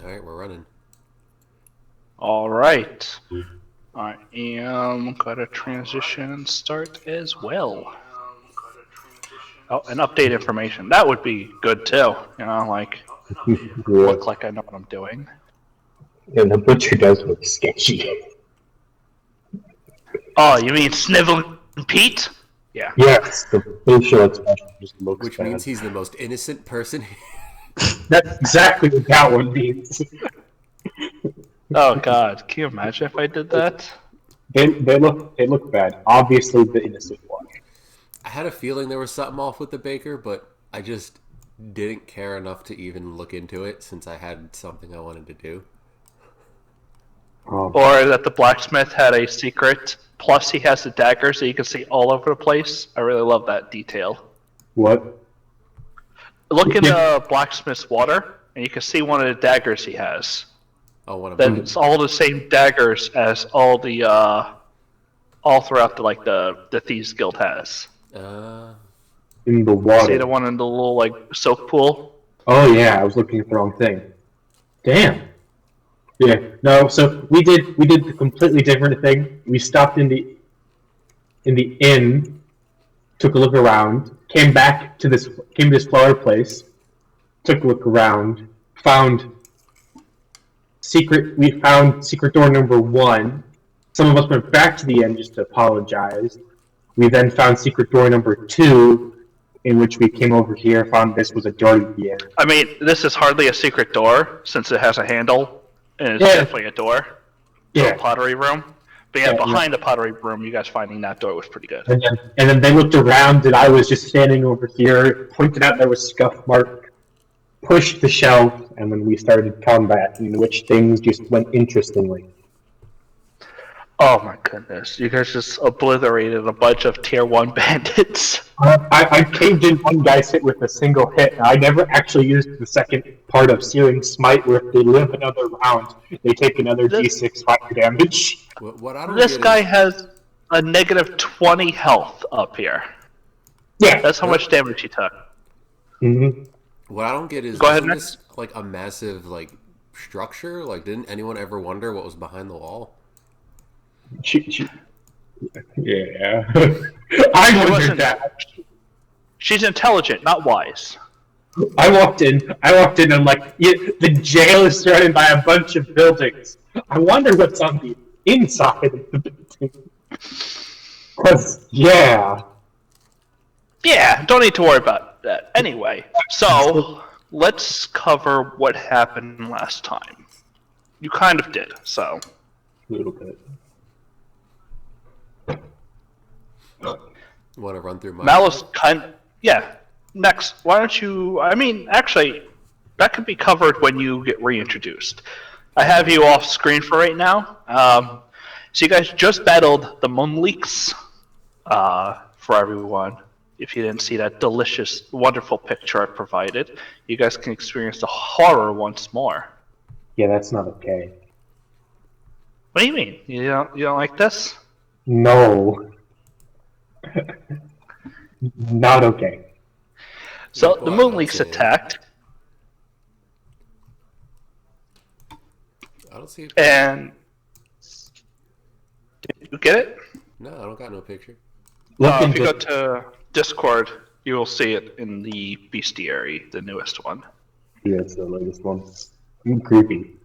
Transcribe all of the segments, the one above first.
Alright, we're running. Alright. I am going to transition and start as well. Oh, and update information. That would be good too. You know, like, look like I know what I'm doing. Yeah, the butcher does look sketchy. Oh, you mean Sniveling Pete? Yeah. Yes, the facial expression just looks Which bad. means he's the most innocent person. That's exactly what that one means. Oh god, can you imagine if I did that? They look bad. Obviously, the innocent one. I had a feeling there was something off with the baker, but I just didn't care enough to even look into it since I had something I wanted to do. Or that the blacksmith had a secret, plus he has the dagger so you can see all over the place. I really love that detail. What? Look in the blacksmith's water, and you can see one of the daggers he has. Oh, one of Then them. it's all the same daggers as all the all throughout the Thieves Guild has. In the water. See the one in the little like soak pool? Oh yeah, I was looking at the wrong thing. Damn. Yeah. No. So we did the completely different thing. We stopped in the inn, took a look around, came to this flower place, took a look around, found secret door number 1. Some of us went back to the inn just to apologize. We then found secret door number 2, in which we came over here, found this was a door to the inn. I mean, this is hardly a secret door since it has a handle, and it's definitely a door. Yeah. A pottery room. But yeah, behind the pottery room, you guys finding that door was pretty good. And then they looked around, and I was just standing over here, pointed out there was scuff mark, pushed the shelf, and then we started combat, in which things just went interestingly. Oh my goodness, you guys just obliterated a bunch of tier 1 bandits. I caved in one guy's hit with a single hit, and I never actually used the second part of Searing Smite, where if they live another round, they take another d6 fire damage. What I don't This get guy is, has a negative 20 health up here. Yeah. That's how much damage he took. Mm-hmm. what I don't get is, Go ahead, isn't next. this like a massive like structure? Like, didn't anyone ever wonder what was behind the wall? Yeah. I wondered that. She's intelligent, not wise. I walked in and like, the jail is surrounded by a bunch of buildings. I wonder what's on the inside of the building. Yeah, don't need to worry about that. Anyway, so let's cover what happened last time. You kind of did, so. a little bit. Want to run through my Malice next, why don't you, I mean, actually, that could be covered when you get reintroduced. I have you off screen for right now. So you guys just battled the Moonleaks, for everyone. If you didn't see that delicious, wonderful picture I provided, you guys can experience the horror once more. Yeah, that's not okay. What do you mean? You don't like this? No. Not okay. So Well, the I'm Moonleaks saying- attacked, I don't see it. and did you get it? No, I don't got no picture. If you go to Discord, you will see it in the bestiary, the newest one. Yeah, it's the latest one. Creepy.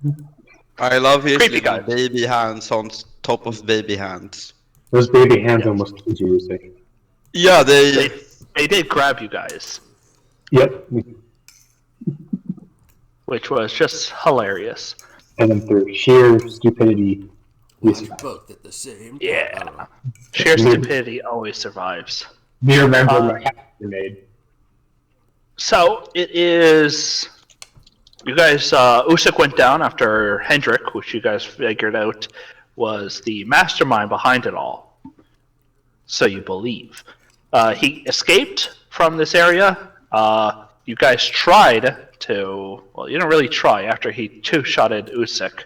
I love his Creepy little guy. baby hands on top of baby hands. Those baby hands almost killed you, say. Yeah, They did grab you guys, Yep. which was just hilarious. And then through sheer stupidity, we We're both at the same. Yeah. I don't know. Sheer stupidity always survives. remember my hat grenade. So it is. You guys, Usyk went down after Hendrik, which you guys figured out was the mastermind behind it all. So you believe. He escaped from this area. You guys tried to. Well, you didn't really try after he two-shotted Usyk,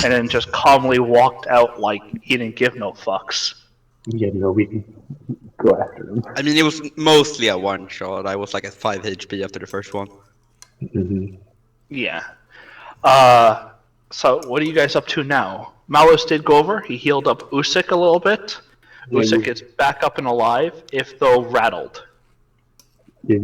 and then just calmly walked out like he didn't give no fucks. Yeah, no, we can go after him. I mean, it was mostly a one shot. I was like at 5 HP after the first one. Mm-hmm. Yeah. So what are you guys up to now? Malus did go over. He healed up Usyk a little bit. Yeah, Usyk is back up and alive, if though rattled.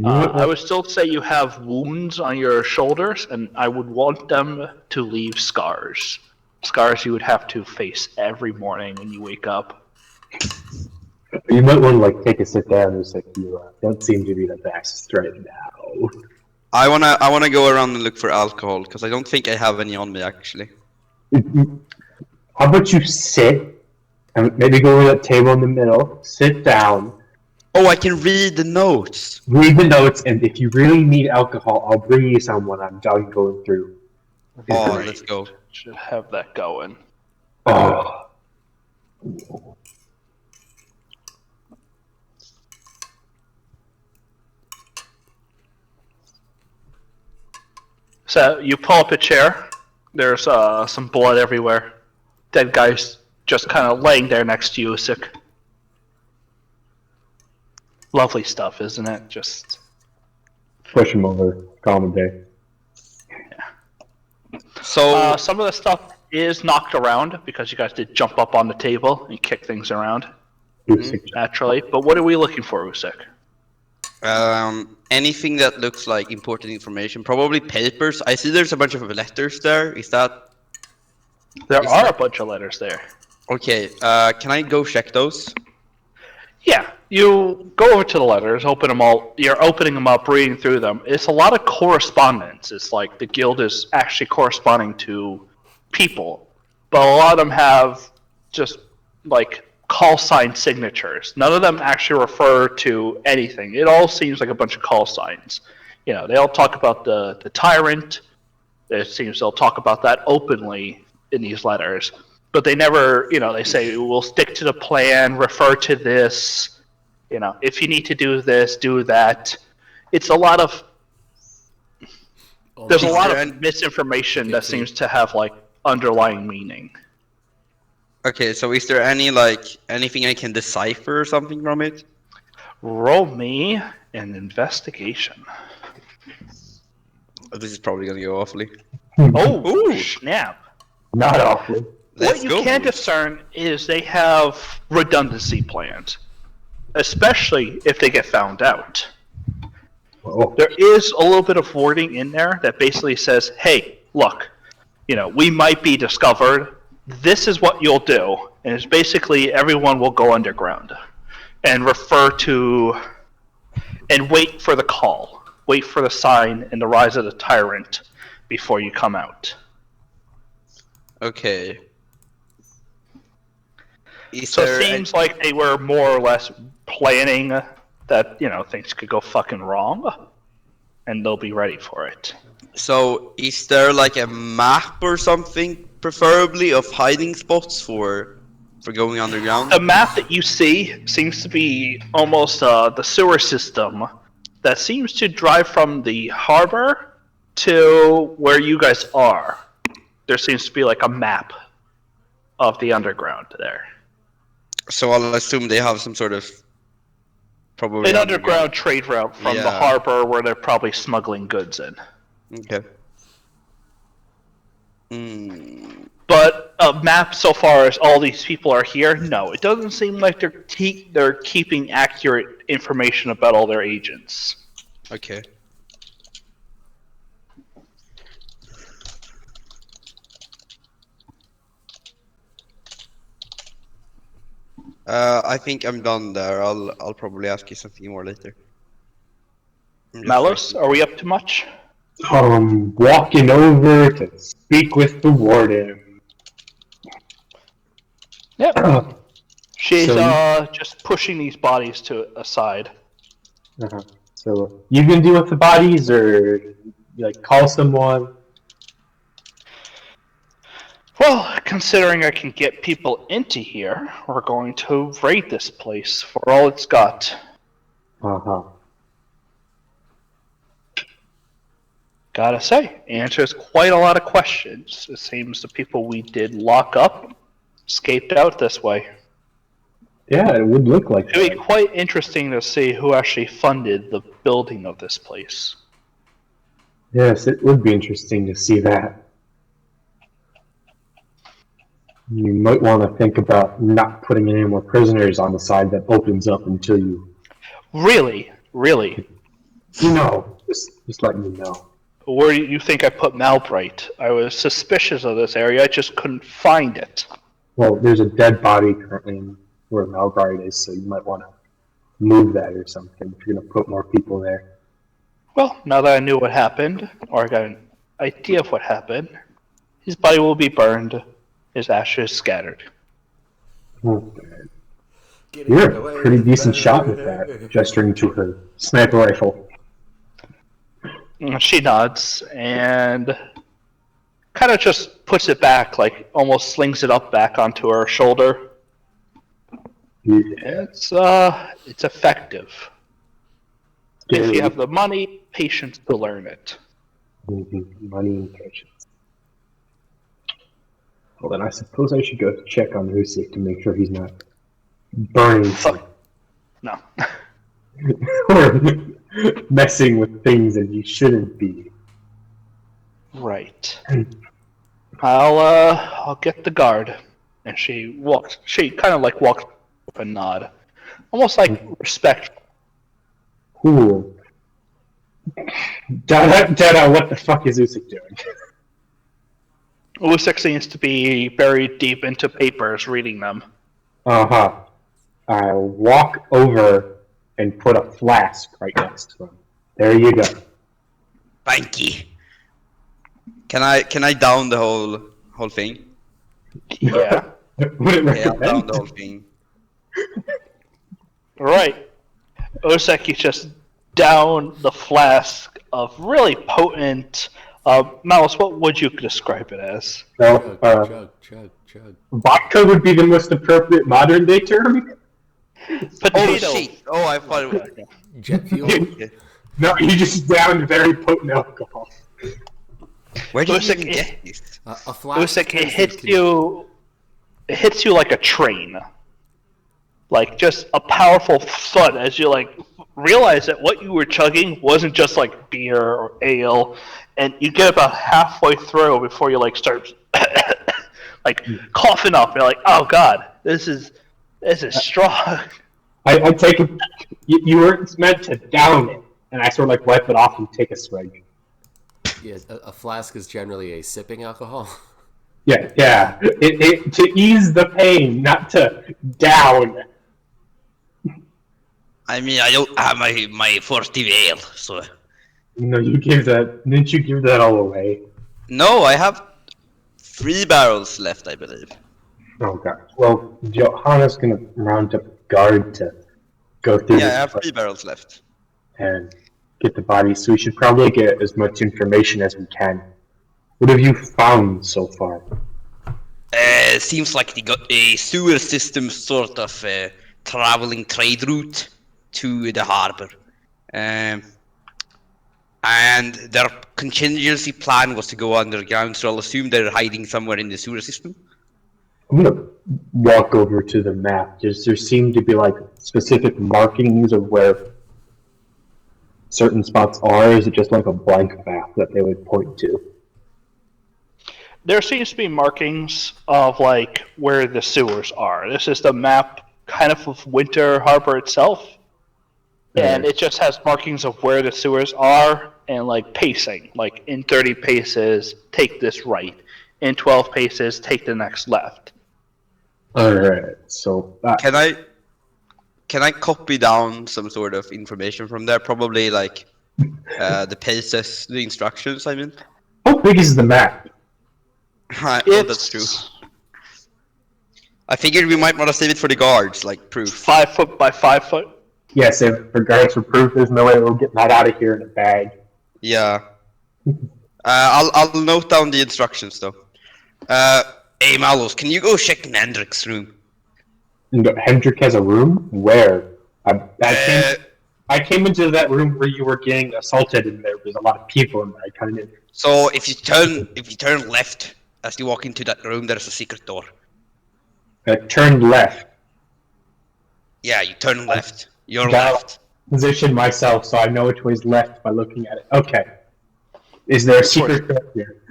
I would still say you have wounds on your shoulders, and I would want them to leave scars. Scars you would have to face every morning when you wake up. You might want to like take a sit down. It's like you don't seem to be the best right now. I wanna go around and look for alcohol because I don't think I have any on me actually. How about you sit and maybe go to that table in the middle, sit down, Oh, I can read the notes. read the notes, and if you really need alcohol, I'll bring you some when I'm done going through. Oh, Great. let's go. Should have that going. Oh. So you pull up a chair. There's some blood everywhere. Dead guy's just kind of laying there next to you, Usyk. Lovely stuff, isn't it? Just Push him over. Calm him down. So some of the stuff is knocked around because you guys did jump up on the table and kick things around naturally. But what are we looking for, Usyk? anything that looks like important information, probably papers. I see there's a bunch of letters there. Is that There Is are that- a bunch of letters there. okay? Can I go check those? Yeah, you go over to the letters, open them all. You're opening them up, reading through them. It's a lot of correspondence. It's like the guild is actually corresponding to people, but a lot of them have just like call sign signatures. None of them actually refer to anything. It all seems like a bunch of call signs. You know, they all talk about the Tyrant. It seems they'll talk about that openly in these letters. But they never, you know, they say, we'll stick to the plan, refer to this, you know, if you need to do this, do that. It's a lot of, there's a Is lot there of any- misinformation that seems to have, like, underlying meaning. Okay, so is there any like anything I can decipher or something from it? Roll me an investigation. Oh, this is probably gonna go awfully. Oh, Ooh. snap. Not awful. Let's What you go. can discern is they have redundancy plans, especially if they get found out. Oh, There is a little bit of wording in there that basically says, hey, look, you know, we might be discovered. This is what you'll do. And it's basically everyone will go underground and refer to and wait for the call. Wait for the sign and the rise of the tyrant before you come out. Okay. Is So it there seems like they were more or less planning that, you know, things could go fucking wrong. And they'll be ready for it. so is there like a map or something, preferably of hiding spots for going underground? The map that you see seems to be almost the sewer system that seems to drive from the harbor to where you guys are. There seems to be like a map of the underground there. So I'll assume they have some sort of probably An underground trade route from the Yeah. harbor where they're probably smuggling goods in. Okay. Hmm. But a map so far as all these people are here, no. It doesn't seem like they're keeping accurate information about all their agents. Okay. I think I'm done there. I'll probably ask you something more later. I'm just Malos, writing. are we up to much? walking over to speak with the warden. Yep. She's So- just pushing these bodies to aside. Uh-huh. So you can deal with the bodies, or like call someone. Well, considering I can get people into here, we're going to raid this place for all it's got. Uh-huh. Gotta say, answers quite a lot of questions. It seems the people we did lock up escaped out this way. Yeah, it would look like It'd be that. quite interesting to see who actually funded the building of this place. Yes, it would be interesting to see that. You might want to think about not putting any more prisoners on the side that opens up until you. Really? Really? Just letting you know. Where do you think I put Malbright? I was suspicious of this area, I just couldn't find it. Well, there's a dead body currently where Malbright is, so you might want to move that or something if you're going to put more people there. Well, now that I knew what happened, or I got an idea of what happened, his body will be burned, his ashes scattered. You're a pretty decent shot with that, gesturing to her sniper rifle. She nods and kind of just puts it back, like almost slings it up back onto her shoulder. Yeah. It's effective. If Yeah. you have the money, patience to learn it. Money and patience. Well, then I suppose I should go check on Husik to make sure he's not burning Fuck. No. or messing with things that he shouldn't be. Right. I'll get the guard. And she kind of like walks up and nod. Almost like respect. Cool. Dada, what the fuck is Husik doing? Usyk seems to be buried deep into papers, reading them. Uh-huh. I walk over and put a flask right next to him. There you go. Thank you. Can I down the whole thing? Yeah. Would it Yeah, I'll down recommend? the whole thing. Right. Oseki just down the flask of really potent. Mouse, what would you describe it as? No, Chug. vodka would be the most appropriate modern day term. Potato. Oh shit! Oh, I thought it was. Jet fuel. No, you just downed very potent alcohol. Where did you Usyk, even get this? A flask. Usyk, it tends hits you. It hits you like a train. Like just a powerful thud as you like realize that what you were chugging wasn't just like beer or ale, and you get about halfway through before you like start like coughing up. You're like, oh god, this is strong. I take it. You weren't meant to down it, and I sort of like wipe it off and take a swig. Yes, a flask is generally a sipping alcohol. Yeah. It to ease the pain, not to down. I mean, I don't have my 40 ale, so. No, you gave that. Didn't you give that all away? No, I have 3 barrels left, I believe. Oh god. Well, Johanna's gonna round up guard to go through Yeah, I this have place 3 barrels left. and get the body. So we should probably get as much information as we can. What have you found so far? Seems like they got a sewer system sort of traveling trade route to the harbor. And their contingency plan was to go underground, so I'll assume they're hiding somewhere in the sewer system. I'm gonna walk over to the map. There seem to be like specific markings of where certain spots are. Is it just like a blank map that they would point to? There seems to be markings of like where the sewers are. This is the map kind of Winter Harbor itself. And it just has markings of where the sewers are and like pacing. Like in 30 paces, take this right. In 12 paces, take the next left. Alright, so Can I copy down some sort of information from there? Probably like the paces, the instructions, I mean. how big is the map? Oh, that's true. I figured we might want to save it for the guards, like proof. 5 foot by 5 foot. Yes, if regards for proof, there's no way we'll get that out of here in a bag. Yeah. I'll note down the instructions though. Hey Malos, can you go check in Hendrik's room? And Hendrik has a room? Where? I came into that room where you were getting assaulted, and there was a lot of people in there. I kind of. So if you turn left as you walk into that room, there's a secret door. I turned left. Yeah, you turn left. You're Got- left. Position myself so I know which way's left by looking at it. Okay. Is there a secret door here?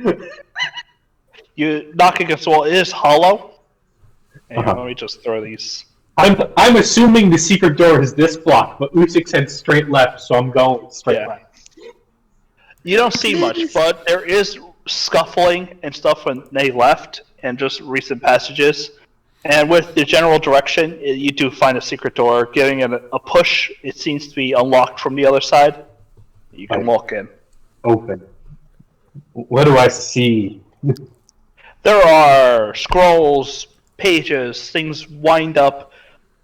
You knock against the wall. It is hollow, Hang on, let me just throw these. I'm assuming the secret door is this block, but Usyk said straight left, so I'm going straight left. You don't see much, but there is scuffling and stuff when they left, and just recent passages. And with the general direction, you do find a secret door. Giving it a push, it seems to be unlocked from the other side. You can walk in. Open. What do I see? There are scrolls, pages, things wind up.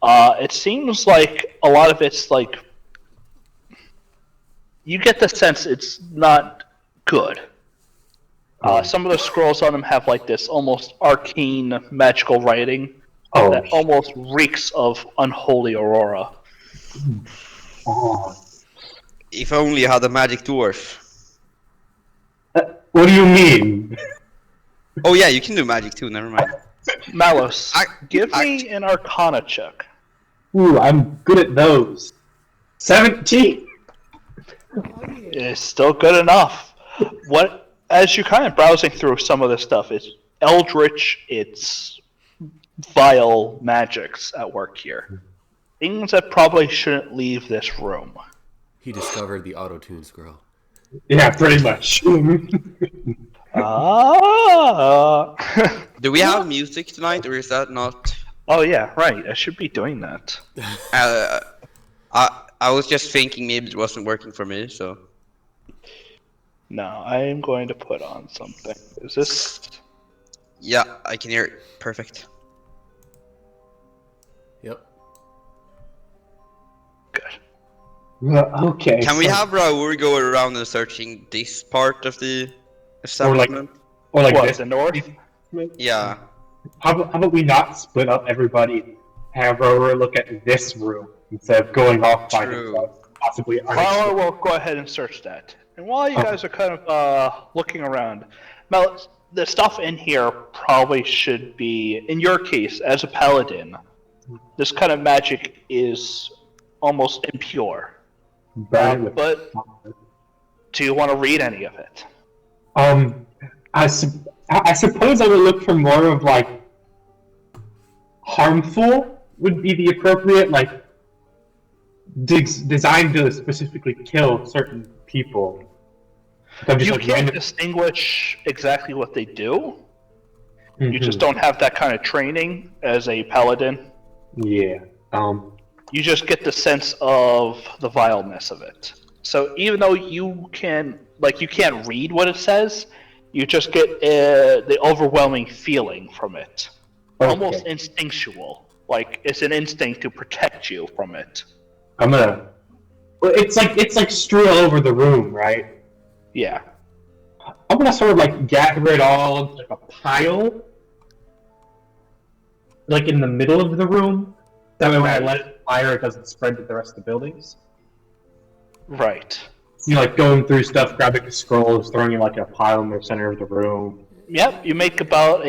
It seems like a lot of it's like... You get the sense it's not good. Some of the scrolls on them have like this almost arcane magical writing that almost reeks of unholy aurora. If only you had a magic dwarf. What do you mean? Oh yeah, you can do magic too, never mind. Malos, give me an Arcana check. Ooh, I'm good at those. 17! It's still good enough. As you're kind of browsing through some of this stuff, it's eldritch, it's vile magics at work here. Things that probably shouldn't leave this room. He discovered the auto-tune scroll. Yeah, pretty much. Do we have music tonight, or is that not? Oh yeah, right. I should be doing that. I was just thinking maybe it wasn't working for me, so. No, I am going to put on something. Is this? Yeah, I can hear it. Perfect. Yep. Good. Okay. Can we have Raoul go around and searching this part of the establishment? Or like What, this? the north? Yeah. How about we not split up everybody? Have Rover look at this room instead of going off by himself. Possibly. Well, we'll go ahead and search that. And while you guys are kind of looking around, now the stuff in here probably should be, in your case, as a paladin, this kind of magic is almost impure. But do you want to read any of it? I suppose I would look for more of like harmful would be the appropriate like designed to specifically kill certain people. You can't distinguish exactly what they do. Mm-hmm. You just don't have that kind of training as a paladin. Yeah. You just get the sense of the vileness of it. So even though you can't read what it says, you just get the overwhelming feeling from it. Okay. Almost instinctual. Like it's an instinct to protect you from it. It's like strewn all over the room, right? Yeah. I'm gonna sort of like gather it all into like a pile, like in the middle of the room. That way, when I let it fire, it doesn't spread to the rest of the buildings. Right. You're like going through stuff, grabbing the scrolls, throwing it like a pile in the center of the room. Yep, you make about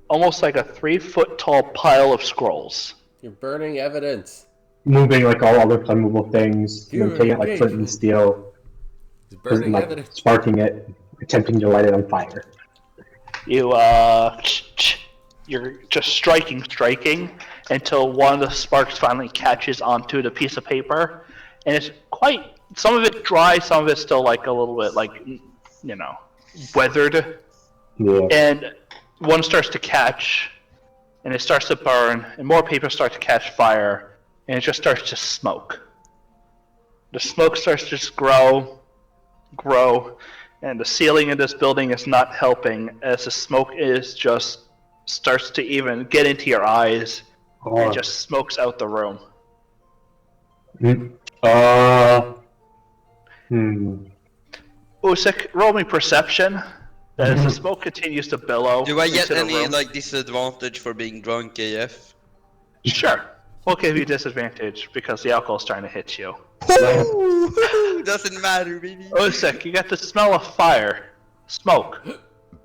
almost like a 3-foot tall pile of scrolls. You're burning evidence. Moving like all other flammable things, and then taking it like flint and steel, burning like evidence. Sparking it, attempting to light it on fire. You're just striking until one of the sparks finally catches onto the piece of paper, and it's quite. Some of it dry, some of it's still like a little bit like, weathered. Yeah. And one starts to catch, and it starts to burn, and more paper starts to catch fire, and it just starts to smoke. The smoke starts to just grow, and the ceiling in this building is not helping as the smoke starts to even get into your eyes and just smokes out the room. Usyk, roll me perception. As the smoke continues to billow. Do I get any disadvantage for being drunk AF? Sure. We'll give you disadvantage because the alcohol's trying to hit you. Doesn't matter, baby. Usyk, you got the smell of fire. Smoke.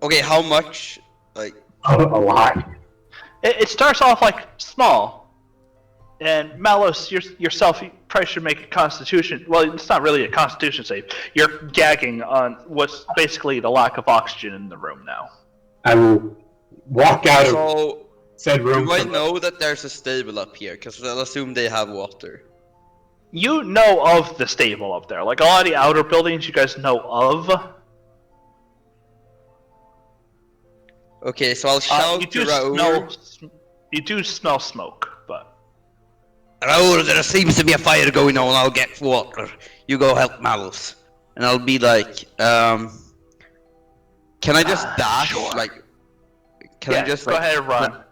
Okay, how much? Like a lot. It starts off like small. And Malos, yourself, you probably should make a constitution. Well, it's not really a constitution save. You're gagging on what's basically the lack of oxygen in the room now. I will walk out of... said room. Do I know that there's a stable up here? Because I'll assume they have water. You know of the stable up there. Like a lot of the outer buildings you guys know of. Okay, so I'll shout You to do Raoul. you do smell smoke, but Raoul, there seems to be a fire going on. I'll get water. You go help Malus. And I'll be like, can I just dash? sure. Like, can I just go like, ahead and run.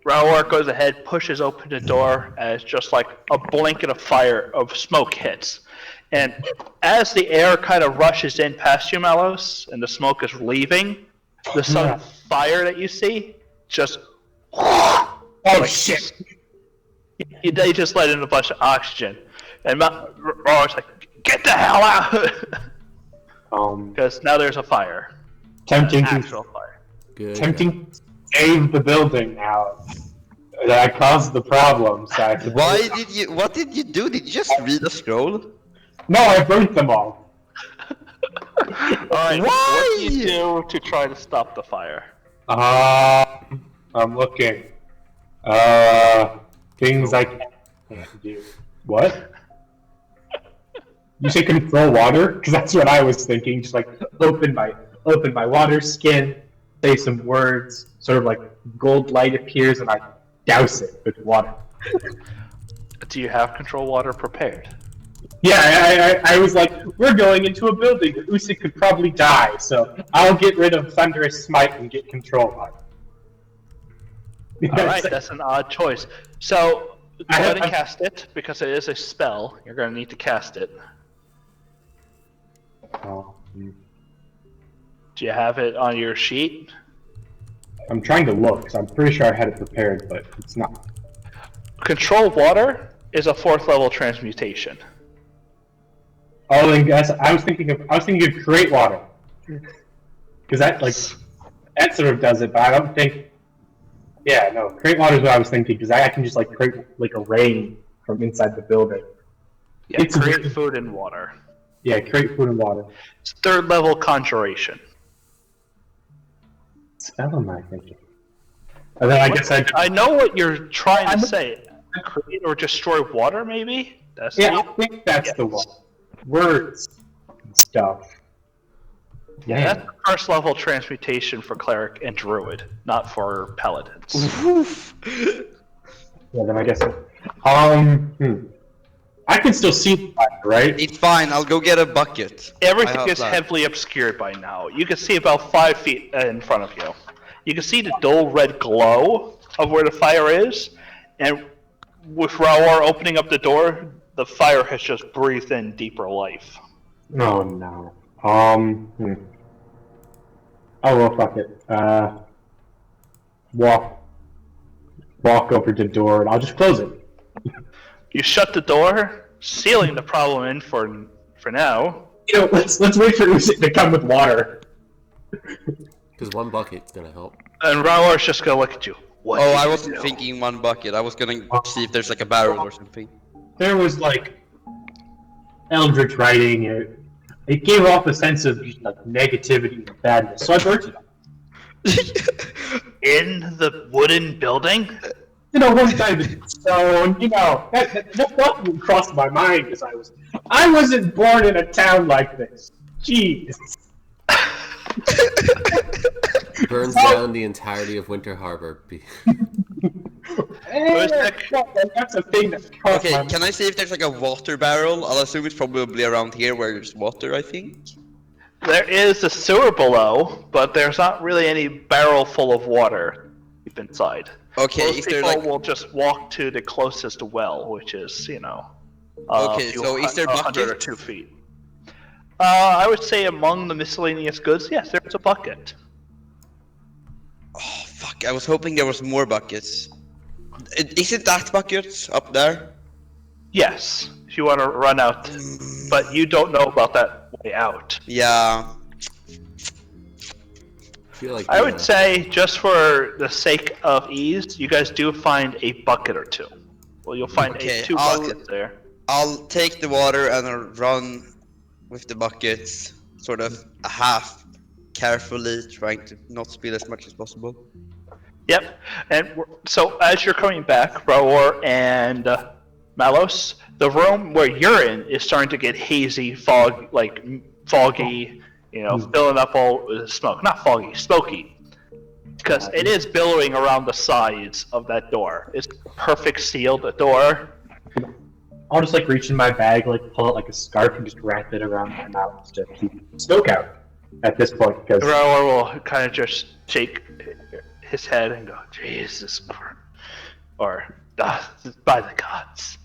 Raoul goes ahead, pushes open the door, as just like a blanket of fire of smoke hits. And as the air kind of rushes in past you, Malos, and the smoke is leaving, the sudden fire that you see just Shit! they just let in a bunch of oxygen, and Raoul's like, "Get the hell out!" Because now there's a fire. Tempting Actual fire. Good. to save the building now. That caused the problem. So what did you do? Did you just read a scroll? No, I burnt them all. Alright, what do you do to try to stop the fire? I'm looking. Things I can't do. What? You say control water? Because that's what I was thinking. Just like open my water skin, say some words, sort of like gold light appears, and I douse it with water. Do you have control water prepared? Yeah, I was like, we're going into a building where Usyk could probably die, so I'll get rid of Thunderous Smite and get control water. Alright, that's an odd choice. So, go ahead and cast it, because it is a spell. You're going to need to cast it. Do you have it on your sheet? I'm trying to look, because I'm pretty sure I had it prepared, but it's not. Control water is a 4th level transmutation. Oh, then guys, I was thinking of create water, because that sort of does it, but I don't think. Yeah, no, create water is what I was thinking, because I can just like create like a rain from inside the building. Yeah, create food and water. Yeah, create food and water. It's 3rd level conjuration. Spell am I thinking? And then I guess I know what you're trying to say. Create or destroy water, maybe? That's I think that's the one. Words and stuff. Yeah, that's the 1st level transmutation for cleric and druid, not for paladins. Yeah, then I guess. I can still see the fire, right? It's fine. I'll go get a bucket. Everything is heavily obscured by now. You can see about 5 feet in front of you. You can see the dull red glow of where the fire is, and with Raor opening up the door, the fire has just breathed in deeper life. Oh no. Oh well, fuck it. Walk over to the door, and I'll just close it. You shut the door, sealing the problem in for now. You know, let's wait for Usyk to come with water. Because one bucket's gonna help. And Raor's just gonna look at you. What did I you wasn't do? thinking one bucket. I was gonna see if there's like a barrel or something. There was like eldritch writing. It gave off a sense of just, like negativity and badness. So I burnt it. In the wooden building? You know, one time it's stone. You know, that thought crossed my mind because I wasn't born in a town like this. Jeez. Burns down the entirety of Winter Harbor. That's a thing that crossed my Okay, mind. can I see if there's like a water barrel? I'll assume it's probably around here where there's water, I think. There is a sewer below, but there's not really any barrel full of water deep inside. Okay, Most is there people like... will just walk to the closest well, which is, Okay, so is there 100 or bucket? 2 feet. I would say among the miscellaneous goods, yes, there's a bucket. Oh, fuck, I was hoping there was more buckets. Isn't that buckets up there? Yes, if you want to run out, but you don't know about that way out. Yeah. I would say, just for the sake of ease, you guys do find a bucket or 2. Well, you'll find Okay, 2 buckets there. I'll take the water and I'll run with the buckets, sort of a half carefully, trying to not spill as much as possible. Yep. And so as you're coming back, Raor and Malos, the room where you're in is starting to get hazy, foggy, filling up all with smoke. Not foggy, smoky. Because it is billowing around the sides of that door. It's perfect sealed door. I'll just like reach in my bag, like pull out like a scarf and just wrap it around my mouth to keep smoke out at this point. Because Raor will kind of just shake his head and go, Jesus Christ. Or, by the gods.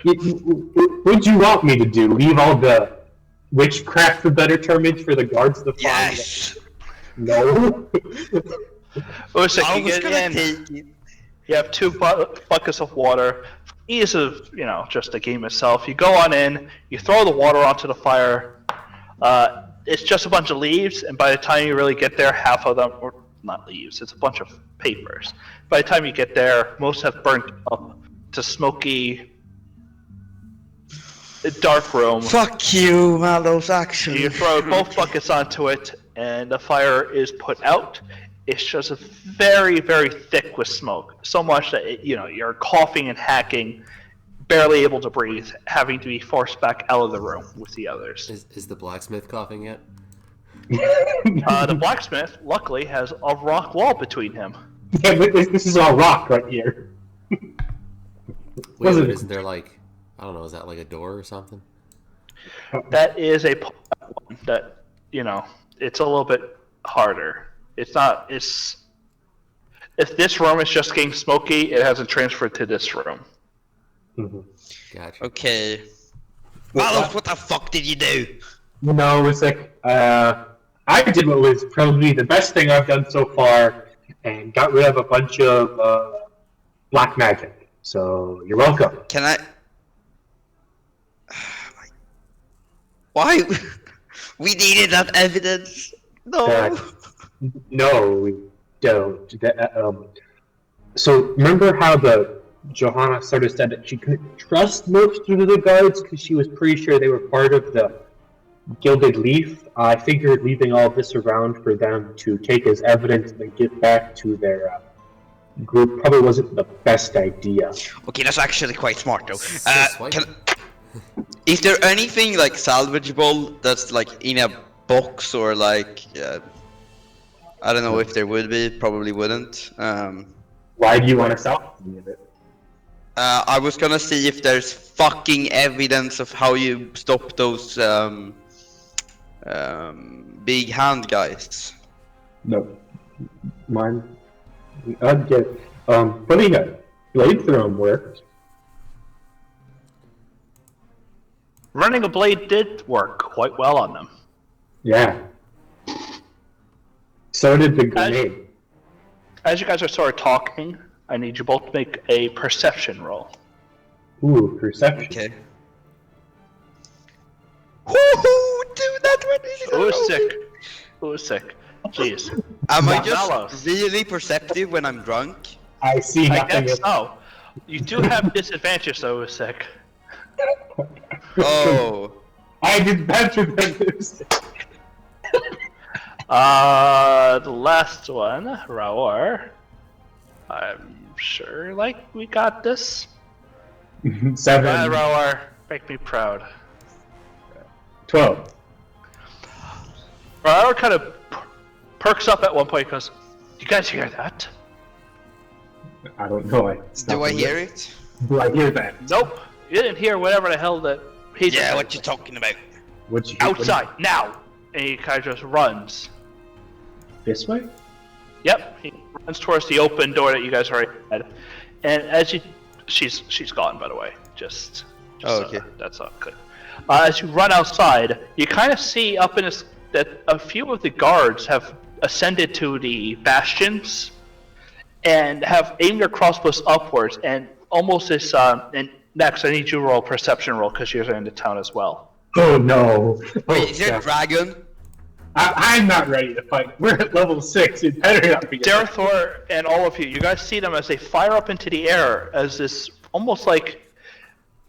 What'd you want me to do? Leave all the witchcraft, for better terms, for the guards to find? Yes. No. Listen, I you was get gonna in. take it. You have 2 buckets of water. Ease of, just the game itself. You go on in, you throw the water onto the fire. It's just a bunch of leaves, and by the time you really get there, half of them, or not leaves, it's a bunch of papers. By the time you get there, most have burnt up to smoky, dark room. Fuck you, Malos, actually. You throw both buckets onto it, and the fire is put out. It's just very, very thick with smoke. So much that you're coughing and hacking, barely able to breathe, having to be forced back out of the room with the others. Is the blacksmith coughing yet? The blacksmith, luckily, has a rock wall between him. Yeah, but this is all rock right here. Wait, isn't there like, I don't know, is that like a door or something? That is a one that, it's a little bit harder. It's not, if this room is just getting smoky, it hasn't transferred to this room. Mm-hmm. Gotcha. Okay. Malos, what the fuck did you do? No, it's like, I did what was probably the best thing I've done so far, and got rid of a bunch of black magic. So you're welcome. Can I? Why? We needed that evidence. No. No, we don't. So remember how the Johanna sort of said that she couldn't trust most of the guards because she was pretty sure they were part of the Gilded Leaf? I figured leaving all of this around for them to take as evidence and then get back to their group probably wasn't the best idea. Okay, that's actually quite smart though. So Is there anything like salvageable that's like in a box or like I don't know if there would be, probably wouldn't. Why do you want to sell any of it? I was gonna see if there's fucking evidence of how you stop those big hand guys. No. Mine. I'd get, putting a blade through them worked. Running a blade did work quite well on them. Yeah. So did the grenade. As you guys are sort of talking, I need you both to make a perception roll. Ooh, perception. Okay. Woohoo! Dude, that one is Who is sick? Who is sick? Jeez. Am I Malos. just really perceptive when I'm drunk? I see I nothing. guess so. You do have disadvantage though, who's sick. Oh. I did better than this. The last one, Raor. I'm sure, we got this. 7. Raor, make me proud. 12. Raor kind of perks up at one point and goes, "Do you guys hear that?" I don't know. Do I hear it? Do I hear that? Nope. You didn't hear whatever the hell that he's Yeah, what you talking about? What you outside, now! And he kind of just runs. This way? Yep, he runs towards the open door that you guys already had. And as you... She's gone, by the way. Just Oh, okay. That's not good. As you run outside, you kind of see up in this... that a few of the guards have ascended to the bastions and have aimed their crossbows upwards, and almost this... and next, I need you to roll a perception roll, because you're in the town as well. Oh no. Wait, is there a dragon? I'm not ready to fight. We're at level 6. It better not be. Darethor and all of you guys see them as they fire up into the air as this almost like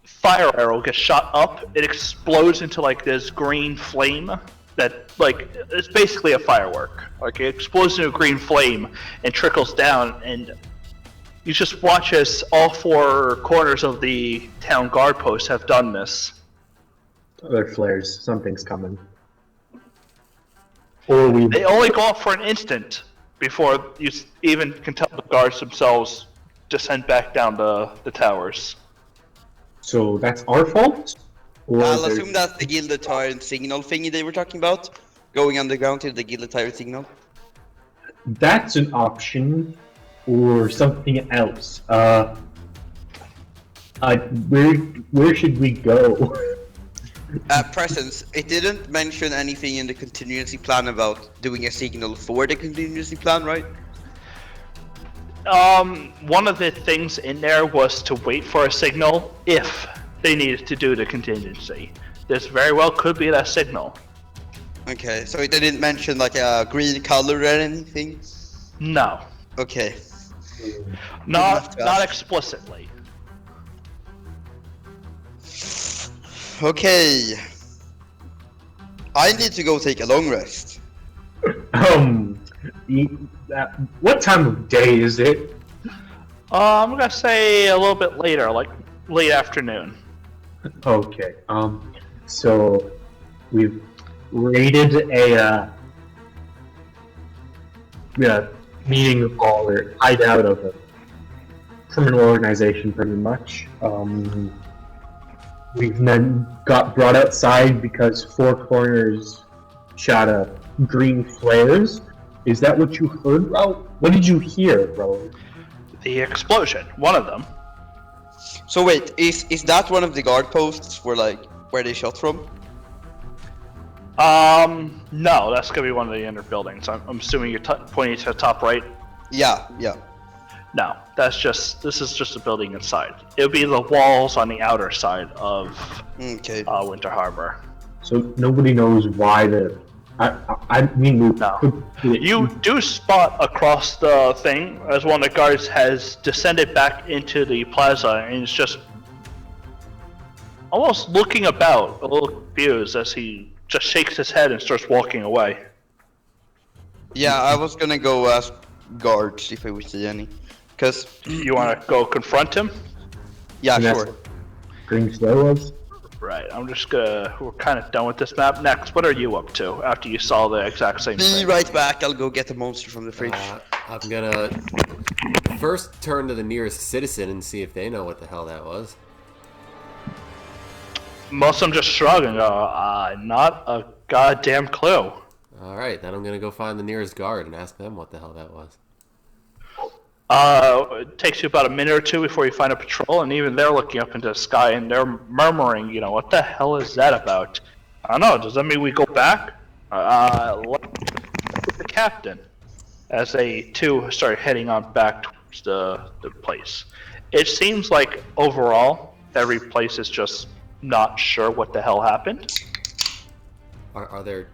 fire arrow gets shot up. It explodes into like this green flame, that, like, it's basically a firework. Like, it explodes into a green flame and trickles down, and you just watch as all four corners of the town guard post have done this. Other flares. Something's coming. Or we. They only go off for an instant before you even can tell the guards themselves descend back down the towers. So that's our fault? Or I'll there's- assume that's the Gilded Tyrant signal thingy they were talking about. Going underground to the Gilded Tyrant signal. That's an option, or something else. Where should we go? Presence, it didn't mention anything in the contingency plan about doing a signal for the contingency plan, right? One of the things in there was to wait for a signal if they needed to do the contingency. This very well could be that signal. Okay, so it didn't mention like a green color or anything? No, Okay. not explicitly. Okay. I need to go take a long rest. What time of day is it? I'm gonna say a little bit later, like late afternoon. Okay. So we've raided a meeting hall or hideout of a criminal organization, pretty much. We've then got brought outside because Four Corners shot a green flares. Is that what you heard, Raul? What did you hear, Raul? The explosion, one of them. So wait, is that one of the guard posts where they shot from? No, that's gonna be one of the inner buildings. I'm assuming you're pointing to the top right. Yeah. No, this is just a building inside. It would be the walls on the outer side of Okay. Winter Harbor. So nobody knows why the. I mean, we No. could. You do spot across the thing as one of the guards has descended back into the plaza and is just almost looking about, a little confused as he just shakes his head and starts walking away. Yeah, I was gonna go ask guards if I would see any. Cause You want to go confront him? yeah, And that's sure. what green flare was. Right. We're kind of done with this map. Next, what are you up to after you saw the exact same Be thing? right back. I'll go get the monster from the fridge. I'm gonna first turn to the nearest citizen and see if they know what the hell that was. Most of them just shrug and go, not a goddamn clue. Alright, then I'm gonna go find the nearest guard and ask them what the hell that was. It takes you about a minute or two before you find a patrol, and even they're looking up into the sky and they're murmuring, what the hell is that about? I don't know, does that mean we go back? The captain, as they two start heading on back towards the place. It seems like overall, every place is just not sure what the hell happened. Are there,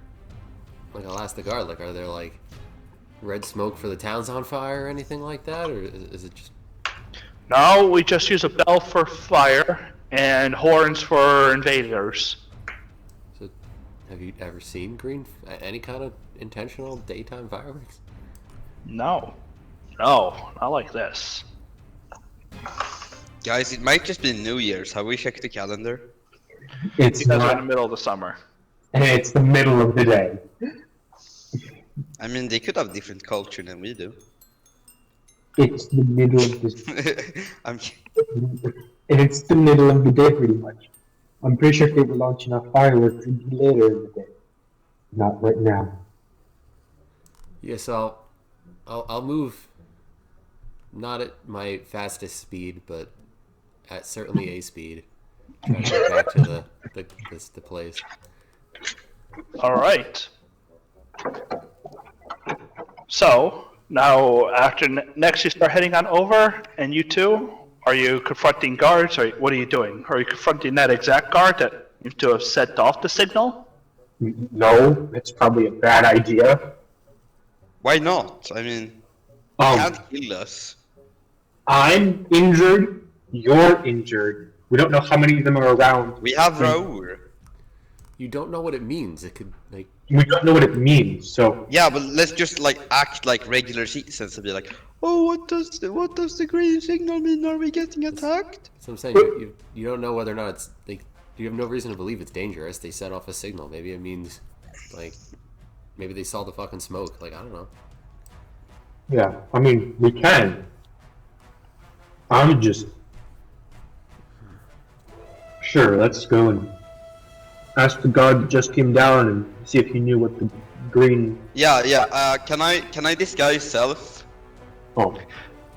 like, I'll ask the guard, like, are there, like, red smoke for the town's on fire or anything like that, or is it just... No, we just use a bell for fire and horns for invaders. So, have you ever seen any kind of intentional daytime fireworks? No, not like this. Guys, it might just be New Year's. Have we checked the calendar? It's You guys are in not. the middle of the summer. And it's the middle of the day. I mean, they could have different culture than we do. It's the middle of the. I'm And it's the middle of the day, pretty much. I'm pretty sure if they were launching off fireworks, it'd be later in the day. Not right now. Yeah, so I'll move, not at my fastest speed, but at certainly a speed. Try to get back to the place. All right. So now, after next, you start heading on over, and you two, are you confronting guards, or what are you doing? Are you confronting that exact guard that seems to have set off the signal? No, it's probably a bad idea. Why not? I mean, Um, can't kill us. I'm injured. You're injured. We don't know how many of them are around. We have Raoul. You don't know what it means. It could, like, we don't know what it means. So Yeah, but let's just like act like regular citizens and be like, oh, what does the green signal mean? Are we getting attacked? So I'm saying you don't know whether or not it's like you have no reason to believe it's dangerous. They set off a signal. Maybe it means like maybe they saw the fucking smoke. Like I don't know. yeah, I mean we can. I'm just sure. Let's go and ask the guard that just came down and see if he knew what the green. Yeah. Can I disguise self? Oh,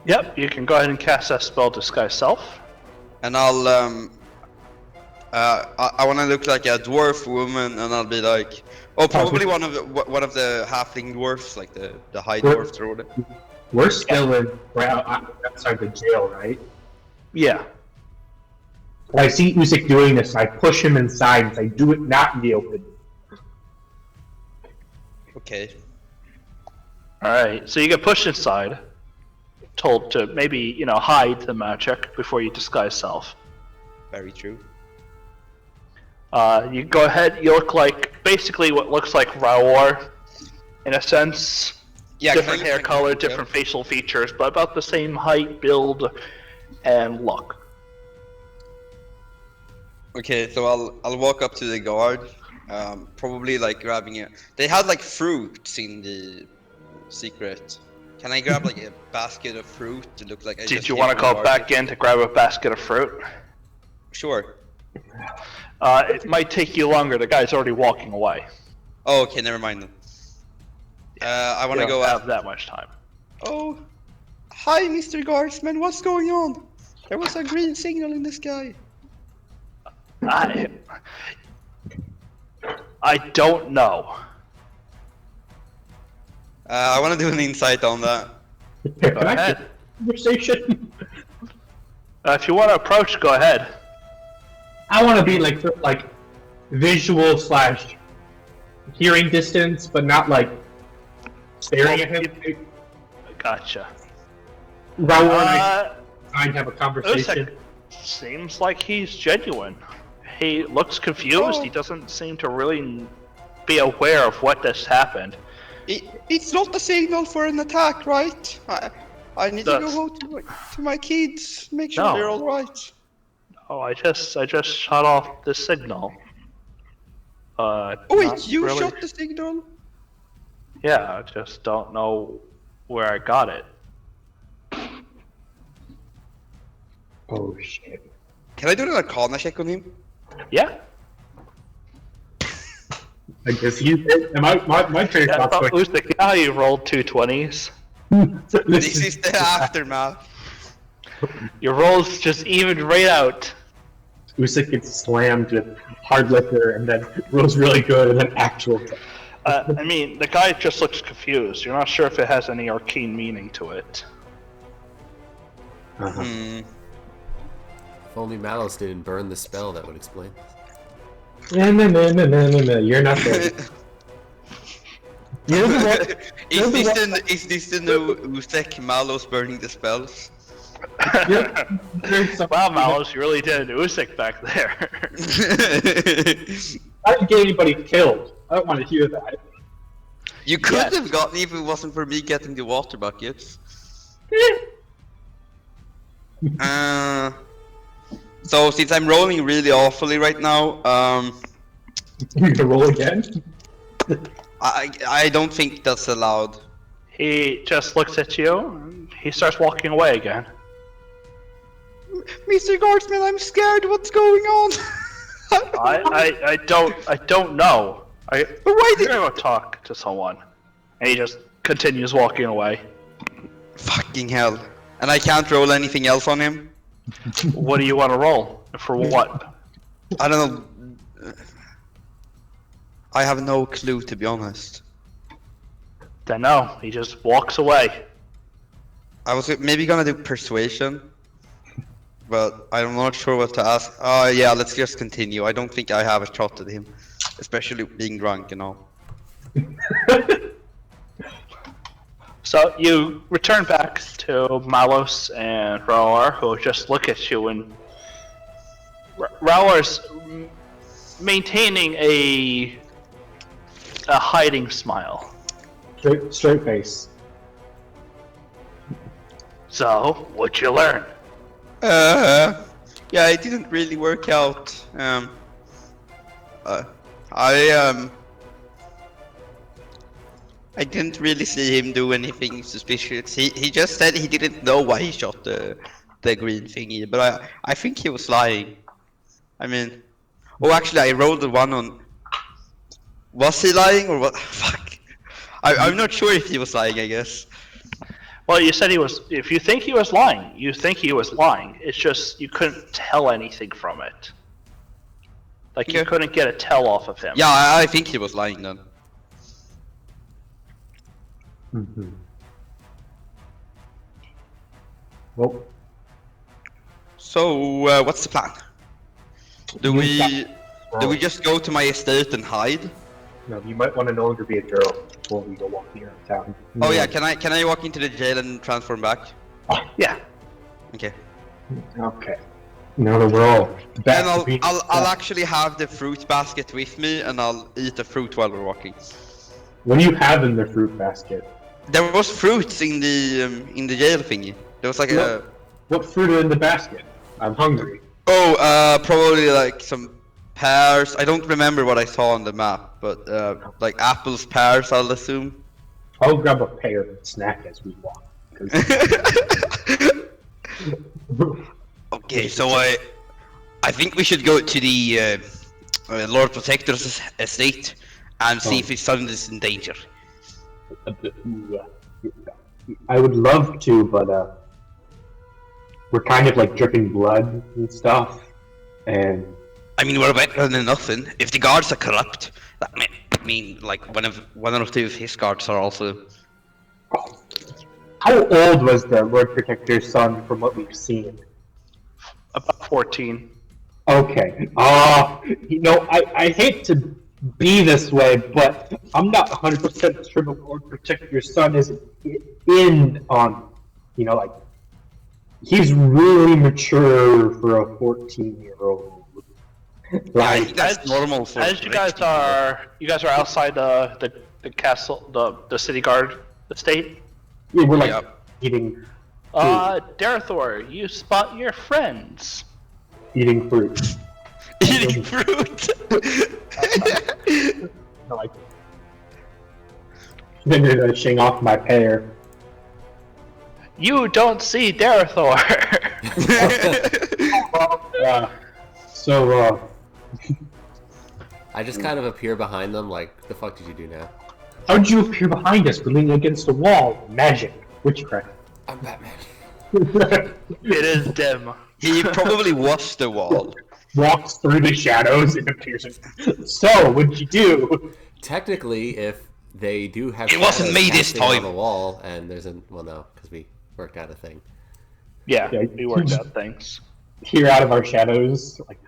Yep, you can go ahead and cast that spell, Disguise Self. And I'll I want to look like a dwarf woman, and I'll be like, oh, probably one of the halfling dwarfs, like the high dwarfs or whatever. we're still outside the jail, right? Yeah. I see Usyk doing this. I push him inside and say, "Do it not in the open." Okay. Alright, so you get pushed inside, told to maybe, hide the magic before you disguise self. Very true. You go ahead, you look like, basically what looks like Raor, in a sense. Yeah. Different hair color, different facial features, but about the same height, build, and look. Okay, so I'll walk up to the guard, probably like grabbing it. They had like fruits in the secret. Can I grab like a basket of fruit to look like? Did you want to go back in to grab a basket of fruit? Sure. It might take you longer. The guy's already walking away. Oh, okay, never mind then. I want to You go don't out. have that much time. Oh, hi, Mr. Guardsman. What's going on? There was a green signal in the sky. I don't know. I want to do an insight on that. Go ahead. Conversation. If you want to approach, go ahead. I want to be like visual / hearing distance, but not like staring at him. Gotcha. Raul and I trying to have a conversation. Usyk seems like he's genuine. He looks confused. Oh. He doesn't seem to really be aware of what just happened. It's not a signal for an attack, right? I need to go home to my kids, make sure they're all right. Oh, I just shut off the signal. Oh wait, Not you really. shot the signal? Yeah, I just don't know where I got it. Oh shit. Can I do an Arcana check on him? Yeah. I guess you did. And my train Yeah, of thought was Usyk, how you rolled 2 20s? This is the aftermath. Your rolls just evened right out. Usyk gets slammed with hard liquor and then rolls really good and then actual. I mean, the guy just looks confused. You're not sure if it has any arcane meaning to it. Uh-huh. Hmm. If only Malos didn't burn the spell, that would explain. No. You're not there. You're the one. Is this the new Usek Malos burning the spells? Wow, Malos, you really did an Usyk back there. I didn't get anybody killed. I don't want to hear that. You could have gotten if it wasn't for me getting the water buckets. So since I'm rolling really awfully right now, You can roll again. I don't think that's allowed. He just looks at you, and he starts walking away again. Mr. Guardsman, I'm scared. What's going on? I don't know. Why I'm did? gonna go talk to someone. And he just continues walking away. Fucking hell! And I can't roll anything else on him. What do you want to roll? For what? I don't know. I have no clue, to be honest. Then no, he just walks away. I was maybe gonna do persuasion, but I'm not sure what to ask. Oh yeah, let's just continue. I don't think I have a shot at him, especially being drunk and all. So you return back to Malos and Raor, who just look at you, and Raor's maintaining a a hiding smile. Straight face. So, what'd you learn? Yeah, it didn't really work out. I didn't really see him do anything suspicious. He just said he didn't know why he shot the green thingy, but I think he was lying. I mean, oh, actually, I rolled the one on. Was he lying or what? Fuck. I'm not sure if he was lying. I guess. Well, you said he was. If you think he was lying, you think he was lying. It's just you couldn't tell anything from it. Like you couldn't get a tell off of him. Yeah, I think he was lying then. Mm-hmm. Well, so what's the plan? Do we just go to my estate and hide? no, you might want to no longer be a girl before we go walking around town. Oh yeah, can I walk into the jail and transform back? Yeah. Okay. Okay. Now that we're all back And to being I'll actually have the fruit basket with me, and I'll eat the fruit while we're walking. What do you have in the fruit basket? There was fruits in the jail thingy. There was like a. What fruit are in the basket? I'm hungry. Oh, probably like some pears. I don't remember what I saw on the map, but like apples, pears, I'll assume. I'll grab a pear and snack as we walk. Okay, so I think we should go to the Lord Protector's estate and see if his son is in danger. I would love to, but we're kind of like dripping blood and stuff, and I mean, we're better than nothing. If the guards are corrupt, that mean like one or two of his guards are also. how old was the Lord Protector's son from what we've seen? About 14. Okay. I hate to be this way, but I'm not 100% sure the Lord Protector's son is in on, like, he's really mature for a 14-year-old. Like that's normal for. As you guys are outside the castle, the city guard estate. Yeah, we're like eating Darathor, you spot your friends. eating fruit. Eating fruit. Like, then you're finishing off my pear. You don't see Darathor. I just kind of appear behind them like, the fuck did you do now? How'd you appear behind us? We're leaning against the wall. Magic. Witchcraft. I'm Batman. It is dim. He probably watched the wall. Walks through the shadows and appears. So, what'd you do? Technically, if they do have It wasn't shadows me this casting on time. the wall, and there's no, because we worked out a thing. Yeah, Yeah. we worked out things. Peer out of our shadows. Like,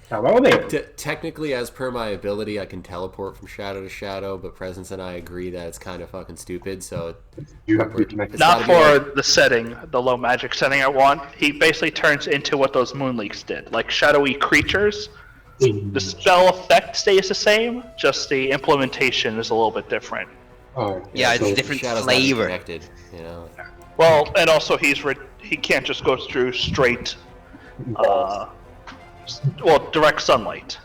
hello there. Technically, as per my ability, I can teleport from shadow to shadow, but Presence and I agree that it's kind of fucking stupid, so... You have to be connected. Not gotta be for like- the setting, the low magic setting I want. He basically turns into what those moonleaks did, like shadowy creatures. The spell effect stays the same, just the implementation is a little bit different. Yeah, it's so- a different Shadow's not even flavor. connected, you know? Well, and also he can't just go through straight, direct sunlight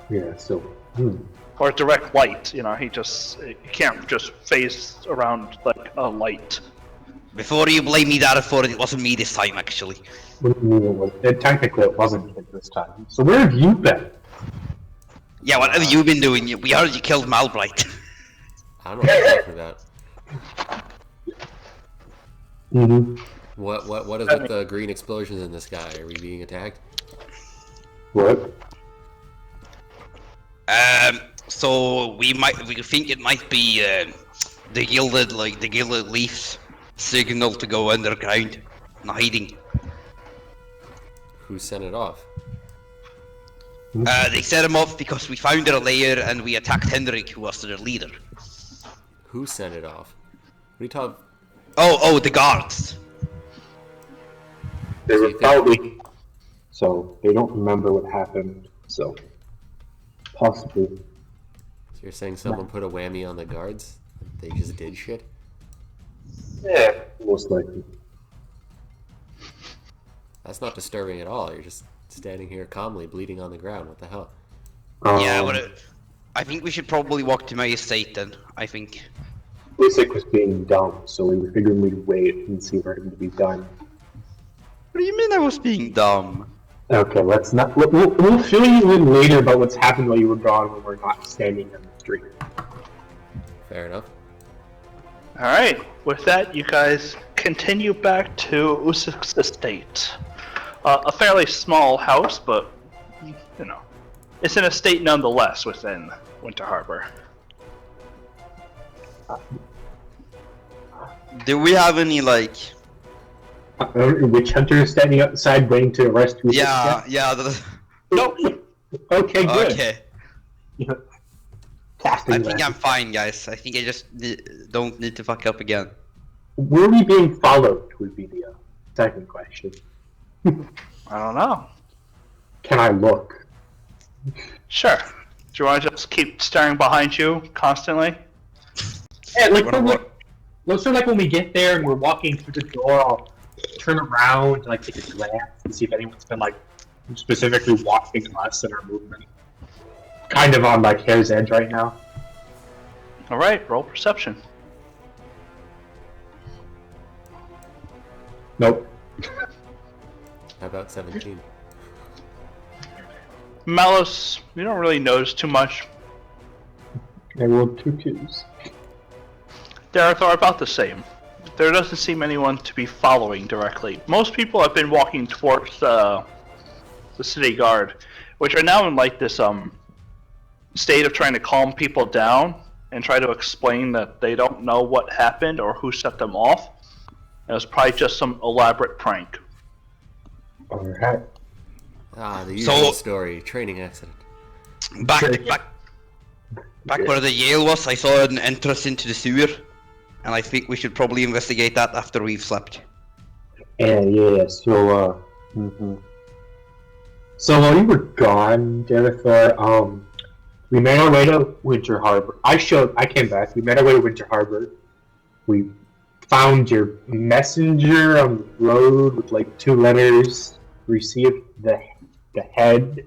Yeah, so. or direct light. He can't just phase around like a light. Before you blame me, Darathor, it wasn't me this time, actually. Technically, it wasn't him this time. So where have you been? Yeah, what have you been doing? We heard you killed Malbright. I don't know what for that. Mm-hmm. What is with the green explosions in the sky? Are we being attacked? What? So we think it might be the gilded leafs signal to go underground, not hiding. Who sent it off? They set him off because we found their lair and we attacked Hendrik, who was their leader. Who sent it off? What are you talking? Oh, the guards. They were probably. So they don't remember what happened. So possibly. So You're saying someone put a whammy on the guards? They just did shit? Yeah, most likely. That's not disturbing at all. You're just standing here calmly bleeding on the ground. What the hell? Yeah, Um, but I think we should probably walk to my estate then. I think. Usyk was being dumb, so we figured we'd wait and see for him to be done. What do you mean I was being dumb? Okay, let's not. We'll fill you in later about what's happened while you were gone when we're not standing in the street. Fair enough. Alright, with that, you guys continue back to Usyk's estate. A fairly small house, but, you know, it's an estate nonetheless within Winter Harbor. Do we have any like? Witch hunter standing outside waiting to arrest Usyk? Yeah. Nope. Okay, good. Okay. Casting I think that. I'm fine, guys. I think I just don't need to fuck up again. Were we being followed? Would be the second question. I don't know. Can I look? Sure. Do you want to just keep staring behind you constantly? Yeah, like, Wanna sort of like when we get there and we're walking through the door, I'll turn around and like take a glance and see if anyone's been like specifically watching us and our movement. Kind of on like hair's edge right now. Alright, roll perception. Nope. How about 17? Malus, you don't really notice too much. I rolled 2 2s. Derek are about the same. There doesn't seem anyone to be following directly. Most people have been walking towards the city guard, which are now in like this state of trying to calm people down and try to explain that they don't know what happened or who set them off. It was probably just some elaborate prank. Alright. Ah, the usual story. Training accident. Back where the Yale was, I saw an entrance into the sewer, and I think we should probably investigate that after we've slept. And yeah, so so while you were gone, Denethor, we made our way to Winter Harbor. I came back. We made our way to Winter Harbor. We found your messenger on the road with like 2 letters. Received the head.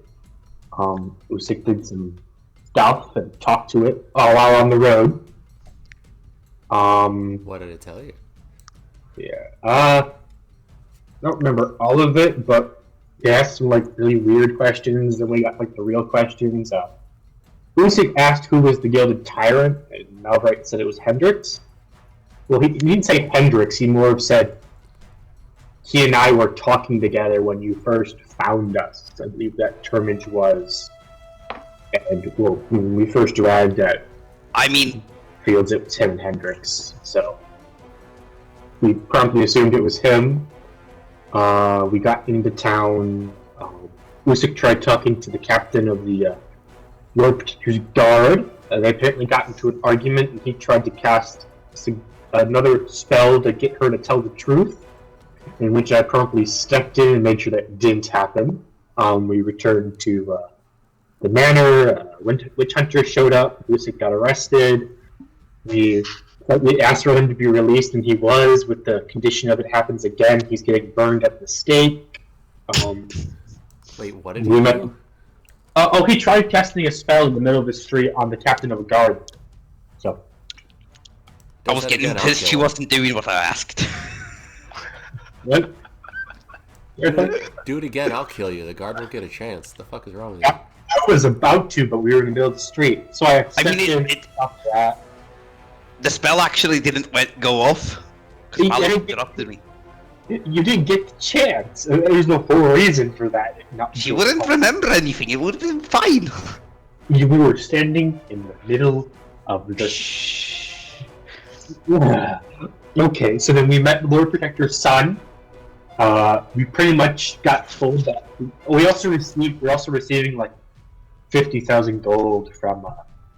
Usyk did some stuff and talked to it all while on the road. What did it tell you? Yeah. I don't remember all of it, but they asked some like really weird questions. Then we got like the real questions. Usyk asked who was the Gilded Tyrant, and Malbright said it was Hendrix. Well, he didn't say Hendrix. He more of said he and I were talking together when you first found us. I believe that termage was. And well, when we first arrived at Fields, it was him and Hendrix. So we promptly assumed it was him. We got into town. Usyk tried talking to the captain of the Lord Protector's guard. They apparently got into an argument, and he tried to cast another spell to get her to tell the truth, in which I promptly stepped in and made sure that didn't happen. We returned to the manor. Witch Hunter showed up. Usyk got arrested. We asked for him to be released, and he was, with the condition of it happens again. He's getting burned at the stake. Wait, what did he do? He tried casting a spell in the middle of the street on the captain of a guard. So I was getting pissed she wasn't doing what I asked. what? Do it again, I'll kill you. The guard won't get a chance. The fuck is wrong with you? I was about to, but we were in the middle of the street, so I stopped that. The spell actually didn't go off. Because Malo interrupted me. You didn't get the chance. There's no whole reason for that. She wouldn't remember anything. It would have been fine. We were standing in the middle of the... Shh. Okay, so then we met the Lord Protector's son. We pretty much got told that we're also receiving like 50,000 gold from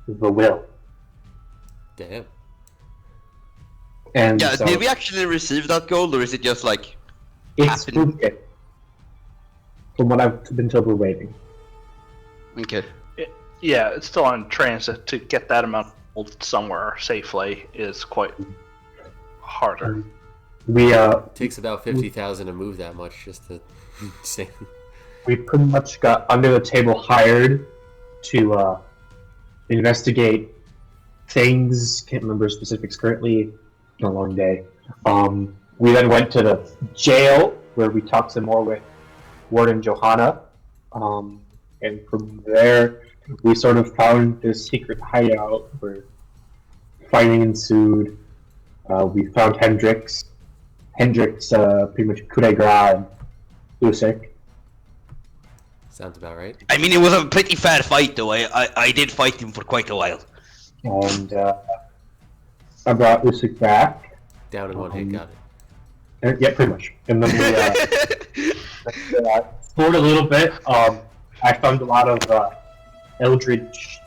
the will. Damn. And yeah, so did we actually receive that gold, or is it just like it's happening? from what I've been told, we're waiting. Okay. Yeah, it's still on transit. To get that amount somewhere safely is quite harder. We It takes about 50,000 to move that much just to say. we pretty much got under the table hired to investigate things. Can't remember specifics currently. It's been a long day. We then went to the jail where we talked some more with Warden Johanna, and from there we sort of found this secret hideout where fighting ensued. We found Hendrix. Hendrix pretty much coup de grace Usyk. Sounds about right. I mean, it was a pretty fair fight, though. I did fight him for quite a while. And I brought Usyk back. Down in one hit, got it. Yeah, pretty much. And then we explored a little bit. I found a lot of Eldritch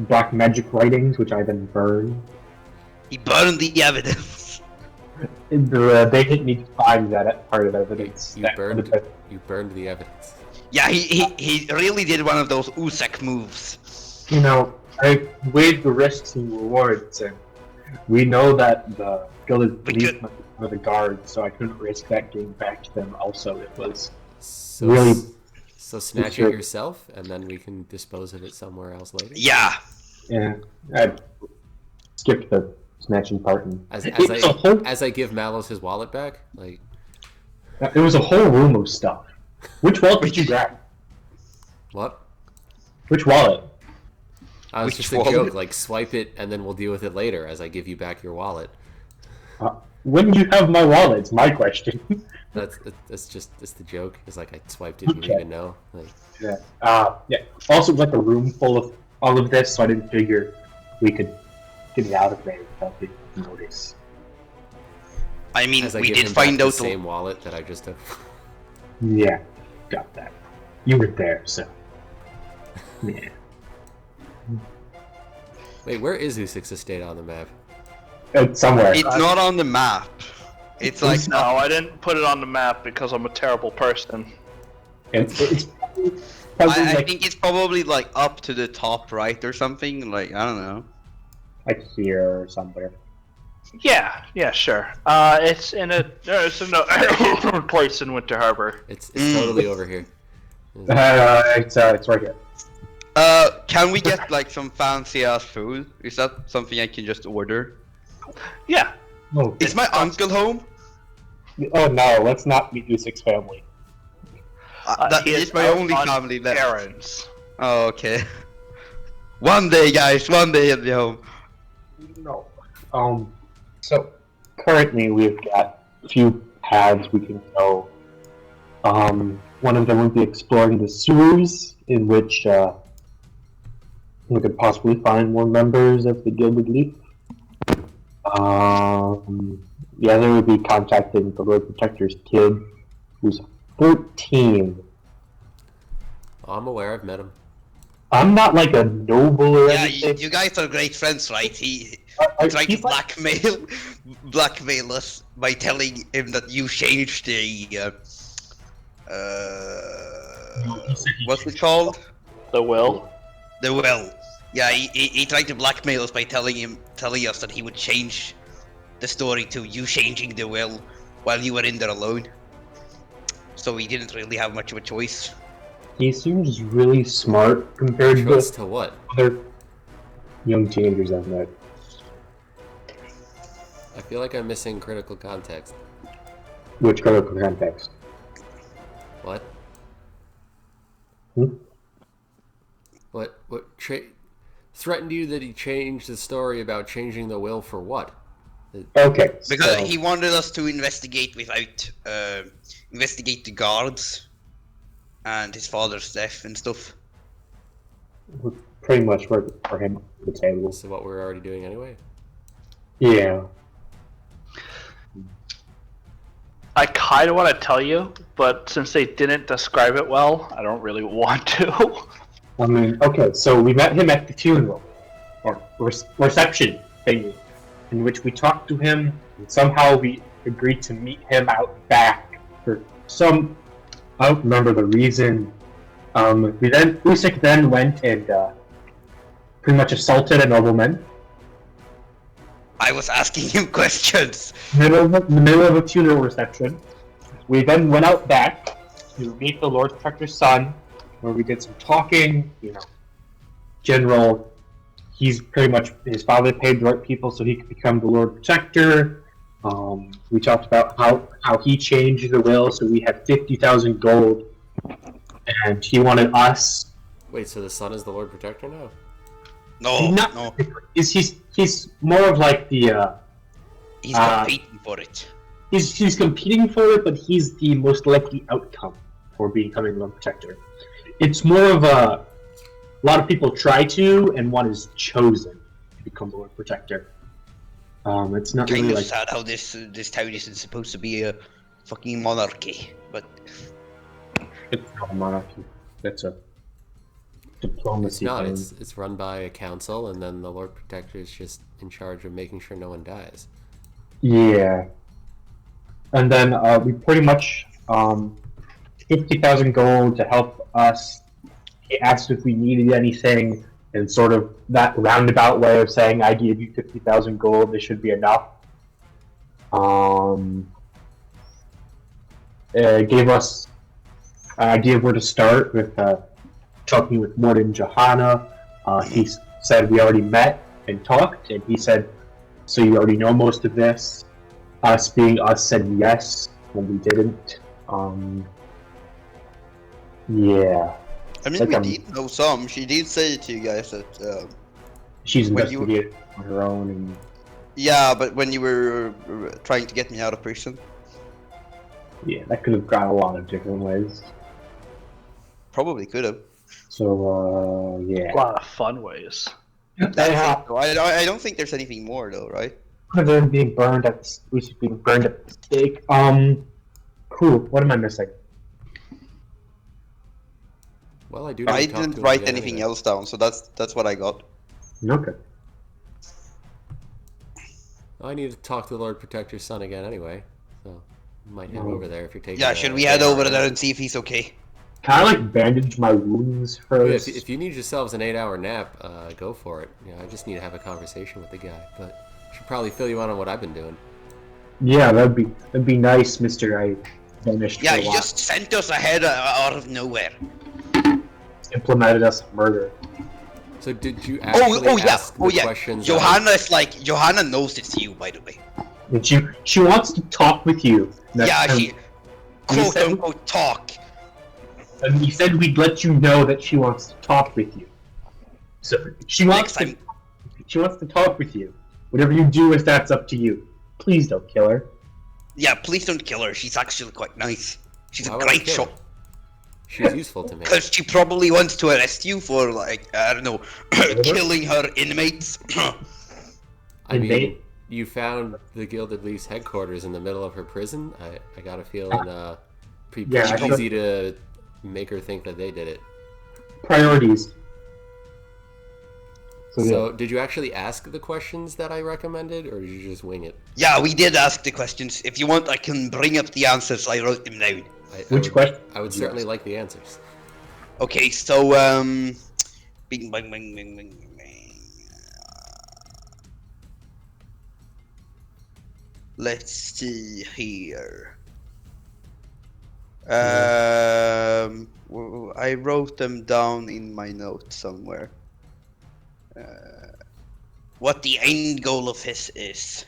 black magic writings, which I then burned. He burned the evidence. They didn't need to find that part of evidence. You burned the evidence. Yeah, he really did one of those Usyk moves. You know, I weighed the risks and rewards, and we know that the Gilded Police might be one of the guards, so I couldn't risk that getting back to them. Also, it was So, really. So snatch it yourself, and then we can dispose of it somewhere else later. Yeah. Yeah, I skipped the snatching part. And As I give Malos his wallet back, like it was a whole room of stuff. Which wallet did you grab? what? Which wallet? I was Which just a wallet? joke. Like swipe it, and then we'll deal with it later as I give you back your wallet. When you have my wallet? It's my question. That's the joke. It's like I swiped it, you didn't even know. Like, Yeah. Yeah. Also, like a room full of all of this, so I didn't figure we could get it out of there without being noticed. I mean, as I we give did him find back out the same wallet that I just took. Yeah, got that. You were there, so yeah. Wait, where is Usyk's estate on the map? It's somewhere. It's not on the map. It's like No, I didn't put it on the map because I'm a terrible person. It's probably I like, think it's probably like up to the top right or something. Like I don't know. like here or somewhere. Yeah, sure. It's in a place in Winter Harbor. It's totally over here. It's right here. Can we get like some fancy ass food? Is that something I can just order? Yeah. Oh, Is my uncle home? oh no, let's not meet Usyk's family. That he is my out only on family left. errands. Oh, okay. One day, guys. One day he'll be home. No. So currently we've got a few paths we can go. One of them would be exploring the sewers, in which we could possibly find more members of the Gilded Leap. The other would be contacting the Lord Protector's kid, who's 14. Oh, I'm aware. I've met him. I'm not like a noble or Yeah, anything. you guys are great friends, right? He tried to he's like- blackmail us by telling him that you changed the What's it called? The will. the will. Yeah, he tried to blackmail us by telling us that he would change the story to you changing the will while you were in there alone. So we didn't really have much of a choice. He seems really smart compared Choice to to what? other young teenagers I've met. I feel like I'm missing critical context. Which critical context? What? Hmm? What threatened you that he changed the story about changing the will for what? Okay, Because so he wanted us to investigate investigate the guards and his father's death and stuff. we're pretty much working for him at the table. So what we're already doing anyway? Yeah. I kind of want to tell you, but since they didn't describe it well, I don't really want to. I mean, okay, so we met him at the funeral, or reception thingy, in which we talked to him, and somehow we agreed to meet him out back for I don't remember the reason. Usyk then went and pretty much assaulted a nobleman. I was asking him questions. In the middle of a funeral reception. We then went out back to meet the Lord Protector's son, where we did some talking. General. He's pretty much his father paid the right people so he could become the Lord Protector. We talked about how he changed the will, so we had 50,000 gold, and he wanted us. Wait, so the son is the Lord Protector now? No. He's more of like the. He's competing for it. He's competing for it, but he's the most likely outcome for becoming Lord Protector. It's more of a lot of people try to, and one is chosen to become the Lord Protector. It's not Kind really of like sad how this town isn't supposed to be a fucking monarchy, but it's not a monarchy. That's a diplomacy It's not. thing. It's run by a council, and then the Lord Protector is just in charge of making sure no one dies. Yeah. And then we pretty much 50,000 gold to help us. He asked if we needed anything, and sort of that roundabout way of saying, I gave you 50,000 gold, this should be enough. Gave us an idea of where to start with talking with Morton Johanna. He said we already met and talked, and he said, so you already know most of this. Us being us said yes when we didn't. Yeah. I mean, Like, we did know some. She did say to you guys that. She's When you- investigated on her own, and Yeah, but when you were trying to get me out of prison, yeah, that could have gone a lot of different ways. probably could have. So, yeah. A lot of fun ways. I don't think there's anything more though, right? One of them being burned at the stake. Cool. What am I missing? Well, I do. I need to talk didn't to him write again anything anyway. else down, so that's what I got. Okay. Well, I need to talk to the Lord Protector's son again anyway, so might head over there if you're taking. Yeah, should we head over there and see if he's okay? Can I bandage my wounds Yeah, first? if you need yourselves an 8-hour nap, go for it. I just need to have a conversation with the guy, but I should probably fill you out on what I've been doing. Yeah, that'd be nice, Mister. I vanished yeah, for a he while. just sent us ahead out of nowhere. Implemented us murder. So did you actually ask the questions? Johanna knows it's you, by the way. And she wants to talk with you. Yeah, time. she quote unquote talk. And he said we'd let you know that she wants to talk with you. So she wants Next to. She wants to talk with you. Whatever you do, if that's up to you. Please don't kill her. Yeah, please don't kill her. She's actually quite nice. She's Why a would I great kill shot. her? She's useful to me. Because she probably wants to arrest you for, like, I don't know, killing her inmates. I mean, Invade. you found the Gilded Leaf's headquarters in the middle of her prison. I got a feeling pretty Yeah, I easy to make her think that they did it. Priorities. So, did you actually ask the questions that I recommended, or did you just wing it? Yeah, we did ask the questions. If you want, I can bring up the answers. I wrote them down. Which question? I would certainly like the answers. Okay, so, bing, bang, bang, bang, bang, bang. Let's see here. I wrote them down in my notes somewhere. What the end goal of his is.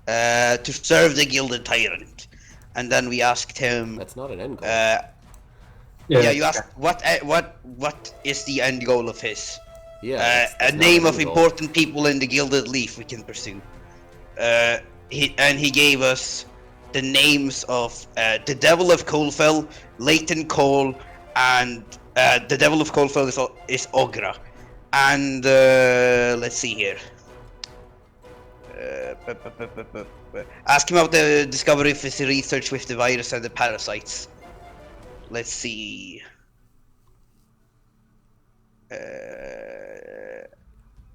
To serve the Gilded Tyrant. And then we asked him... That's not an end goal. Yeah, you asked what is the end goal of his? Yeah, A name of important people in the Gilded Leaf we can pursue. He gave us the names of the Devil of Coalfell, Leighton Cole, and the Devil of Coalfell is Ogra. And let's see here. Ask him about the discovery of his research with the virus and the parasites. Let's see.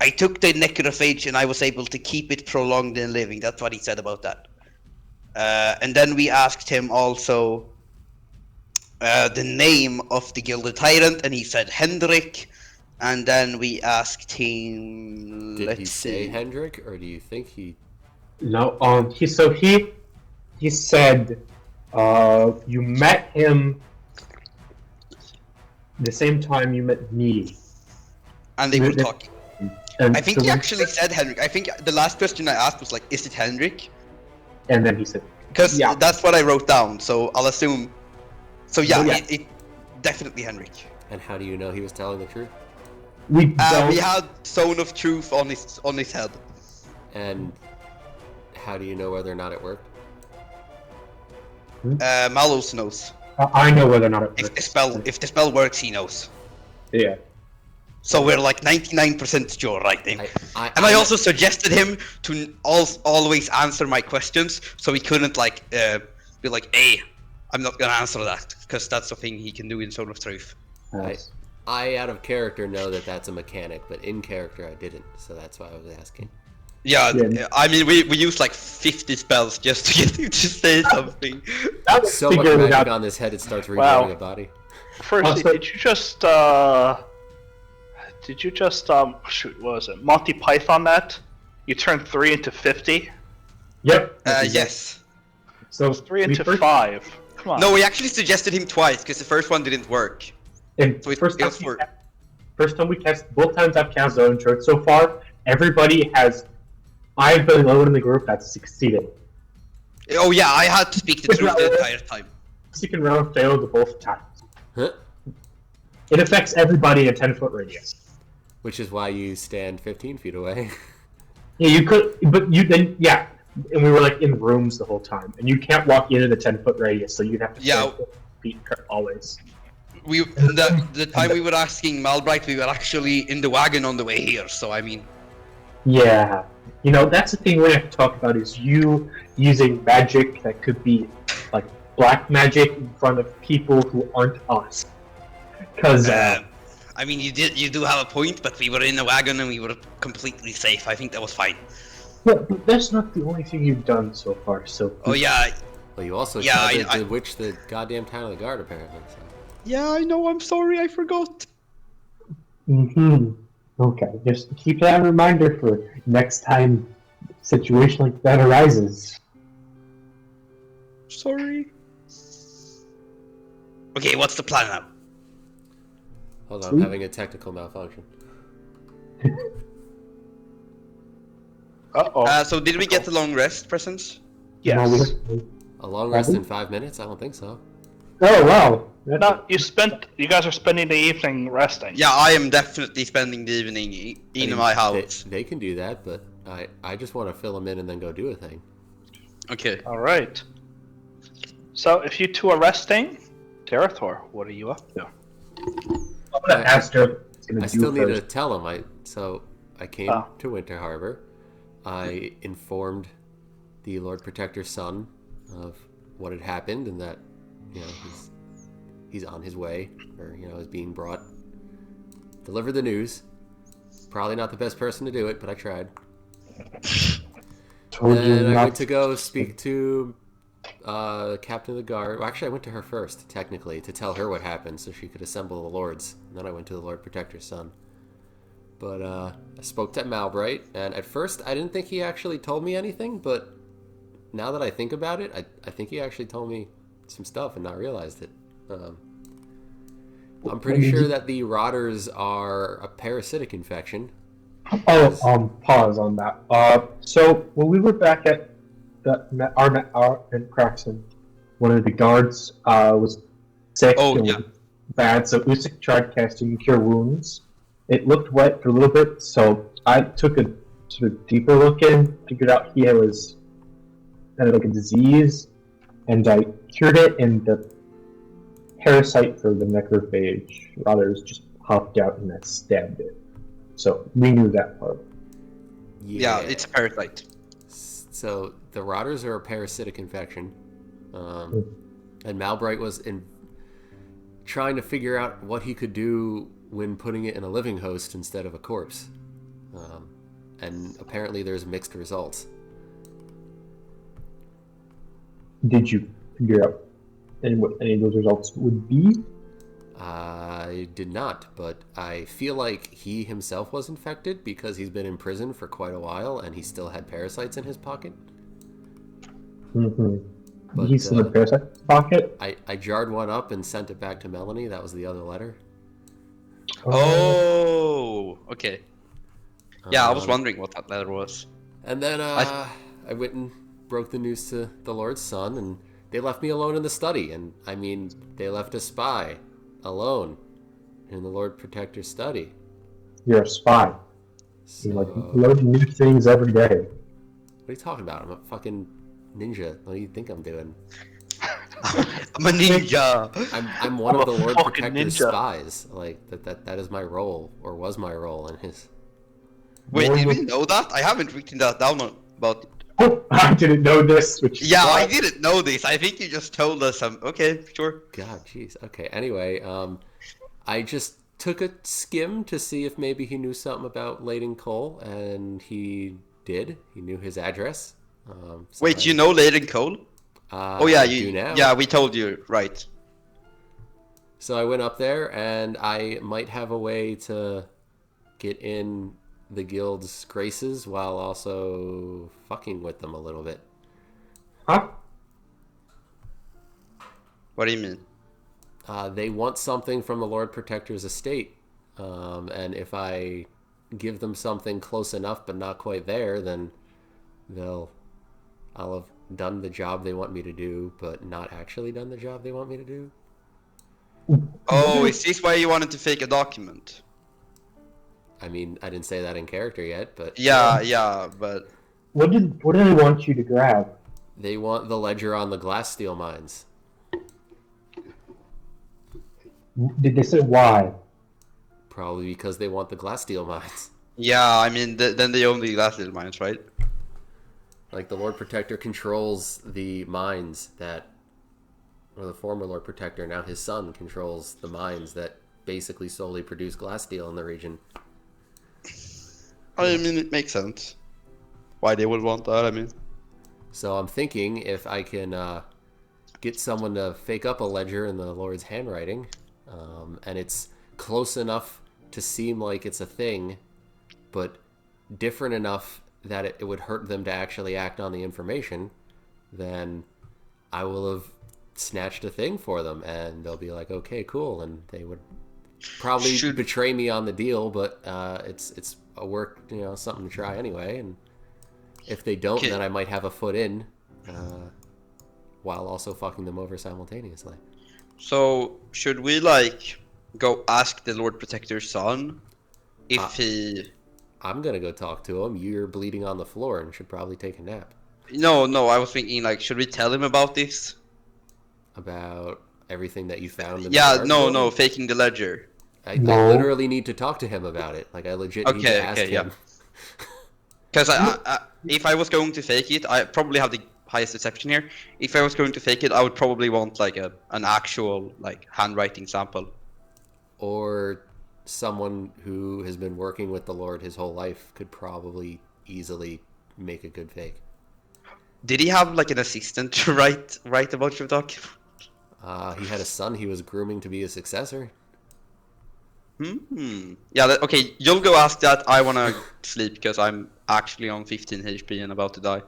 I took the necrophage and I was able to keep it prolonged in living. That's what he said about that. And then we asked him also the name of the Gilded Tyrant, and he said Hendrik. And then we asked him. Did let's he see. say Hendrik, or do you think he? No, he said, you met him the same time you met me. And they were The- talking. And I think so he when- actually said Henrik. I think the last question I asked was like, "Is it Henrik?" And then he said, Because Yeah. that's what I wrote down. So I'll assume. So yeah, Yeah. It definitely Henrik. And how do you know he was telling the truth? we don't. We had Zone of Truth on his head. And how do you know whether or not it worked? Malus knows. I know whether or not it If works. the spell works, he knows. Yeah. So we're like 99% sure, right? And I also suggested him to always answer my questions, so he couldn't like be like, "Hey, I'm not gonna answer that," because that's the thing he can do in Zone of Truth. I out of character know that that's a mechanic, but in character I didn't, so that's why I was asking. Yeah, Yeah. I mean, we used like 50 spells just to get him to say something. That was So much figured magic out. on this head, it starts Wow. regrowing a body. Firstly, Also- did you just shoot, what was it, Monty Python that? You turned 3 into 50? Yep. Yes. So 3 we into first- 5. Come on. No, we actually suggested him twice because the first one didn't work. And So it first was time we cast, both times I've cast Zone Short so far, everybody has. I've been alone in the group that's succeeded. Oh yeah, I had to speak the truth the entire time. Second round failed both times. Huh? It affects everybody in a 10-foot radius. Which is why you stand 15 feet away. Yeah, you could, but you then, yeah. And we were like in rooms the whole time, and you can't walk into the 10-foot radius, so you'd have to Yeah. stand feet always. The time we were asking Malbright, we were actually in the wagon on the way here. So I mean, Yeah, you know that's the thing we have to talk about is you using magic that could be like black magic in front of people who aren't us. Because I mean, you do have a point, but we were in the wagon and we were completely safe. I think that was fine. but that's not the only thing you've done so far. So Oh yeah, Well, you also Yeah, tried I- to witch the goddamn town of the guard, apparently. So. yeah, I know. I'm sorry, I forgot. Okay, just keep that in reminder for next time a situation like that arises. Sorry. Okay, what's the plan now? Hold on, I'm having a technical malfunction. Uh-oh. So did we get the long rest presents? Yes. No, we- A long rest in 5 minutes? I don't think so. Oh wow. No, you guys are spending the evening resting. Yeah, I am definitely spending the evening in my house. They can do that, but I just want to fill them in and then go do a thing. Okay. Alright. So, if you two are resting, Terathor, what are you up to? I'm gonna ask her what it's gonna I do still need to first. tell them. I came Oh. to Winter Harbor. I informed the Lord Protector's son of what had happened and that, you know, he's on his way, or, you know, is being brought. Delivered the news. Probably not the best person to do it, but I tried. Told you Then I not went to go speak to Captain of the Guard. Well, actually, I went to her first, technically, to tell her what happened so she could assemble the lords. And then I went to the Lord Protector's son. But I spoke to Malbright, and at first I didn't think he actually told me anything, but now that I think about it, I think he actually told me some stuff and not realized it. I'm pretty sure that the rotters are a parasitic infection. Oh, pause on that. So when we were back at our in Craxton, one of the guards was sick Oh, and yeah. bad, so Usyk tried casting Cure Wounds. It looked wet for a little bit, so I took a sort of deeper look in, figured out he had like a disease, and I cured it, and the parasite for the necrophage rotters just popped out and I stabbed it. So we knew that part. Yeah, it's a parasite. So the rotters are a parasitic infection, and Malbright was trying to figure out what he could do when putting it in a living host instead of a corpse, and apparently there's mixed results. Did you figure out what any of those results would be? I did not, but I feel like he himself was infected because he's been in prison for quite a while and he still had parasites in his pocket. Mm-hmm. But He's in the parasite pocket. I jarred one up and sent it back to Melanie. That was the other letter. Oh, okay. Yeah, I was Um, wondering what that letter was. And then I went and broke the news to the Lord's son, and they left me alone in the study. And I mean, they left a spy alone in the Lord Protector's study. You're a spy. So, You like learn new things every day. what are you talking about? I'm a fucking ninja. What do you think I'm doing? I'm a ninja. I'm one I'm of the a Lord fucking Protector's ninja. spies. Like that is my role, or was my role in his. Wait, did we know that? I haven't written that down about it. Oh, I didn't know this. Which is Yeah, why- I didn't know this. I think you just told us. Okay, sure. God, jeez. Okay. Anyway, I just took a skim to see if maybe he knew something about Leyden Cole, and he did. He knew his address. So Wait, you know Leyden Cole? Oh yeah, I you. do now. Yeah, we told you, right? So I went up there, and I might have a way to get in the guild's graces while also fucking with them a little bit. Huh? What do you mean? They want something from the Lord Protector's estate, and if I give them something close enough but not quite there, then I'll have done the job they want me to do, but not actually done the job they want me to do. Oh, is this why you wanted to fake a document? I mean, I didn't say that in character yet, but Yeah, but What do they want you to grab? they want the ledger on the glass steel mines. Did they say why? Probably because they want the glass steel mines. yeah, I mean, then they own the glass little mines, right? Like, the Lord Protector controls the mines or the former Lord Protector, now his son, controls the mines that basically solely produce glass steel in the region. I mean, it makes sense. Why they would want that, I mean. So I'm thinking if I can get someone to fake up a ledger in the Lord's handwriting, and it's close enough to seem like it's a thing, but different enough that it would hurt them to actually act on the information, then I will have snatched a thing for them, and they'll be like, okay, cool, and they would probably betray me on the deal, but it's a work, something to try anyway, and if they don't, then I might have a foot in, while also fucking them over simultaneously. So, should we, go ask the Lord Protector's son if he... I'm gonna go talk to him. You're bleeding on the floor and should probably take a nap. No, I was thinking, should we tell him about this? About everything that you found in the Yeah, guard no, building? faking the ledger. I No. literally need to talk to him about it. Like, I legit need to ask him. Because if I was going to fake it, I probably have the highest deception here. If I was going to fake it, I would probably want, an actual, handwriting sample. Or someone who has been working with the Lord his whole life could probably easily make a good fake. Did he have, an assistant to write a bunch of documents? He had a son he was grooming to be his successor. Yeah, okay, you'll go ask that. I want to sleep because I'm actually on 15 HP and about to die.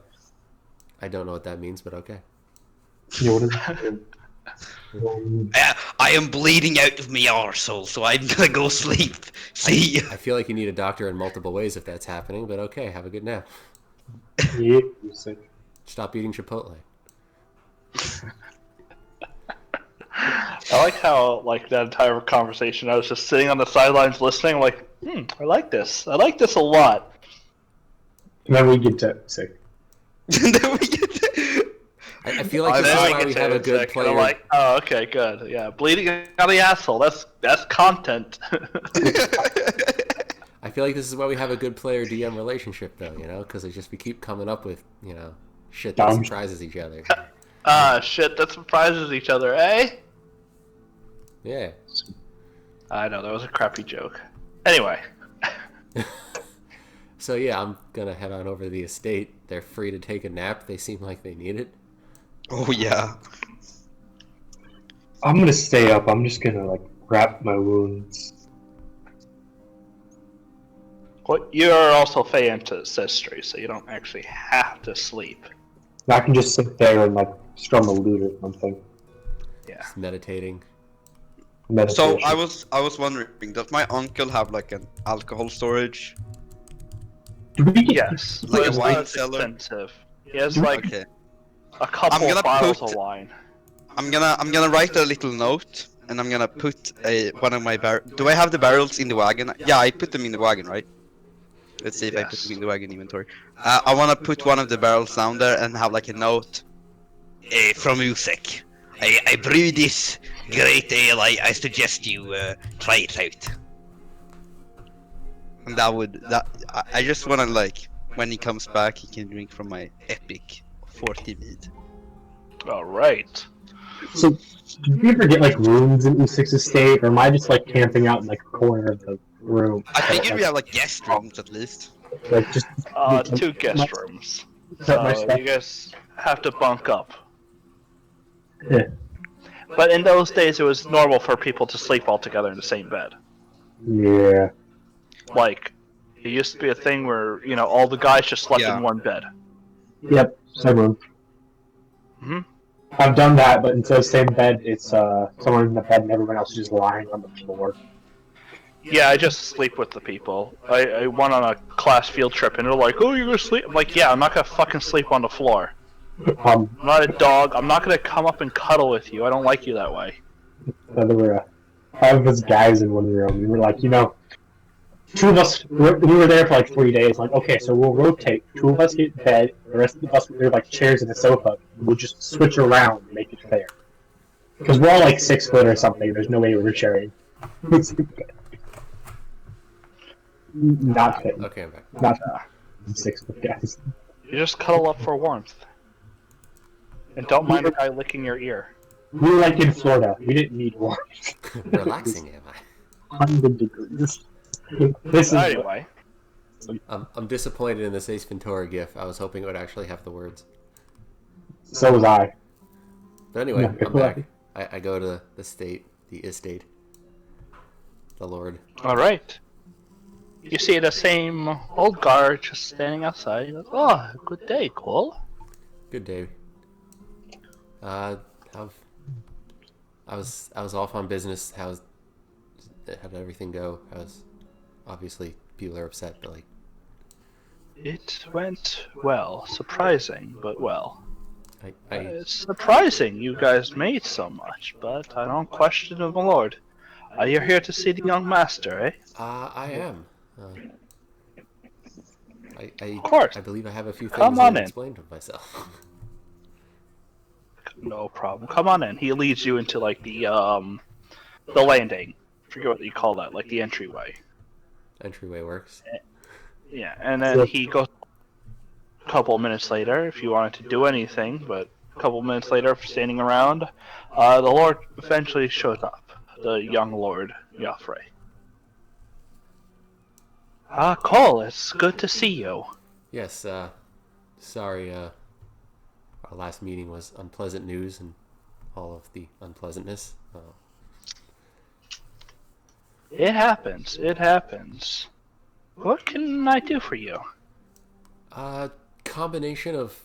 I don't know what that means, but okay. Yeah, what is I am bleeding out of my arsehole, so I'm gonna go sleep. See ya. I feel like you need a doctor in multiple ways if that's happening, but okay, have a good nap. Yeah, you said. Stop eating Chipotle. I like how, that entire conversation, I was just sitting on the sidelines listening, I like this. I like this a lot. And then we get to sick. Then we get to... I feel like And this then is we why get we to have a it, good and player. I'm like, oh, okay, good. Yeah, bleeding out the asshole. That's content. I feel like this is why we have a good player DM relationship, though, because we keep coming up with, shit that Dumb surprises each other. Shit, that surprises each other, eh? Yeah. I know, that was a crappy joke. Anyway. So yeah, I'm gonna head on over to the estate. They're free to take a nap. They seem like they need it. Oh yeah. I'm gonna stay up. I'm just gonna wrap my wounds. Well, you're also Fey ancestry, so you don't actually have to sleep. I can just sit there and like strum a lute or something. Yeah. Just meditating. Meditation. So I was wondering, does my uncle have like an alcohol storage? Do we get, Yes, Like but a it's wine not cellar? expensive. He has like Okay. a couple gonna of bottles put- of wine. I'm gonna write a little note, and I'm gonna put one of my Do I have the barrels in the wagon? Yeah, I put them in the wagon, right? Let's see if I put them in the wagon inventory. I wanna put one of the barrels down there and have like a note. From Usek. I brew this great ale. I suggest you try it out. And I just wanna like when he comes back, he can drink from my epic 40 mead. All right. so, did we ever get like rooms in U6's estate, or am I just like camping out in like a corner of the room? I figured we have like guest rooms at least. Like just 2 guest rooms. Set my So stuff. you guys have to bunk up. Yeah. But in those days, it was normal for people to sleep all together in the same bed. Yeah. Like, it used to be a thing where, you know, all the guys just slept Yeah. in one bed. Yep. Same room. Hmm. I've done that, but instead of same bed, it's someone in the bed and everyone else is just lying on the floor. Yeah, I just sleep with the people. I went on a class field trip and they're like, oh, you're gonna sleep? I'm like, yeah, I'm not gonna fucking sleep on the floor. I'm not a dog. I'm not gonna come up and cuddle with you. I don't like you that way. There were 5 of us guys in one room. We were like, 2 of us, we were there for like 3 days. Like, okay, so we'll rotate. 2 of us get bed, the rest of us, we're like chairs and a sofa. We'll just switch around and make it fair. Because we're all like 6 foot or something. There's no way we're sharing. Not fit. Okay, I'm back. Not 6 foot guys. You just cuddle up for warmth. And don't mind the guy licking your ear. We were like in Florida. We didn't need warmth. Relaxing, am I? 100 degrees. This is Anyway, I'm disappointed in this Ace Ventura gif. I was hoping it would actually have the words. so was I. But anyway, Yeah, I'm back. I go to the estate. The Lord. alright. You see the same old guard just standing outside. He goes, oh, good day, Cole. Good day. I was off on business. How did everything go? Obviously people are upset, but like It went well. Surprising, but well. I It's surprising you guys made so much, but I don't question it, my lord. Are you here to see the young master, eh? I am. Of course. I believe I have a few Come things on to in. explain to myself. No problem. Come on in. He leads you into like the landing. I forget what you call that, like the entryway. Entryway works. Yeah, and then he goes a couple minutes later if you wanted to do anything, but a couple minutes later, standing around, the Lord eventually shows up. The young Lord Joffrey. Cole, it's good to see you. Yes. Sorry. Our last meeting was unpleasant news and all of the unpleasantness. It happens. It happens. What can I do for you? Combination of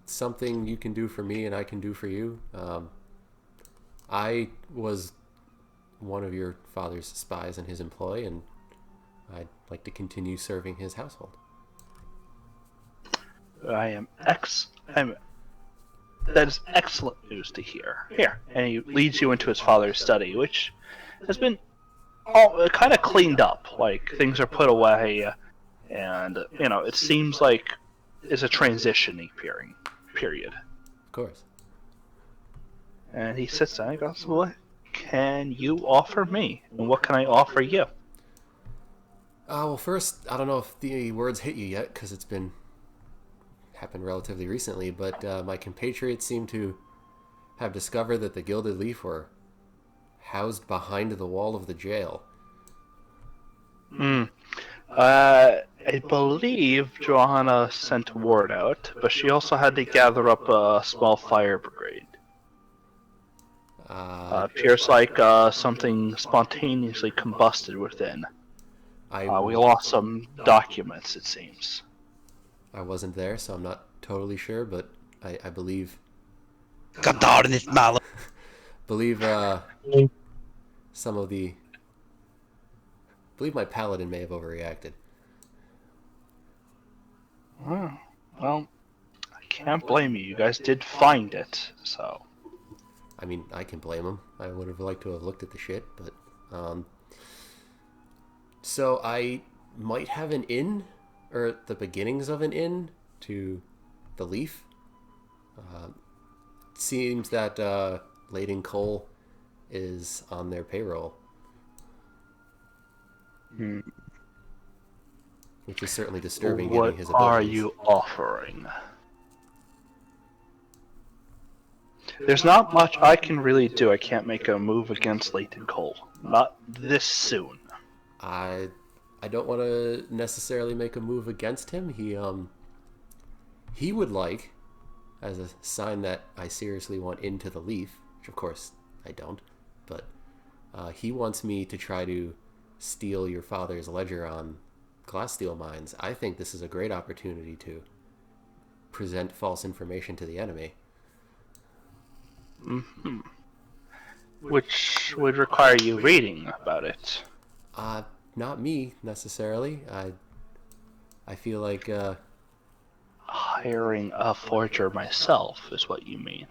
something you can do for me and I can do for you. I was one of your father's spies in his employ, and I'd like to continue serving his household. That is excellent news to hear. Here, and he leads you into his father's study, which has been kind of cleaned up. Like things are put away, and it seems like it's a transitioning period. Of course. And he sits down and goes, "What can you offer me, and what can I offer you?" Well, first, I don't know if the words hit you yet, because it's happened relatively recently, but my compatriots seem to have discovered that the Gilded Leaf were housed behind the wall of the jail. I believe Johanna sent word out, but she also had to gather up a small fire brigade. Appears like something spontaneously combusted within. We lost some documents, it seems. I wasn't there, so I'm not totally sure, but I believe God darn it, Malo. some of the. I believe my paladin may have overreacted. Well, I can't blame you. You guys did find it, so. I mean, I can blame him. I would have liked to have looked at the shit, but so I might have an inn, or the beginnings of an inn to the Leaf. It seems that Lading Cole is on their payroll. Which is certainly disturbing given his abilities. What are you offering? There's not much I can really do. I can't make a move against Leighton Cole. Not this soon. I don't want to necessarily make a move against him. He would like, as a sign that I seriously want into the Leaf, which of course I don't, but he wants me to try to steal your father's ledger on glasssteel mines. I think this is a great opportunity to present false information to the enemy. Mm-hmm. Which would require you reading about it. Not me necessarily. I feel like hiring a forger myself is what you mean.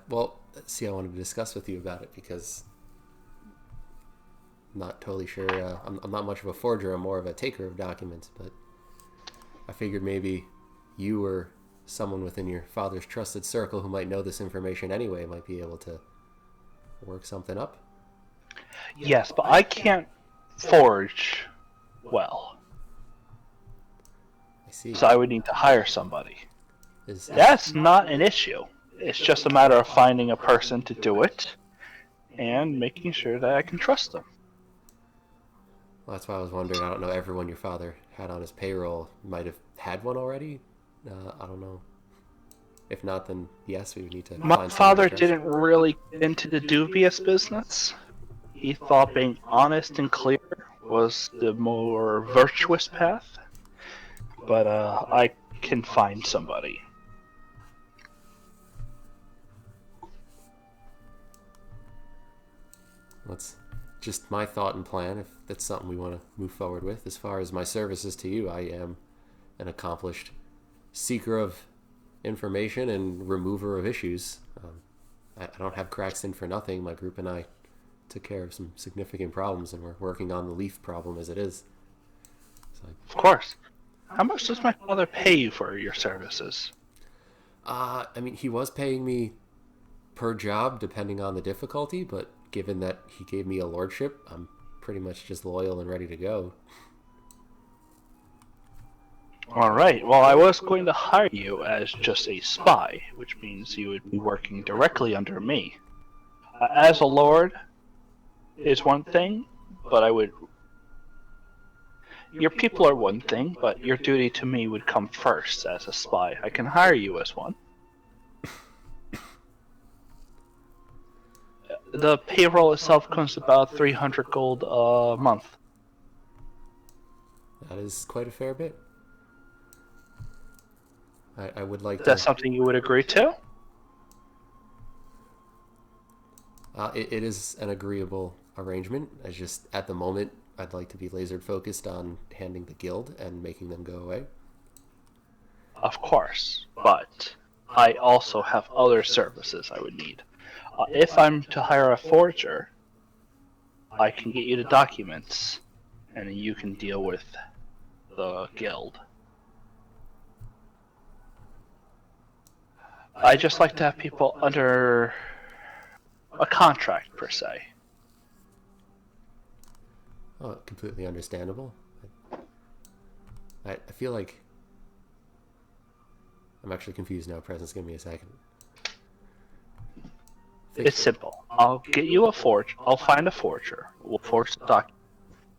Well, see, I wanted to discuss with you about it because I'm not totally sure. I'm not much of a forger. I'm more of a taker of documents, but I figured maybe you or someone within your father's trusted circle who might know this information anyway might be able to work something up. Yes, but I can't forge well. I see. So I would need to hire somebody. Is That's not an issue. It's just a matter of finding a person to do it and making sure that I can trust them. Well, that's why I was wondering. I don't know. Everyone your father had on his payroll might have had one already. I don't know. If not, then yes, we would need to. My father didn't really get into the dubious business. He thought being honest and clear was the more virtuous path. But I can find somebody. That's just my thought and plan. If that's something we want to move forward with. As far as my services to you, I am an accomplished seeker of information and remover of issues. I don't have cracks in for nothing. My group and I took care of some significant problems, and we're working on the Leaf problem as it is. So, of course. How much does my father pay you for your services? I mean, he was paying me per job depending on the difficulty, but given that he gave me a lordship, I'm pretty much just loyal and ready to go. Alright, well, I was going to hire you as just a spy, which means you would be working directly under me. As a lord is one thing, but I would... Your people are one thing, but your duty to me would come first as a spy. I can hire you as one. The payroll itself comes about 300 gold a month. That is quite a fair bit. I would like Is to... that something you would agree to? It is an agreeable arrangement. It's just, at the moment, I'd like to be laser focused on handing the guild and making them go away. Of course, but I also have other services I would need. If I'm to hire a forger, I can get you the documents, and you can deal with the guild. I just like to have people under a contract, per se. Oh, completely understandable. I feel like... I'm actually confused now. Presence, give me a second. It's simple. I'll get you a forge. I'll find a forger. We'll forge the document.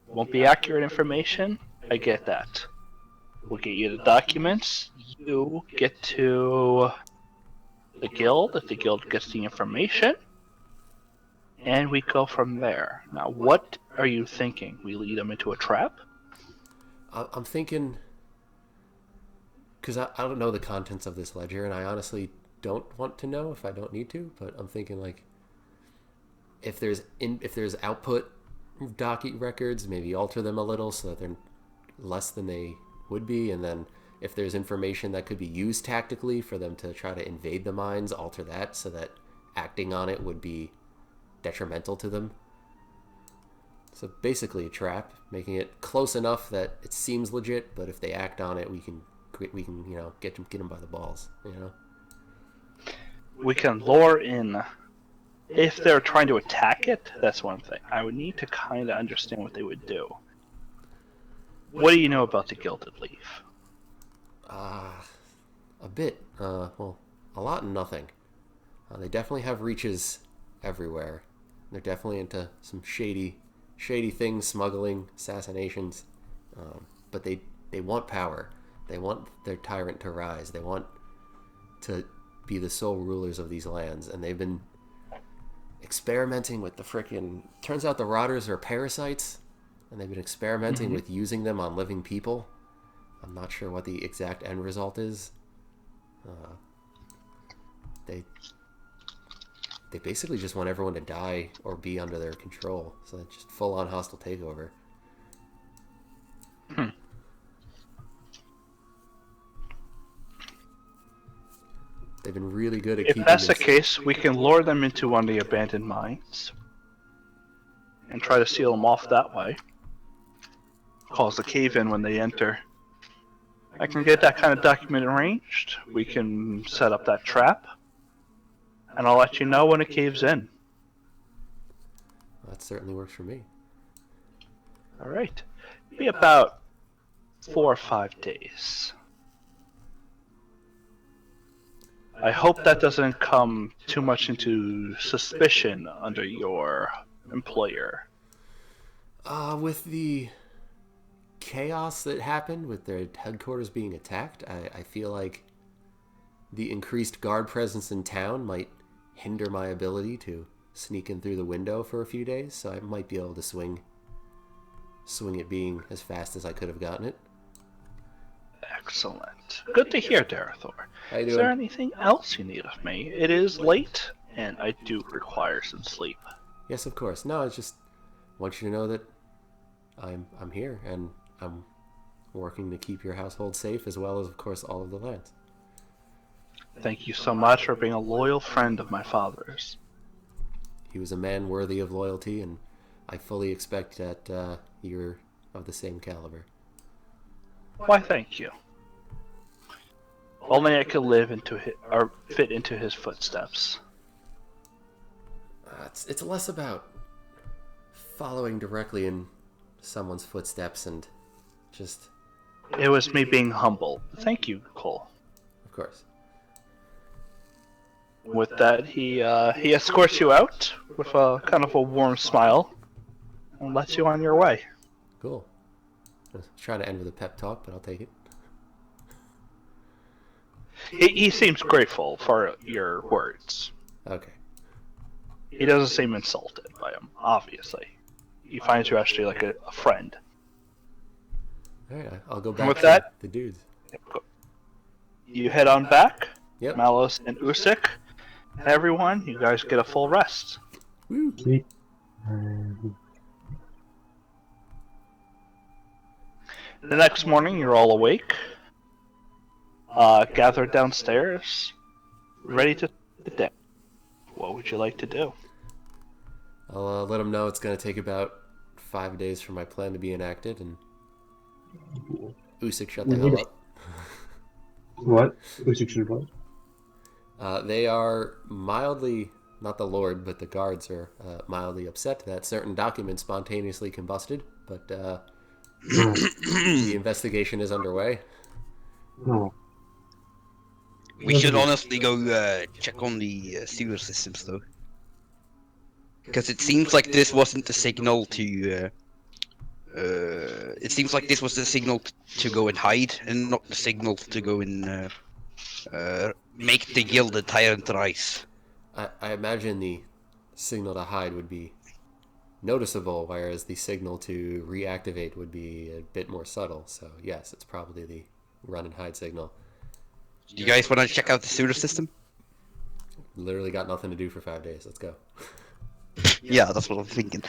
Won't be accurate information. I get that. We'll get you the documents. You get to the guild, if the guild gets the information, and we go from there. Now, what are you thinking? We lead them into a trap? I'm thinking, because I don't know the contents of this ledger, and I honestly don't want to know if I don't need to, but I'm thinking like, if there's output docket records, maybe alter them a little so that they're less than they would be, and then if there's information that could be used tactically for them to try to invade the mines, alter that so that acting on it would be detrimental to them. So basically a trap, making it close enough that it seems legit, but if they act on it, we can get them by the balls, We can lure in. If they're trying to attack it, that's one thing. I would need to kind of understand what they would do. What do you know about the Gilded Leaf? A bit. Well, a lot and nothing. They definitely have reaches everywhere. They're definitely into some shady things, smuggling, assassinations. But they want power. They want their tyrant to rise. They want to be the sole rulers of these lands. And they've been experimenting with the frickin'... Turns out the rotters are parasites. And they've been experimenting with using them on living people. I'm not sure what the exact end result is. They basically just want everyone to die or be under their control. So it's just full-on hostile takeover. They've been really good at keeping If that's the this. case, we can lure them into one of the abandoned mines and try to seal them off that way. Cause the cave in when they enter. I can get that kind of document arranged. We can set up that trap. And I'll let you know when it caves in. That certainly works for me. Alright. Be about 4 or 5 days. I hope that doesn't come too much into suspicion under your employer. With the chaos that happened with their headquarters being attacked, I feel like the increased guard presence in town might hinder my ability to sneak in through the window for a few days, so I might be able to swing it being as fast as I could have gotten it. Excellent. Good to hear, Darathor. How you Is there doing? anything else you need of me? It is late, and I do require some sleep. Yes, of course. No, I just want you to know that I'm here, and I'm working to keep your household safe, as well as, of course, all of the lands. Thank you so much for being a loyal friend of my father's. He was a man worthy of loyalty, and I fully expect that you're of the same caliber. Why, thank you. Only I could live into or fit into his footsteps. It's less about following directly in someone's footsteps and just... It was me being humble. Thank you, Cole. Of course. With that, he escorts you out with a kind of a warm smile and lets you on your way. Cool. I was trying to end with a pep talk, but I'll take it. He seems grateful for your words. Okay. He doesn't seem insulted by them, obviously. He finds you actually like a friend. Alright, I'll go back With to that- the dudes. You head on back. Yep. Malos and Usyk. Everyone, you guys get a full rest. Woo. Sweet. The next morning, you're all awake. Gathered downstairs, ready to the day. What would you like to do? I'll let them know it's going to take about 5 days for my plan to be enacted, and Usyk shut the hell up. What? Usyk should what? They are mildly, not the Lord, but the guards are mildly upset that certain documents spontaneously combusted, but the investigation is underway. No. We should honestly go check on the sewer systems, though. Because it seems like this wasn't the signal to... it seems like this was the signal to go and hide, and not the signal to go and make the Gilded Tyrant rise. I imagine the signal to hide would be noticeable, whereas the signal to reactivate would be a bit more subtle. So yes, it's probably the run and hide signal. Do you guys want to check out the sewer system? Literally got nothing to do for 5 days. Let's go. Yeah, that's what I'm thinking.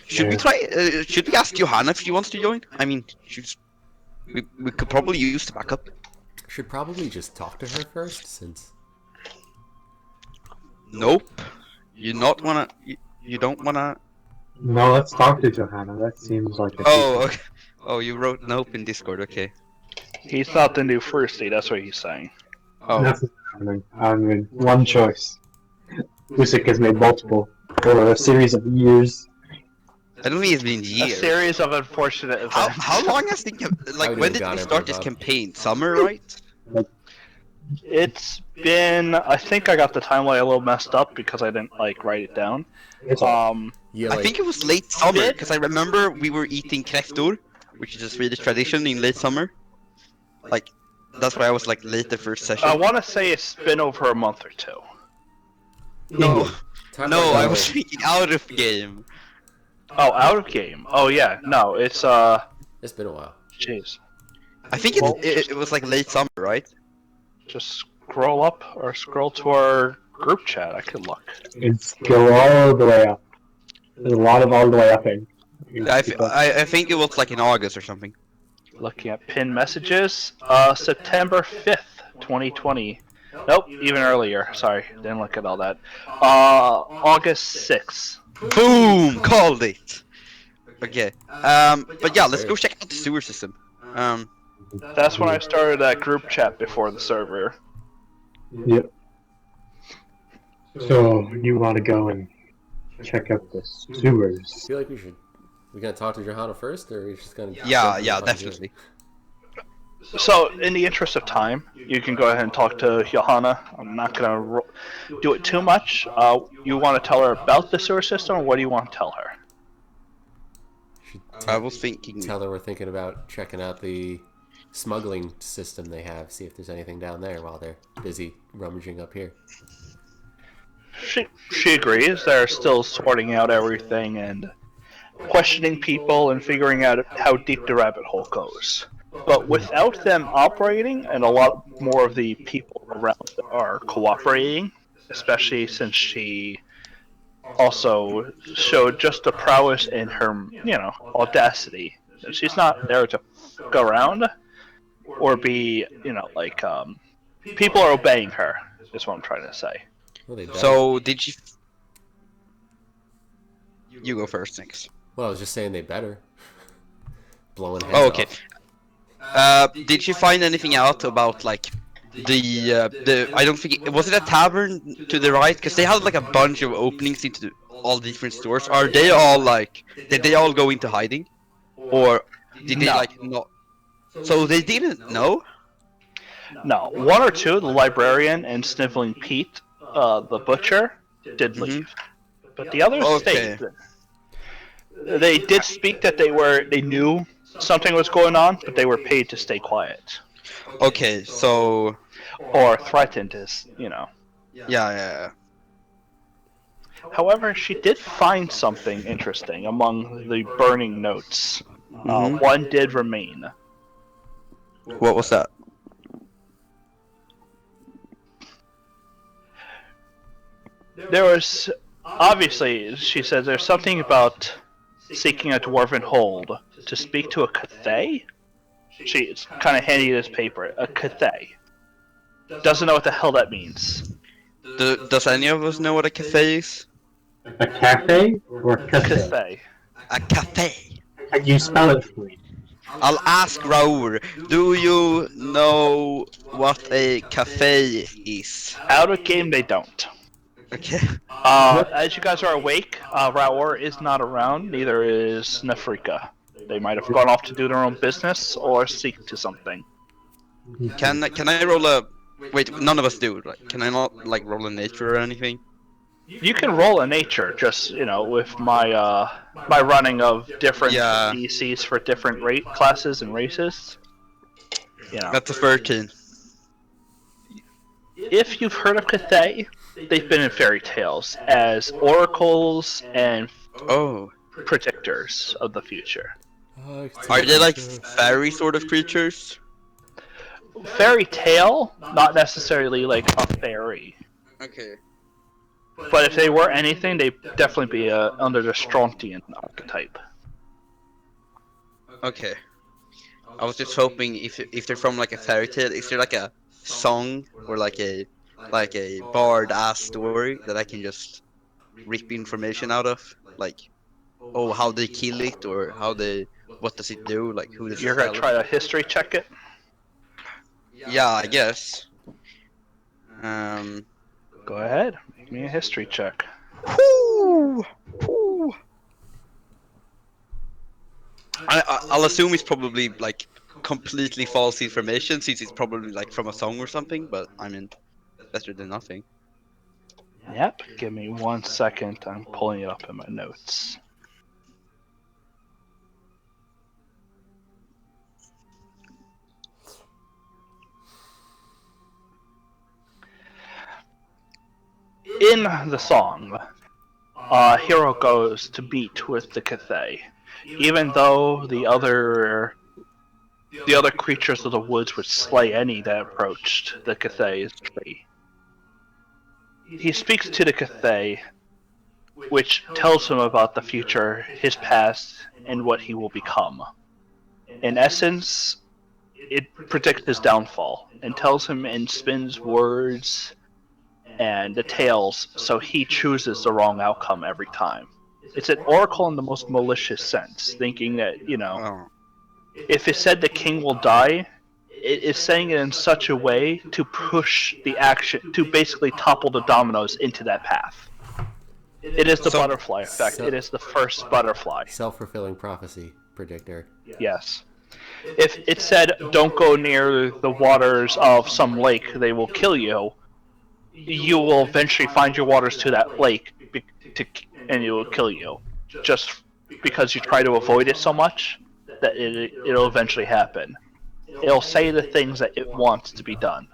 Should we try? Should we ask Johanna if she wants to join? I mean, we could probably use the backup. Should probably just talk to her first, since Nope. You not wanna. You don't wanna. No, let's talk to Johanna. That seems like a Oh, okay. Oh, you wrote nope in Discord. Okay. He's not the new firstie, that's what he's saying. Oh, That's what's happening. I mean, one choice. Usyk has made multiple for a series of years. I don't think it's been A years. series of unfortunate events. How long has the like? When did we start this campaign? Summer, right? It's been. I think I got the timeline a little messed up because I didn't like write it down. It's all yeah, I like, think it was late summer because I remember we were eating kräftor, which is a Swedish tradition in late summer. Like, that's why I was like late the first session. I want to say it's been over a month or two. No, time no, like I that. was speaking out of game. Oh, out of game. Oh yeah, no, it's It's been a while. jeez. I think Well- it was like late summer, right? Just scroll up or scroll to our group chat. I could look. It's go all the way up. There's a lot of all the way upping. I think it was like in August or something. Looking at pinned messages. September 5th, 2020. Nope, even earlier. Sorry, didn't look at all that. August 6th. Boom! Called it! Okay. But yeah, let's go check out the sewer system. That's when I started that group chat before the server. Yep. So you want to go and check out the I sewers? feel like we gonna talk to Johanna first, or are we just gonna? Yeah, jump yeah, into it? definitely. So, in the interest of time, you can go ahead and talk to Johanna. I'm not gonna do it too much. You want to tell her about the sewer system, or what do you want to tell her? Should I was thinking. tell her we're thinking about checking out the smuggling system they have, see if there's anything down there while they're busy rummaging up here. She agrees. They're still sorting out everything and questioning people and figuring out how deep the rabbit hole goes. But without them operating, and a lot more of the people around are cooperating, especially since she also showed just the prowess in her, audacity. She's not there to go around or be, people are obeying her, is what I'm trying to say. Well, they better. So, did you. You go first, Nix. Well, I was just saying they better. Blowing heads Oh, okay. off. Did you find anything out about, like, the I don't think was it a tavern to the right? Because they had like a bunch of openings into all different stores. Are they all like? Did they all go into hiding, or did they No. like not? So they didn't know. No, one or two, the librarian and Sniveling Pete, the butcher, did leave. But the others Okay. stayed. They did speak that they knew something was going on, but they were paid to stay quiet. Okay, so Or threatened, yeah. However, she did find something interesting among the burning notes. Mhm. One did remain. What was that? There was, obviously, she said there's something about seeking a dwarven hold to speak to a Cathay. She's kind of handy this paper. A Cathay. Doesn't know what the hell that means. Does any of us know what a cafe is? A cafe or a cafe? Cathay. A cafe. Can you spell it for me? I'll ask Raoul. Do you know what a cafe is? Out of game, they don't. Okay. As you guys are awake, Raor is not around, neither is Nefrika. They might have gone off to do their own business or seek to something. Can I roll a? Wait, none of us do. Right? Can I not like roll a nature or anything? You can roll a nature, just with my my running of different Yeah. DCs for different rate classes and races. That's a 13. if you've heard of Cathay, they've been in fairy tales as oracles and Oh, predictors of the future. are they like fairy sort of creatures? Fairy tale, not necessarily like a fairy. Okay. But if they were anything, they'd definitely be under the Strontian archetype. Okay. I was just hoping if they're from like a fairy tale, is there like a song or like a bard ass story that I can just rip information out of? Like, oh, how they kill it, or what does it do? Like, who does You're it gonna tell? try to history check it? Yeah, I guess. Go ahead, make me a history check. Whew, whew. I'll assume it's probably like completely false information since it's probably like from a song or something, but I mean, better than nothing. Yep, give me 1 second, I'm pulling it up in my notes. In the song, a hero goes to meet with the Cathay, even though the other creatures of the woods would slay any that approached the Cathay's tree. He speaks to the Cathay, which tells him about the future, his past, and what he will become. In essence, it predicts his downfall and tells him and spins words and the tales so he chooses the wrong outcome every time. It's an oracle in the most malicious sense, thinking that, Oh. if it said the king will die, it is saying it in such a way to push the action, to basically topple the dominoes into that path. It is the butterfly effect. It is the first butterfly. Self-fulfilling prophecy predictor. Yes. If it said, don't go near the waters of some lake, they will kill you, you will eventually find your waters to that lake, and it will kill you. Just because you try to avoid it so much that it'll eventually happen. It'll say the things that it wants to be done.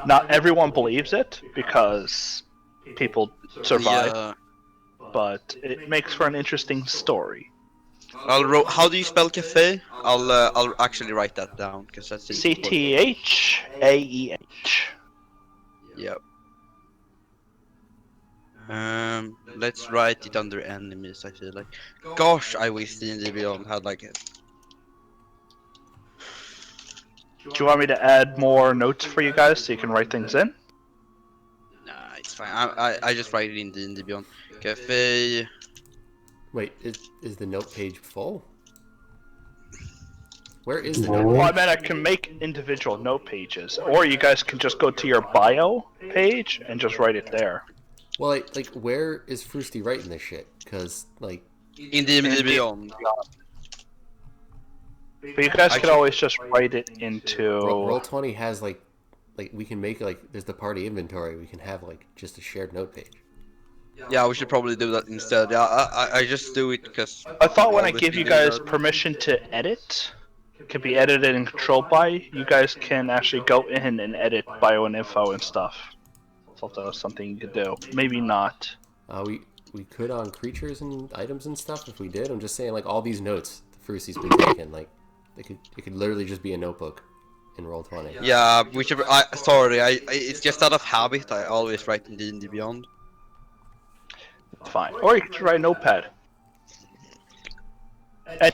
Not everyone believes it because people survive, but it makes for an interesting story. How do you spell cafe? I'll actually write that down because that's Cthaeeh. Yep. Let's write it under enemies. I feel like. Gosh, I wish D&D Beyond had like it. Do you want me to add more notes for you guys so you can write things in? Nah, it's fine. I just write it in D&D Beyond. Cafe. Wait, is the note page full? Where is the No. note Well, I page? mean, I can make individual note pages, or you guys can just go to your bio page and just write it there. Well, like where is Frusty writing this shit? Because, like... In D&D Beyond. But you guys could always just write it into... Roll20 has, like, we can make, like, there's the party inventory. We can have, like, just a shared note page. Yeah, we should probably do that instead. Yeah, I just do it because... I thought when I give you guys permission to edit, can be edited and controlled by, you guys can actually go in and edit bio and info and stuff. Thought that was something you could do. Maybe not. We could on creatures and items and stuff if we did. I'm just saying, like, all these notes Frusty's been taking, like, it could literally just be a notebook in Roll20. Yeah, we should... sorry, it's just out of habit. I always write in D&D Beyond. Fine. Or you can write a notepad.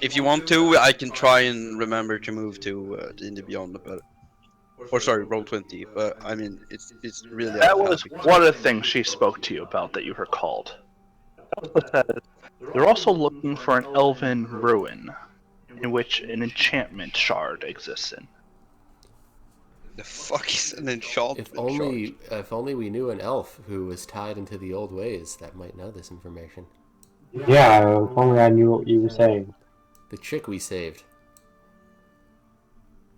If you want to, I can try and remember to move to D&D Beyond, but... Or sorry, Roll20, but I mean, it's really... That was one of the things she spoke to you about that you recalled. They're also looking for an elven ruin, in which an enchantment shard exists in. The fuck is an enchantment shard? If only we knew an elf who was tied into the old ways that might know this information. Yeah, if only I knew what you were saying. The chick we saved.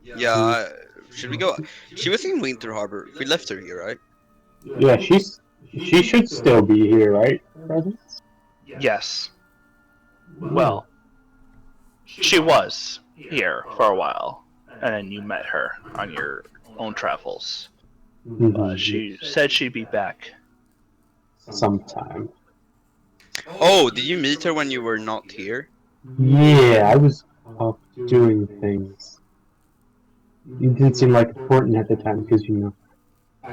Yeah, should we go? She was in Winter Harbor. We left her here, right? Yeah, she should still be here, right? Presence? Yes. Well, she was here for a while, and then you met her on your own travels. Mhm. She said she'd be back. Sometime. Oh, did you meet her when you were not here? Yeah, I was off doing things. It didn't seem like important at the time because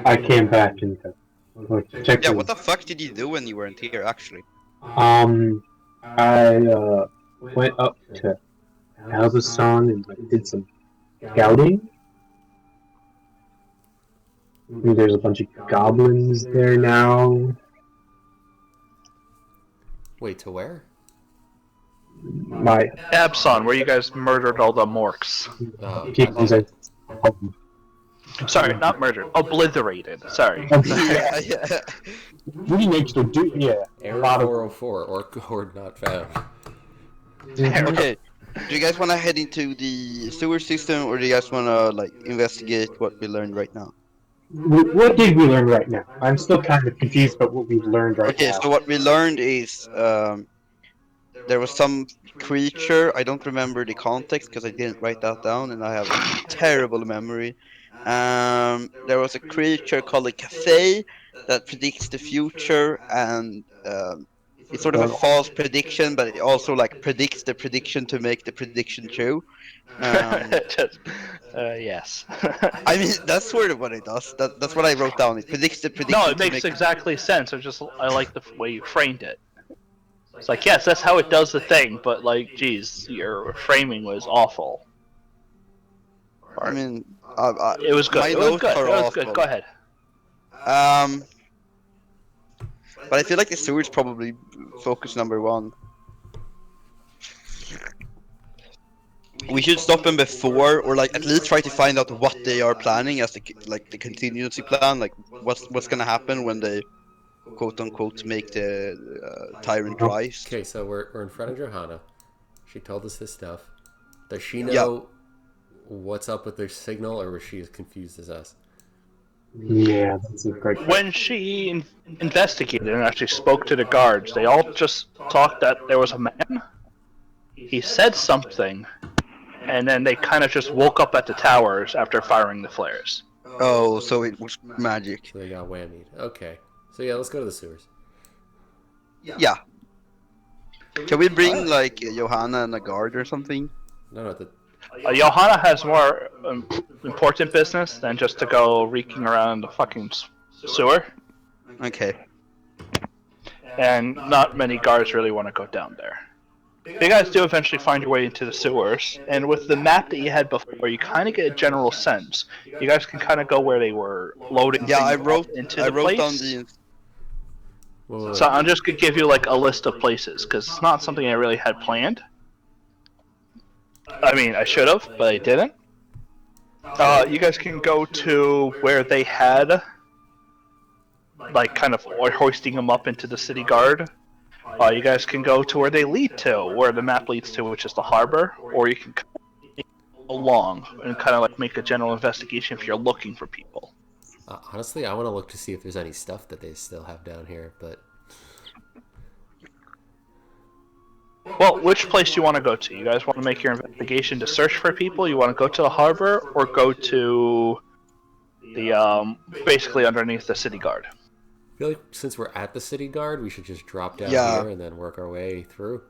I came back and checked. Yeah, what the fuck did you do when you weren't here, actually? I went up to Albazon and did some scouting. There's a bunch of goblins there now. Wait, to where? My Abson, where you guys murdered all the Morks. Oh, people goddamn are. Sorry, not murdered. Obliterated. Sorry. Yeah, yeah. We next to do Error lot of- 404, or not found. Okay. Do you guys want to head into the sewer system, or do you guys want to like investigate what we learned right now? What did we learn right now? I'm still kind of confused about what we've learned right Okay, now. so what we learned is there was some creature. I don't remember the context because I didn't write that down, and I have a terrible memory. There was a creature called a cafe that predicts the future, and it's sort of a false prediction, but it also like predicts the prediction to make the prediction true. Just, yes. I mean, that's sort of what it does. That's what I wrote down. It predicts the prediction. No, it makes exactly sense. I like the way you framed it. It's like, yes, that's how it does the thing, but like, geez, your framing was awful. I mean, It was good. My It was notes good. are It was awful. good. Go ahead. But I feel like the sewer's probably focus number one. We should stop them before, or like at least try to find out what they are planning as the contingency plan. Like what's gonna happen when they quote unquote make the tyrant rise. Okay, so we're in front of Johanna. She told us this stuff. Does she know what's up with their signal, or was she as confused as us? Yeah, that's a great. When she investigated and actually spoke to the guards, they all just talked that there was a man. He said something, and then they kind of just woke up at the towers after firing the flares. Oh, so it was magic. So they got whammied. Okay. So yeah, let's go to the sewers. Yeah. Can we bring like Johanna and a guard or something? No, the Johanna has more important business than just to go reeking around the fucking sewer, Okay. and not many guards really want to go down there. You guys do eventually find your way into the sewers, and with the map that you had before, you kind of get a general sense. You guys can kind of go where they were loading Yeah, I things wrote. into I the wrote place. down the. whoa, So I'm just gonna give you like a list of places because it's not something I really had planned. I mean, I should have, but I didn't. You guys can go to where they had, like, kind of hoisting them up into the city guard. You guys can go to where they lead to, where the map leads to, which is the harbor, or you can go along and kind of like make a general investigation if you're looking for people. honestly, I want to look to see if there's any stuff that they still have down here, but Well, which place do you want to go to? You guys want to make your investigation to search for people? You want to go to the harbor or go to the basically underneath the city guard? I feel like since we're at the city guard, we should just drop down Yeah. here and then work our way through.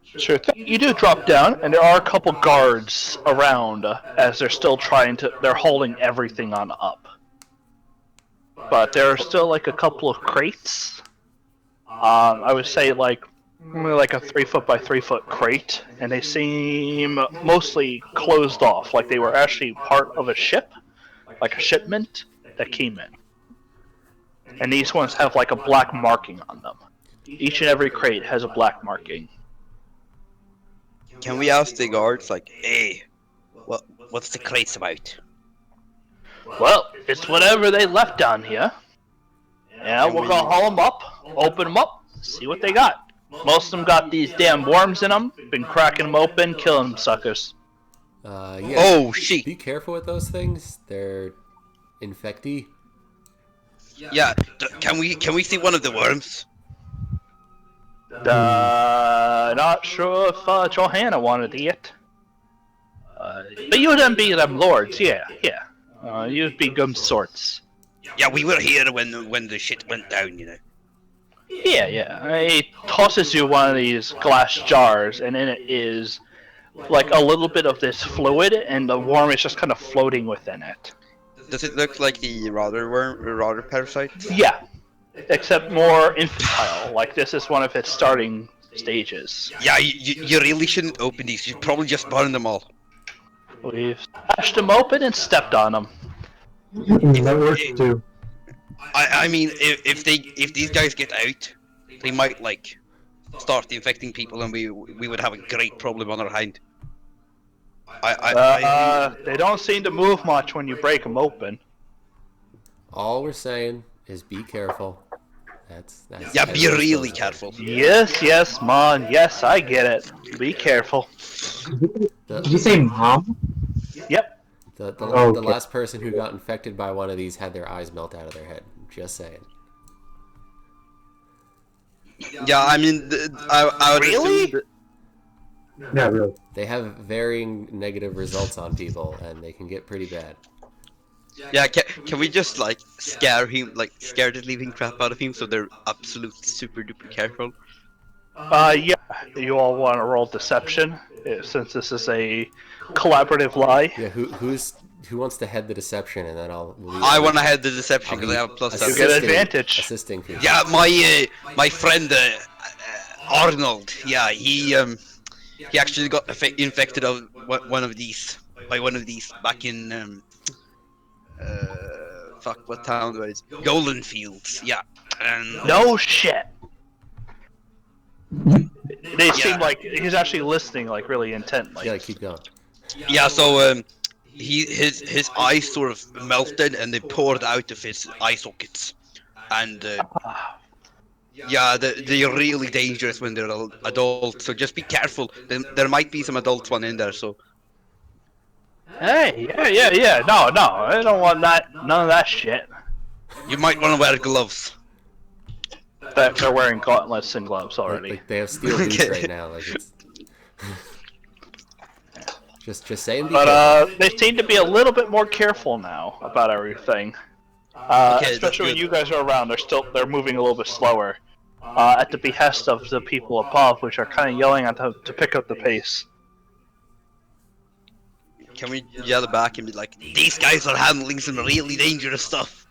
Sure thing. You do drop down, and there are a couple guards around as they're still they're holding everything on up. But there are still like a couple of crates. I would say like a 3 foot by 3 foot crate, and they seem mostly closed off, like they were actually part of a ship, like a shipment that came in. And these ones have like a black marking on them. Each and every crate has a black marking. Can we ask the guards like, hey, what's the crates about? Well, it's whatever they left down here. Yeah, we'll go haul them up, open them up, see what they got. Most of them got these damn worms in them. Been cracking them open, killing them suckers. Yeah. Oh shit! Be careful with those things. They're infecty. Yeah, can we see one of the worms? Not sure if Johanna wanted to eat. But you wouldn't be them lords, yeah. You'd be good sorts. Yeah, we were here when the shit went down, you know. Yeah. He tosses you one of these glass jars, and in it is like a little bit of this fluid, and the worm is just kind of floating within it. Does it look like the rotter parasite? Yeah, except more infantile. Like this is one of its starting stages. Yeah, you really shouldn't open these. You'd probably just burn them all. We've smashed them open and stepped on them. That works too. I mean, if these guys get out, they might like start infecting people, and we would have a great problem on our hand. They don't seem to move much when you break them open. All we're saying is be careful. That's Yeah, that's be what we're really supposed to careful. Yes, Mon. Yes, I get it. Be careful. do. Did you say mom? Yep. The Okay. last person who got infected by one of these had their eyes melt out of their head. Just saying. Yeah, I mean, I would Really? assume that, Not really. They have varying negative results on people, and they can get pretty bad. yeah, can we just like scare the living crap out of him so they're absolutely super duper careful? Yeah. You all want to roll deception, since this is a collaborative lie. Yeah, who wants to head the deception, and then I want to head the deception because I have plus You 7. get advantage. assisting people. Yeah, my friend Arnold. Yeah, he actually got infected of one of these back in fuck, what town was it? Golden Fields. Yeah, and No shit. They seem like he's actually listening, like really intently. Yeah, keep going. yeah, so his eyes sort of melted and they poured out of his eye sockets, and yeah, they're really dangerous when they're adults. So just be careful. There might be some adult one in there. So Hey, yeah. No, I don't want that. None of that shit. you might want to wear gloves. They're wearing gauntlets and gloves Like, already. they have steel boots Okay. right now. Like it's just saying. Be But careful. they seem to be a little bit more careful now about everything. Okay, Especially that's when good. you guys are around, they're moving a little bit slower. At the behest of the people above, which are kind of yelling at them to pick up the pace. Can we yell back and be like, these guys are handling some really dangerous stuff?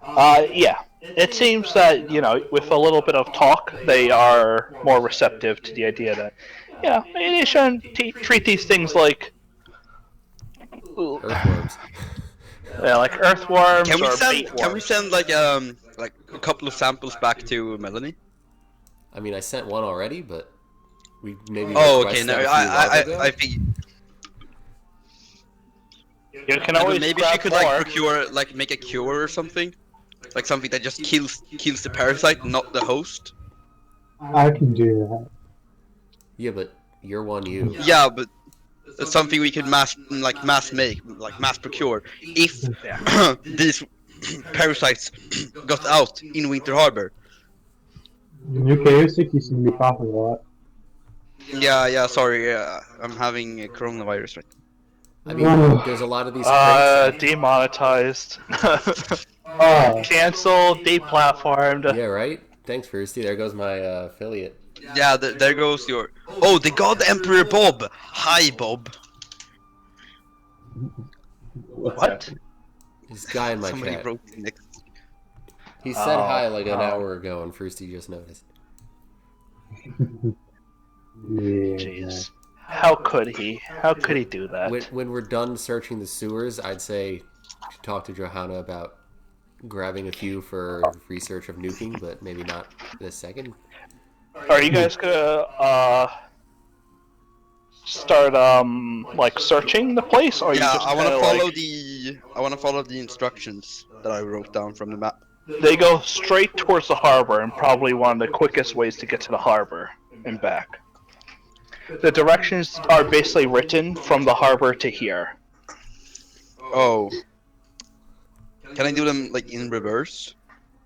Yeah. It seems that, with a little bit of talk, they are more receptive to the idea that, maybe they shouldn't treat these things like, Earthworms. like earthworms Can we or send? bait Can we worms. send like a couple of samples back to Melanie? I mean, I sent one already, but we maybe. Oh, request okay. No, that a few while ago. I think You can always maybe she grab could more. like procure, like make a cure or something, like something that just kills the parasite, not the host. I can do that. Yeah, but you're one you. Yeah, but it's something we could mass procure if these parasites got out in Winter Harbor. New chaotic, you seem to be coughing a lot. Yeah. Sorry, I'm having a coronavirus right. I mean, there's a lot of these crates. Demonetized. Oh, Cancelled, deplatformed. Yeah, right. Thanks, Firsty. There goes my affiliate. Yeah, there goes your. Oh, the God Emperor Bob. Hi, Bob. What? This guy in my Somebody chat. wrote next. He said Oh, hi like an oh. hour ago, and Firsty just noticed. yeah. Jeez. How could he? How could he do that? When we're done searching the sewers, I'd say talk to Johanna about grabbing a few for research of nuking, but maybe not this second. Are you guys gonna start like searching the place, or Yeah, you just I want to kinda, follow like, I want to follow the instructions that I wrote down from the map. They go straight towards the harbor, and probably one of the quickest ways to get to the harbor and back. The directions are basically written from the harbor to here. Oh. Can I do them like in reverse?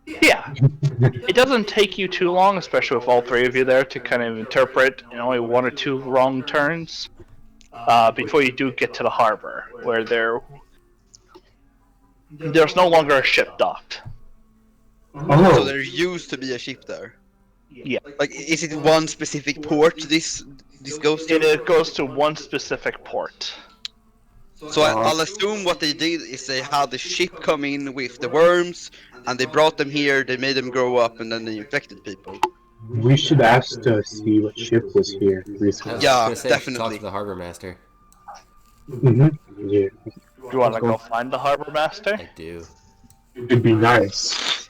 Yeah, it doesn't take you too long, especially with all three of you there, to kind of interpret in only one or two wrong turns. before you do get to the harbor, where there's no longer a ship docked. So Oh, there used to be a ship there. Yeah. Like, is it one specific port this goes to? It goes to one specific port. So I'll assume what they did is they had the ship come in with the worms, and they brought them here. They made them grow up, and then they infected people. we should ask to see what ship was here I was recently. Yeah, gonna say, you should talk definitely. to the harbor master. Yeah, Do you want to go find the harbor master? I do. it'd be nice.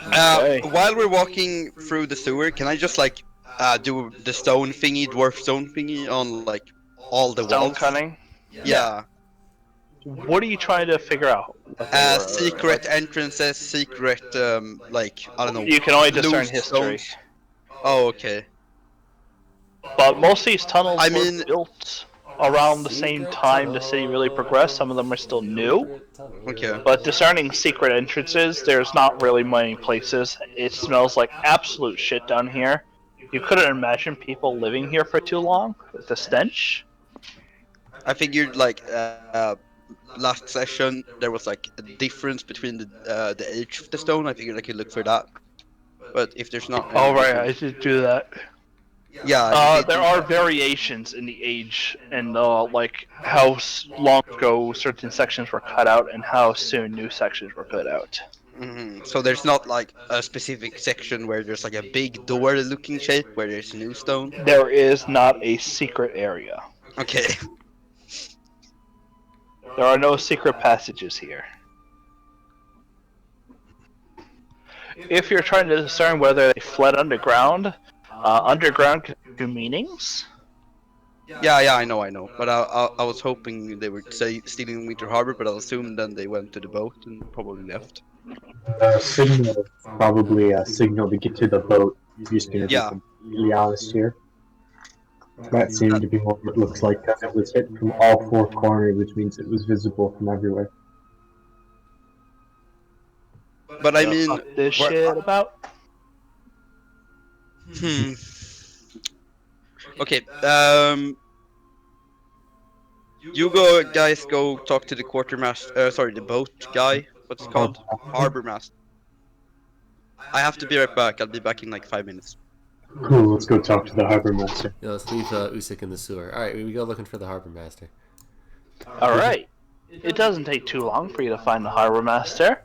Okay. While we're walking through the sewer, can I just like do the stone thingy, dwarf stone thingy on like all the Stone walls? cutting. Yeah. What are you trying to figure out? What they were- Secret entrances, secret like I don't know. You can only discern loose history. stones. Oh, okay. But most of these tunnels I were mean- built around the same time the city really progressed. Some of them are still new. Okay. But discerning secret entrances, there's not really many places. It smells like absolute shit down here. You couldn't imagine people living here for too long with the stench. I figured like last session there was like a difference between the age of the stone. I figured I could look for that. But if there's not, any Oh right, I difference- did do that. Yeah. you did There do are that. variations in the age and like how long ago certain sections were cut out and how soon new sections were cut out. So there's not like a specific section where there's like a big door-looking shape where there's new stone. There is not a secret area. Okay. There are no secret passages here. If you're trying to discern whether they fled underground, underground can have two meanings. Yeah, I know. But I was hoping they were stealing Winter Harbor, but I'll assume then they went to the boat and probably left. Signal, probably a signal to get to the boat. Just gonna Yeah. be completely honest here. That seemed to be what it looks like because it was hit from all four corners, which means it was visible from everywhere. But I The mean, fuck this what- shit about? Okay. You guys go talk to the quartermaster. Sorry, the boat guy. What's it called? Harbor master. I have to be right back. I'll be back in like 5 minutes. Cool, let's go talk to the harbor master. Yeah, let's leave Usyk in the sewer. All right, we go looking for the harbor master. Alright. It doesn't take too long for you to find the harbor master.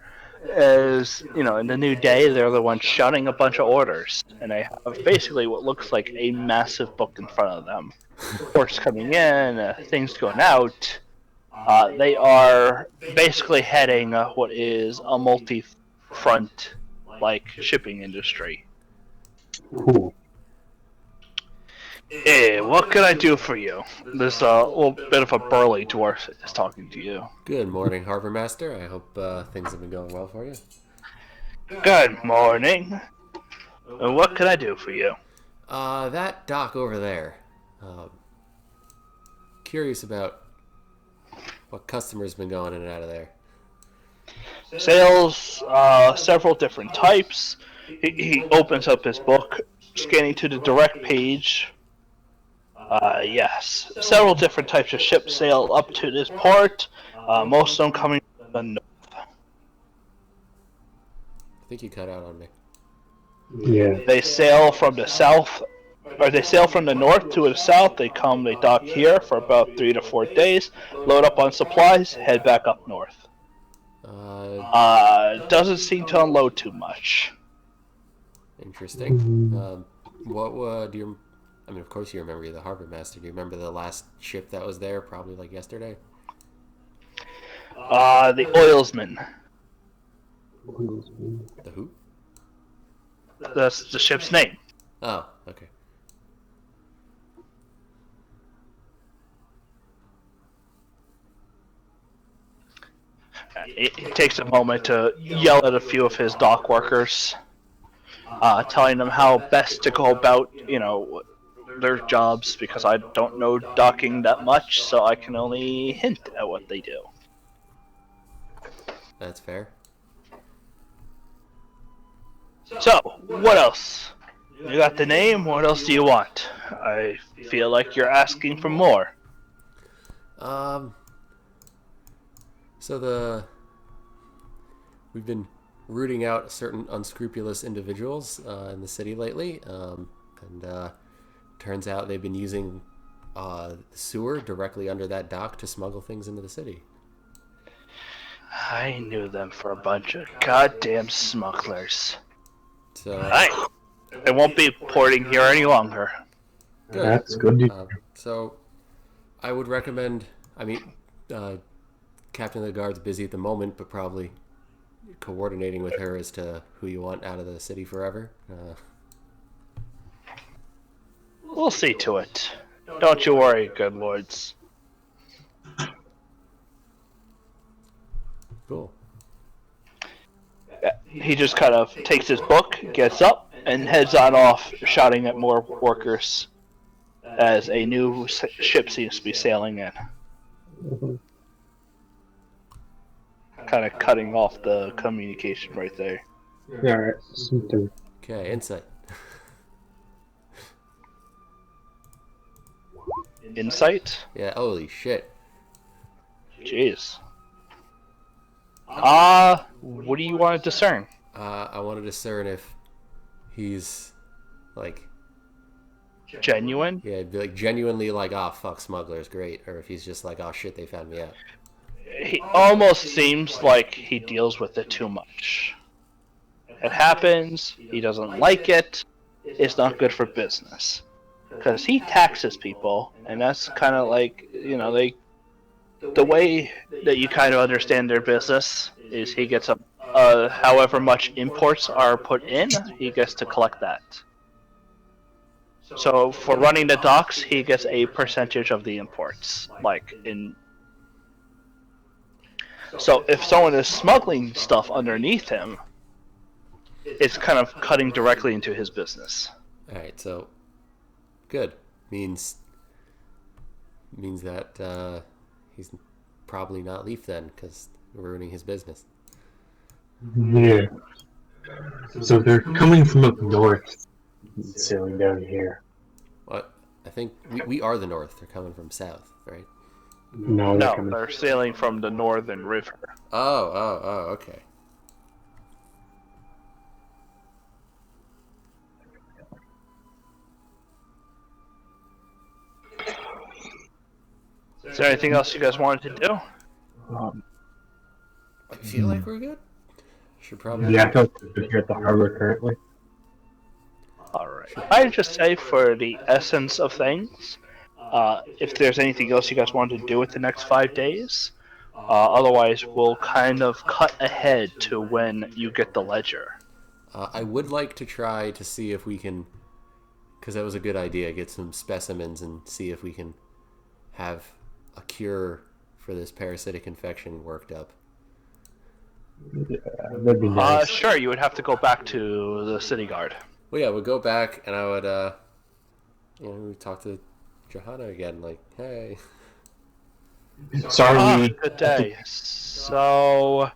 As, you know, in the new day, they're the ones shouting a bunch of orders. And they have basically what looks like a massive book in front of them. Reports coming in, things going out. They are basically heading what is a multi-front, like, shipping industry. Cool. Hey, what can I do for you? This little bit of a burly dwarf is talking to you. Good morning, harbor master. I hope things have been going well for you. Good morning. What can I do for you? That dock over there. Curious about what customers been going in and out of there. Sales, several different types. He opens up his book, scanning to the direct page. Yes, several different types of ships sail up to this port. Most of them coming from the north. I think you cut out on me. Yeah. They sail from the south, or they sail from the north to the south. They come, they dock here for about 3 to 4 days, load up on supplies, head back up north. Doesn't seem to unload too much. Interesting. What do you? I mean, of course you remember the harbor master. Do you remember the last ship that was there? Probably like yesterday. The oilsman. The who? That's the ship's name. Oh, okay. It takes a moment to yell at a few of his dock workers, telling them how best to go about, you know, their jobs, because I don't know docking that much, so I can only hint at what they do. That's fair. So, what else? You got the name, what else do you want? I feel like you're asking for more. So we've been rooting out certain unscrupulous individuals in the city lately, and turns out they've been using the sewer directly under that dock to smuggle things into the city. I knew them for a bunch of goddamn smugglers. So They won't be porting here any longer. good. That's good. So I would recommend. I mean, Captain of the Guard's busy at the moment, but probably coordinating with her as to who you want out of the city forever. We'll see to it. Don't you worry, good lords. Cool. He just kind of takes his book, gets up, and heads on off, shouting at more workers as a new ship seems to be sailing in. Kind of cutting off the communication right there. Alright. Okay, insight. Insight? Yeah, holy shit. Jeez. What do you want to discern? I want to discern if he's like, Genuine? yeah, be like genuinely like, oh fuck, smugglers, great, or if he's just like, oh shit, they found me out. He almost seems like he deals with it too much. It happens, he doesn't like it, it's not good for business. Because he taxes people, and that's kind of like, you know, the way that you kind of understand their business is he gets however much imports are put in, he gets to collect that. So for running the docks, he gets a percentage of the imports, So if someone is smuggling stuff underneath him, it's kind of cutting directly into his business. All right, so good means that he's probably not Leaf then, because we're ruining his business. Yeah. So they're coming from up north, sailing down here. What? I think we are the North. They're coming from south, right? No, they're coming. They're sailing from the northern river. Oh, okay. Is there anything else you guys wanted to do? I feel like we're good. Should probably. Yeah, I thought they're here at the harbor currently. Alright. I'd just say for the essence of things, if there's anything else you guys want to do with the next 5 days, otherwise we'll kind of cut ahead to when you get the ledger. I would like to try to see if we can, because that was a good idea, get some specimens and see if we can have a cure for this parasitic infection worked up. Yeah, that'd be nice. Sure, you would have to go back to the city guard. Well, yeah, we'll go back and I would, we talk to Johanna again, like, hey. Sorry. Good day. So,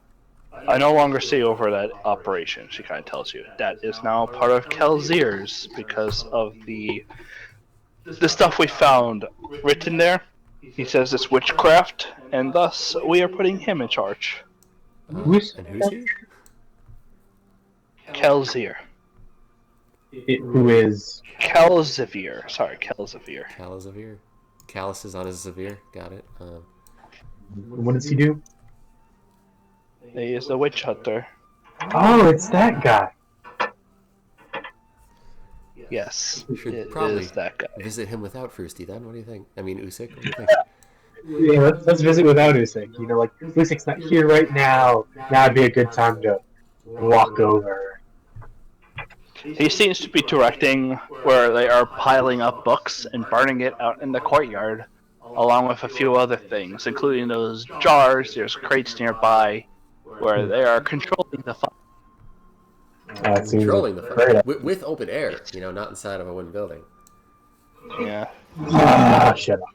I no longer see over that operation, she kind of tells you. That is now part of Kelzier's because of the stuff we found written there. He says it's witchcraft, and thus we are putting him in charge. Who's he? Kelzier. Who is? Kelzivier. Sorry, Kelzivier. Calazavir. Callus is on his Zavir. Got it. What does he do? He is the witch hunter. Oh, it's that guy. Yes, Should it probably is that guy. visit him without Frusty then. What do you think? I mean, Usik, what do you think? Yeah, let's visit without Usik. You know, like Usik's not here right now. Now'd be a good time to walk over. He seems to be directing where they are piling up books and burning it out in the courtyard, along with a few other things, including those jars. There's crates nearby where they are controlling the fire. Controlling the fire with open air, not inside of a wooden building. Yeah. Shut up.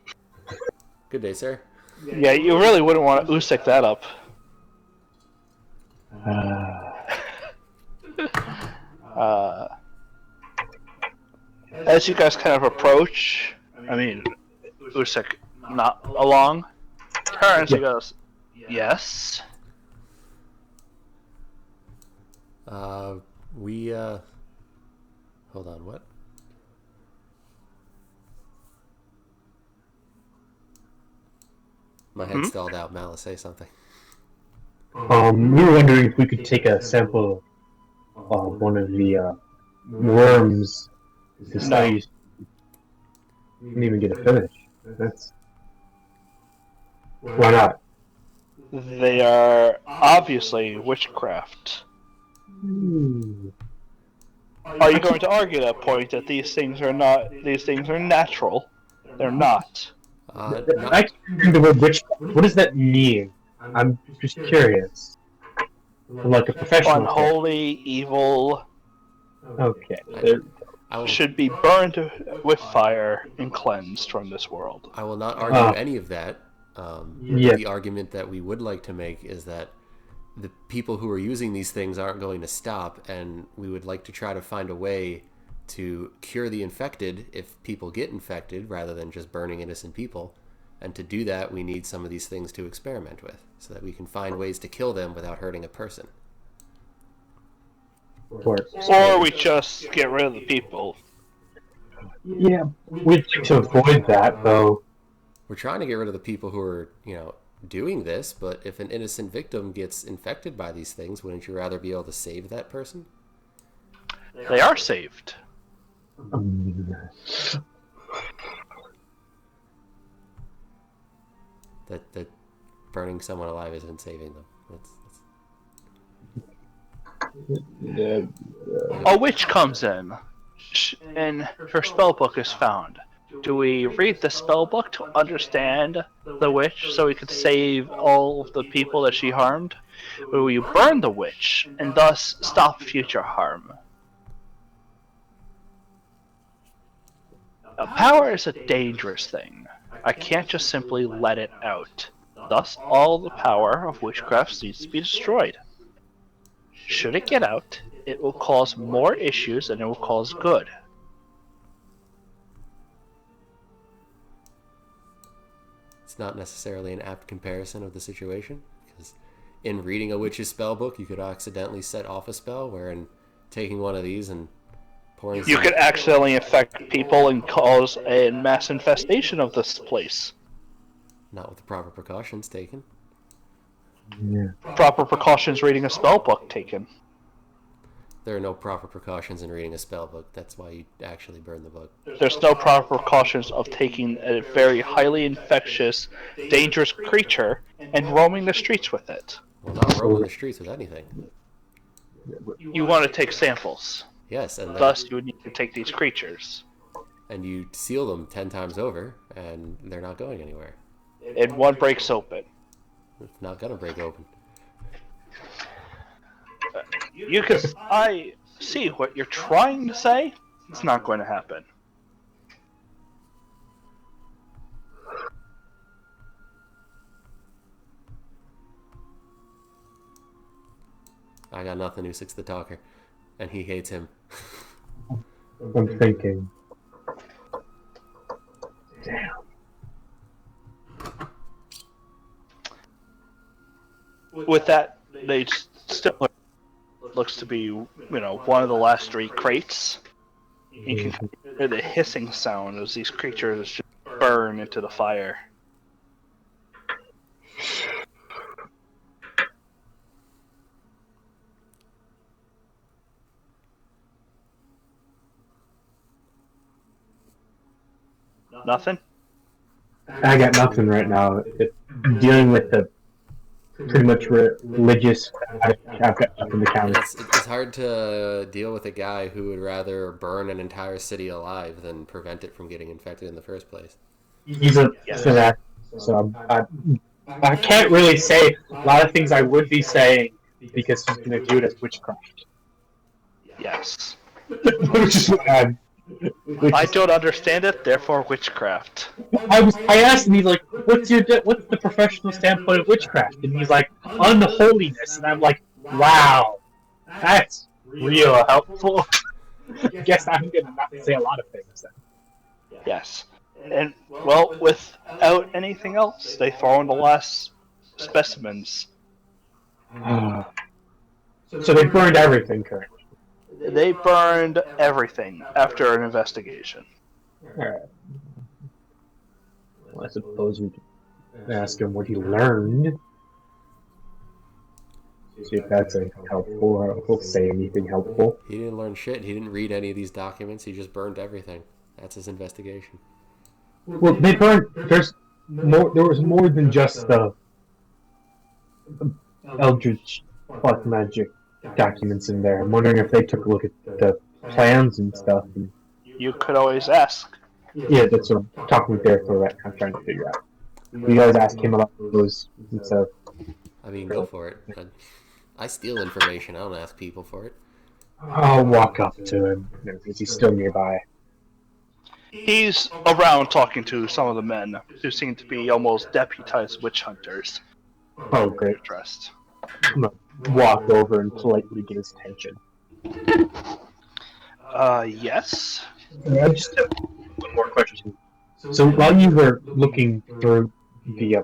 Good day, sir. Yeah, you really wouldn't want to Usik that up. As you guys kind of approach, I mean, Usik not along, turns and goes, "Yes." Hold on, what? My head stalled out. Malice, say something. We were wondering if we could take a sample of one of the worms to study. Didn't even get a finish. That's why not? They are obviously witchcraft. Are you going to argue that point that these things are not? These things are natural. They're not. Not, I can't the word witchcraft. What does that mean? I'm just curious. From like a professional. Unholy, evil. Okay. Should be burned with fire and cleansed from this world. I will not argue any of that. Yeah. The argument that we would like to make is that the people who are using these things aren't going to stop, and we would like to try to find a way to cure the infected if people get infected, rather than just burning innocent people. And to do that, we need some of these things to experiment with, so that we can find ways to kill them without hurting a person. Or we just get rid of the people. Yeah, we'd like to avoid that, though. We're trying to get rid of the people who are, doing this, but if an innocent victim gets infected by these things, wouldn't you rather be able to save that person? They are saved. That burning someone alive isn't saving them. A witch comes in, and her spellbook is found. Do we read the spellbook to understand the witch so we could save all of the people that she harmed? Or will you burn the witch and thus stop future harm? Power is a dangerous thing. I can't just simply let it out. Thus, all the power of witchcraft needs to be destroyed. Should it get out, it will cause more issues than it will cause good. It's not necessarily an apt comparison of the situation, because in reading a witch's spellbook, you could accidentally set off a spell, wherein taking one of these and pouring You could accidentally infect people and cause a mass infestation of this place. Not with the proper precautions taken. Yeah. Proper precautions reading a spellbook taken. There are no proper precautions in reading a spellbook. That's why you actually burn the book. There's no proper precautions of taking a very highly infectious, dangerous creature and roaming the streets with it. Well, not roaming the streets with anything. You want to take samples. Yes, and Thus you would need to take these creatures. And you seal them 10 times over, and they're not going anywhere. And one breaks open. It's not gonna break open. I see what you're trying to say. It's not going to happen. I got nothing. Usic's the talker, and he hates him. I'm thinking. Damn. With that, they still looks to be, one of the last 3 crates. You can hear the hissing sound as these creatures just burn into the fire. Nothing? I got nothing right now. Dealing with the pretty much religious. I've got nothing to counter. It's hard to deal with a guy who would rather burn an entire city alive than prevent it from getting infected in the first place. He's a fanatic, so I can't really say a lot of things I would be saying because he's going to view it as witchcraft. Yes. Which is why I don't understand it, therefore witchcraft. I asked him, he's like, what's the professional standpoint of witchcraft? And he's like, unholiness. And I'm like, wow, that's real helpful. I guess I'm going to not say a lot of things then. Yes. And, well, without anything else, they throw in the last specimens. So they burned everything, correct? They burned everything after an investigation. Alright. Well, I suppose we could ask him what he learned. See if that's helpful, or if he'll say anything helpful. He didn't learn shit. He didn't read any of these documents. He just burned everything. That's his investigation. Well, they burned. There's more. There was more than just the Eldritch Black Magic documents in there. I'm wondering if they took a look at the plans and stuff. And, You could always ask. yeah, that's what I'm talking with Derek for that. I'm trying to figure out. We always ask him about those and stuff. I mean, go for it. I steal information. I don't ask people for it. I'll walk up to him because he's still nearby. He's around talking to some of the men who seem to be almost deputized witch hunters. Oh, great. Dressed. I'm gonna walk over and politely get his attention. Yes? I just have one more question. So while you were looking through the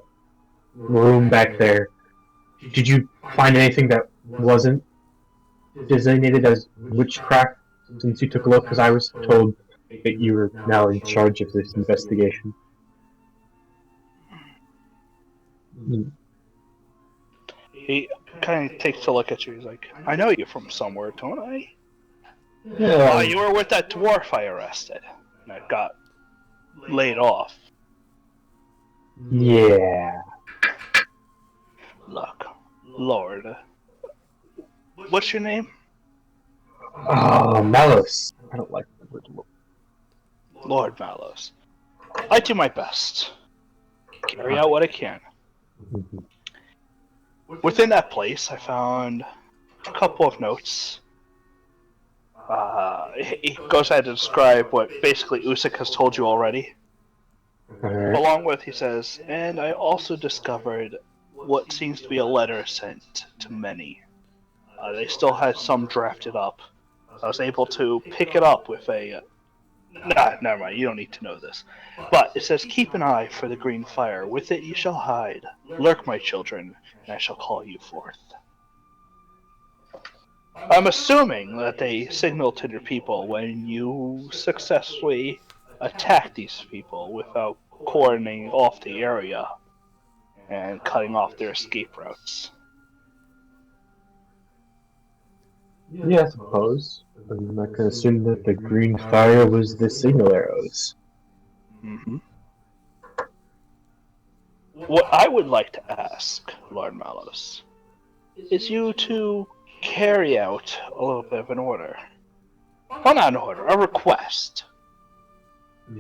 room back there, did you find anything that wasn't designated as witchcraft since you took a look? Because I was told that you were now in charge of this investigation. He kind of takes a look at you. He's like, I know you from somewhere, don't I? Yeah. You were with that dwarf I arrested. And I got laid off. Yeah. Look, Lord. What's your name? Oh, Malus. I don't like the word Lord. Lord Mallows. I do my best. Carry out what I can. Within that place, I found a couple of notes. He goes ahead to describe what basically Usyk has told you already. Along with, he says, and I also discovered what seems to be a letter sent to many. They still had some drafted up. I was able to pick it up with a... Nah, never mind, you don't need to know this. But it says, keep an eye for the green fire. With it you shall hide. Lurk, my children, and I shall call you forth. I'm assuming that they signaled to their people when you successfully attacked these people without cordoning off the area and cutting off their escape routes. Yeah, I suppose. I'm not gonna assume that the green fire was the signal arrows. Mm-hmm. What I would like to ask, Lord Mallows, is you to carry out a little bit of an order. Well, not an order, a request.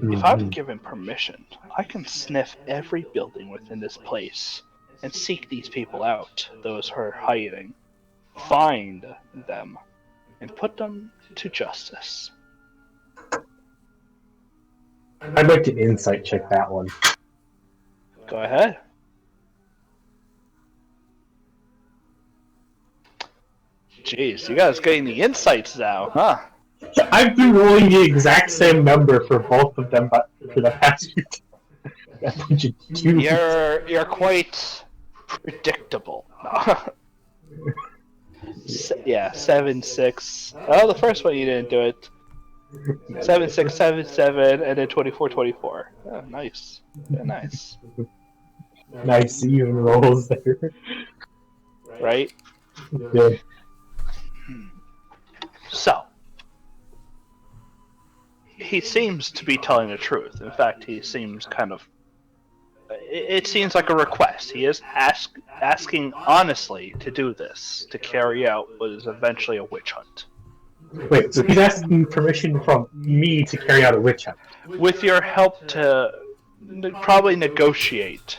If I'm given permission, I can sniff every building within this place and seek these people out, those who are hiding, find them, and put them to justice. I'd like to insight check that one. Go ahead. Jeez, you guys getting the insights now, huh? I've been rolling the exact same number for both of them, but for the past few You're quite predictable. Yeah, 7, 6. Oh, the first one you didn't do it. 7, 6, 7, 7, and then 24, 24. Oh, nice. Yeah, nice. nice even rolls there. Right? Yeah. So, he seems to be telling the truth. In fact, he seems kind of... It seems like a request. He is asking honestly to do this, to carry out what is eventually a witch hunt. Wait, so he's asking permission from me to carry out a witch hunt? With your help to probably negotiate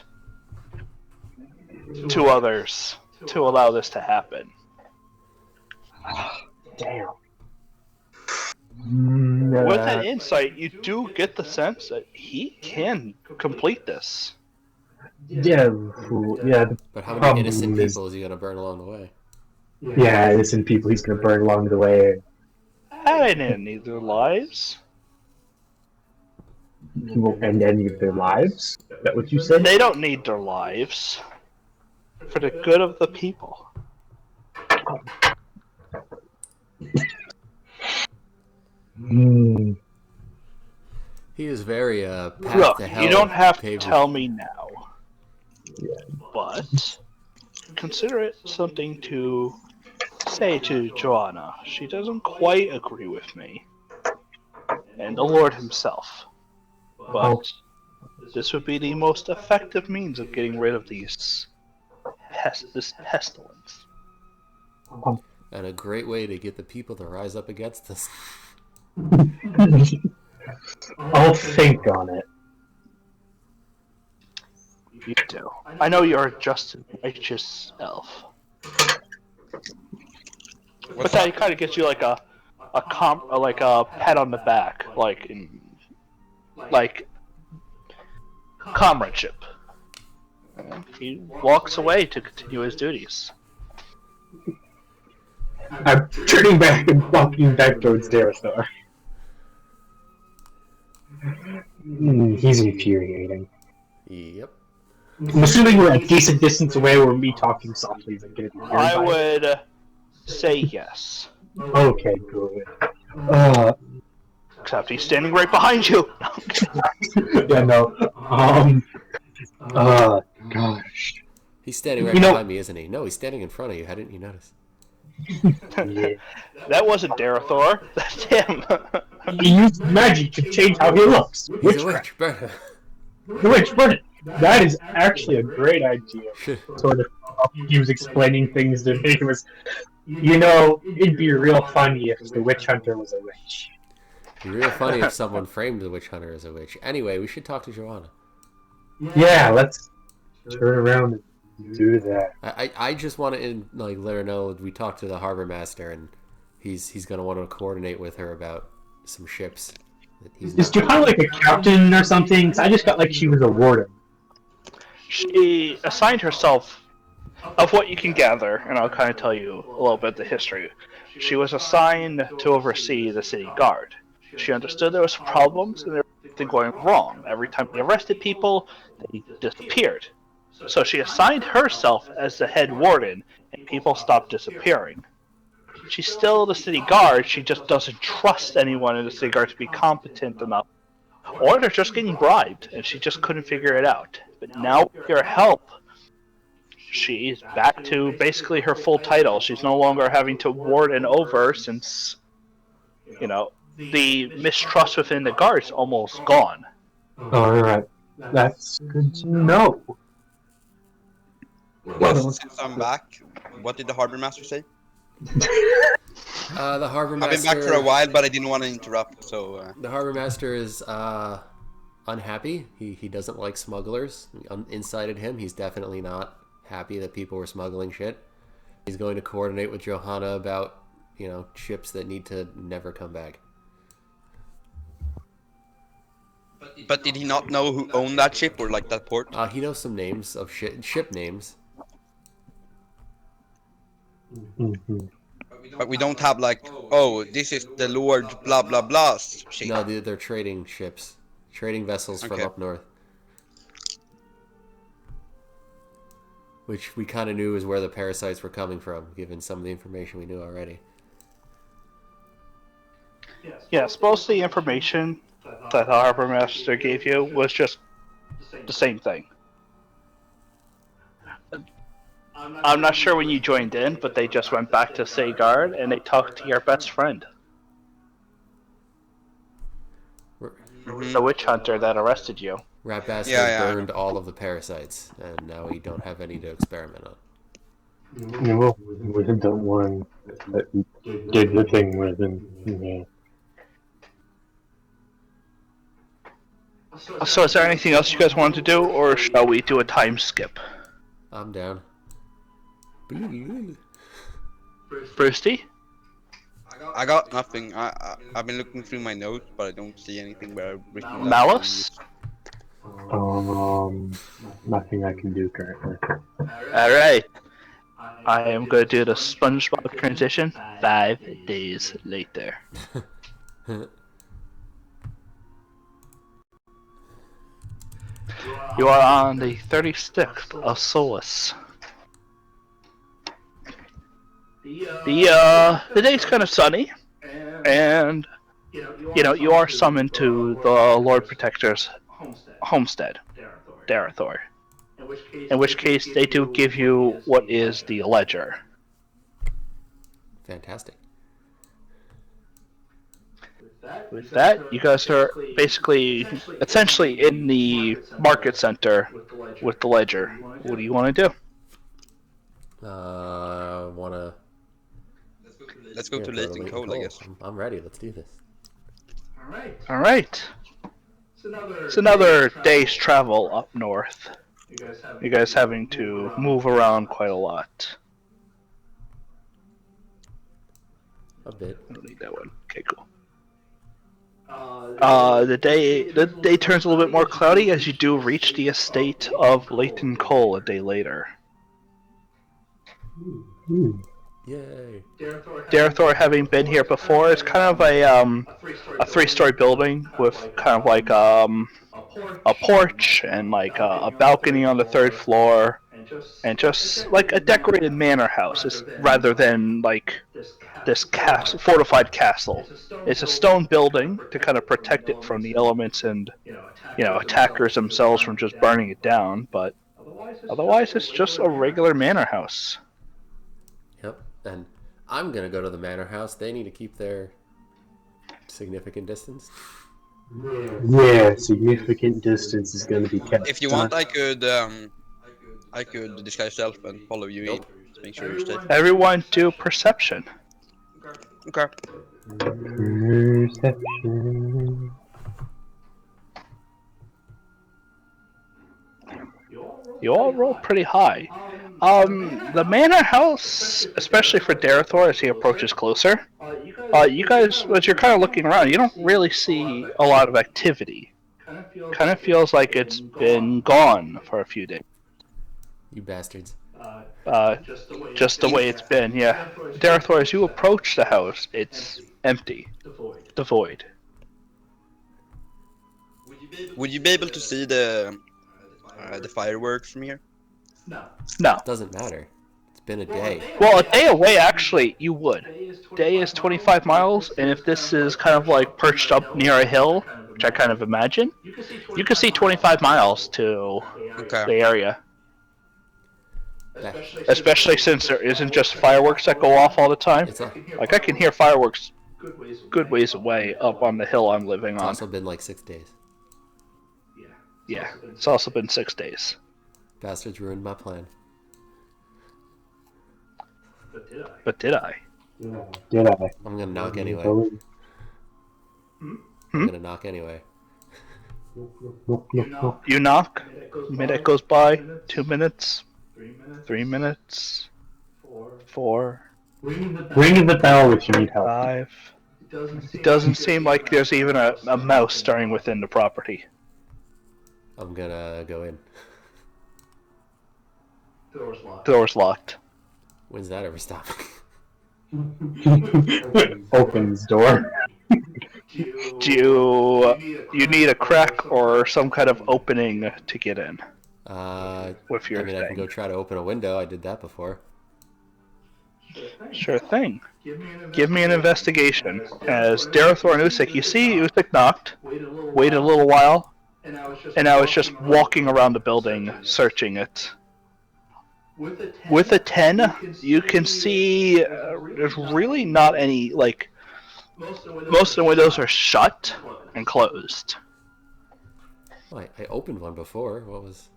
to others to allow this to happen. Damn. With that insight, you do get the sense that he can complete this. Yeah, yeah. But how many innocent people is he going to burn along the way? Yeah, innocent people he's gonna burn along the way. I didn't need their lives. he won't end any of their lives. Is that what you said? They don't need their lives. For the good of the people. Hmm. He is very path Look, to hell. you don't have to paved tell me now. Yeah. But consider it something to say to Joanna. She doesn't quite agree with me. And the Lord himself. But this would be the most effective means of getting rid of this pestilence. and a great way to get the people to rise up against us. I'll think on it. You do. I know you're just a righteous elf. But that kind of gets you like a pat on the back, like comradeship. And he walks away to continue his duties. I'm turning back and walking back towards Darastar. He's infuriating. Yep. I'm assuming we're a decent distance away where me talking softly isn't going to be heard I by would say yes. it. Okay, good. Except he's standing right behind you. Yeah, no. Gosh. He's standing right You know- behind me, isn't he? No, he's standing in front of you. Hadn't you noticed? Yeah. That wasn't Darathor. That's him. He used magic to change how he looks. He's a Witchcraft. witch, bro. The witch, but that is actually a great idea. Sort of, he was explaining things to me. It was, it'd be real funny if the witch hunter was a witch. It'd be real funny if someone framed the witch hunter as a witch. Anyway, we should talk to Joanna. Yeah, let's turn around and do that. I just want to let her know we talked to the harbor master and he's gonna want to coordinate with her about some ships. That he's Is Johanna like a captain or something? 'Cause I just got like she was a warden. She assigned herself, of what you can gather, and I'll kind of tell you a little bit of the history. She was assigned to oversee the city guard. She understood there was problems and everything going wrong. Every time they arrested people, they disappeared. So she assigned herself as the head warden, and people stopped disappearing. She's still the city guard, she just doesn't trust anyone in the city guard to be competent enough. Or they're just getting bribed, and she just couldn't figure it out. But now, with your help, she's back to basically her full title. She's no longer having to warden over since, the mistrust within the guard's almost gone. Alright. That's good to know. Well, since I'm back, what did the harbor master say? The harbor I've master. been back for a while, but I didn't want to interrupt, so... The harbor master is unhappy. He doesn't like smugglers. Inside him, he's definitely not happy that people were smuggling shit. He's going to coordinate with Johanna about, ships that need to never come back. But did he not know who owned that ship or like that port? He knows some names of ship names. But we don't have like, oh, this is the Lord blah blah blah's ship. No, they're trading ships. Trading vessels from Okay. up north. Which we kind of knew is where the parasites were coming from, given some of the information we knew already. Yes, most of the information that the harbor master gave you was just the same thing. I'm not sure when you joined in, but they just went back to Say Guard and they talked to your best friend, the witch hunter that arrested you. Rat Bastard Yeah. burned all of the parasites, and now we don't have any to experiment on. Well, we had that one that we did the thing with, and So is there anything else you guys want to do, or shall we do a time skip? I'm down. Brewsty? I got nothing. I've been looking through my notes, but I don't see anything where I've written down. Malice? Nothing I can do currently. Alright. I am going to do the SpongeBob transition 5 days later. You are on the 36th of Solus. The day's kind of sunny, and you are summoned to the Lord Protector's homestead, Darathor. In which case, they do give you what is the ledger. Fantastic. With that, you guys are essentially in the market center with the ledger. What do you want to do? Wanna Let's go to Leighton Cole, I guess. I'm ready. Let's do this. All right. It's another day's travel up north. You guys having to move around quite a lot. A bit. I don't need that one. Okay, cool. The day turns a little bit more cloudy as you do reach the estate of Leighton Cole a day later. Yay. Darathor, having been here before, is kind of a three-story building with kind of like a porch and like a balcony on the third floor, and just like a decorated manor house, rather than like this fortified castle. It's a stone building to kind of protect it from the elements and attackers themselves from just burning it down, but otherwise it's just a regular manor house. Yep. And I'm gonna go to the manor house. They need to keep their significant distance. Yeah, significant distance is going to be kept. If you want, I could disguise self and follow you in to make sure you're safe. Everyone do perception. Okay. Perception. You all roll pretty high. The manor house, especially for Darathor as he approaches closer, you guys, as you're kind of looking around, you don't really see a lot of activity. Kind of feels like it's been gone for a few days. You bastards. Just the way it's been, yeah. Darathor, as you approach the house, it's empty, devoid. Would you be able to see the fireworks from here? No. Doesn't matter. It's been a day. Well, a day away, actually, you would. Day is 25 miles, and if this is kind of like perched up near a hill, which I kind of imagine, you can see 25 miles to the area. Especially since there isn't just fireworks that go off all the time. Like, I can hear fireworks good ways away up on the hill I'm living It's on. also been like 6 days. Yeah, it's also been 6 days. Bastards ruined my plan. But did I? Did I? I'm gonna knock anyway. I'm gonna knock anyway. You knock, minute goes by, 2 minutes, 3 minutes, 4, Ring the bell if you need help. 5. It doesn't seem like there's even a mouse stirring within the property. I'm gonna go in. Door's locked. When's that ever stop? Opens door. Do you need a crack or some kind of opening to get in? With your I can go try to open a window. I did that before. Sure thing. Give me an investigation. As Darathor and Usik, you see Usik knocked, waited a little while, and now it's just walking around the building, searching it. With a 10, you can see there's really not any, like, most of the windows are shut and closed. Well, I opened one before. What was...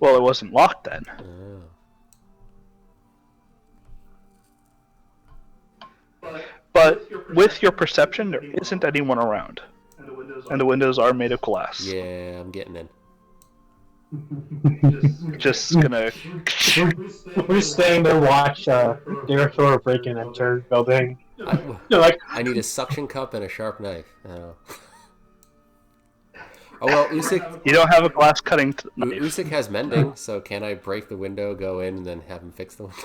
Well, it wasn't locked then. Oh. But with your perception, there isn't anyone around. And the windows are made of glass. Yeah, I'm getting in. Just gonna... We're staying to watch Darathor break and enter building. I need a suction cup and a sharp knife. Oh well, Usik. You don't have a glass cutting knife. Usik has mending, so can I break the window, go in, and then have him fix the window?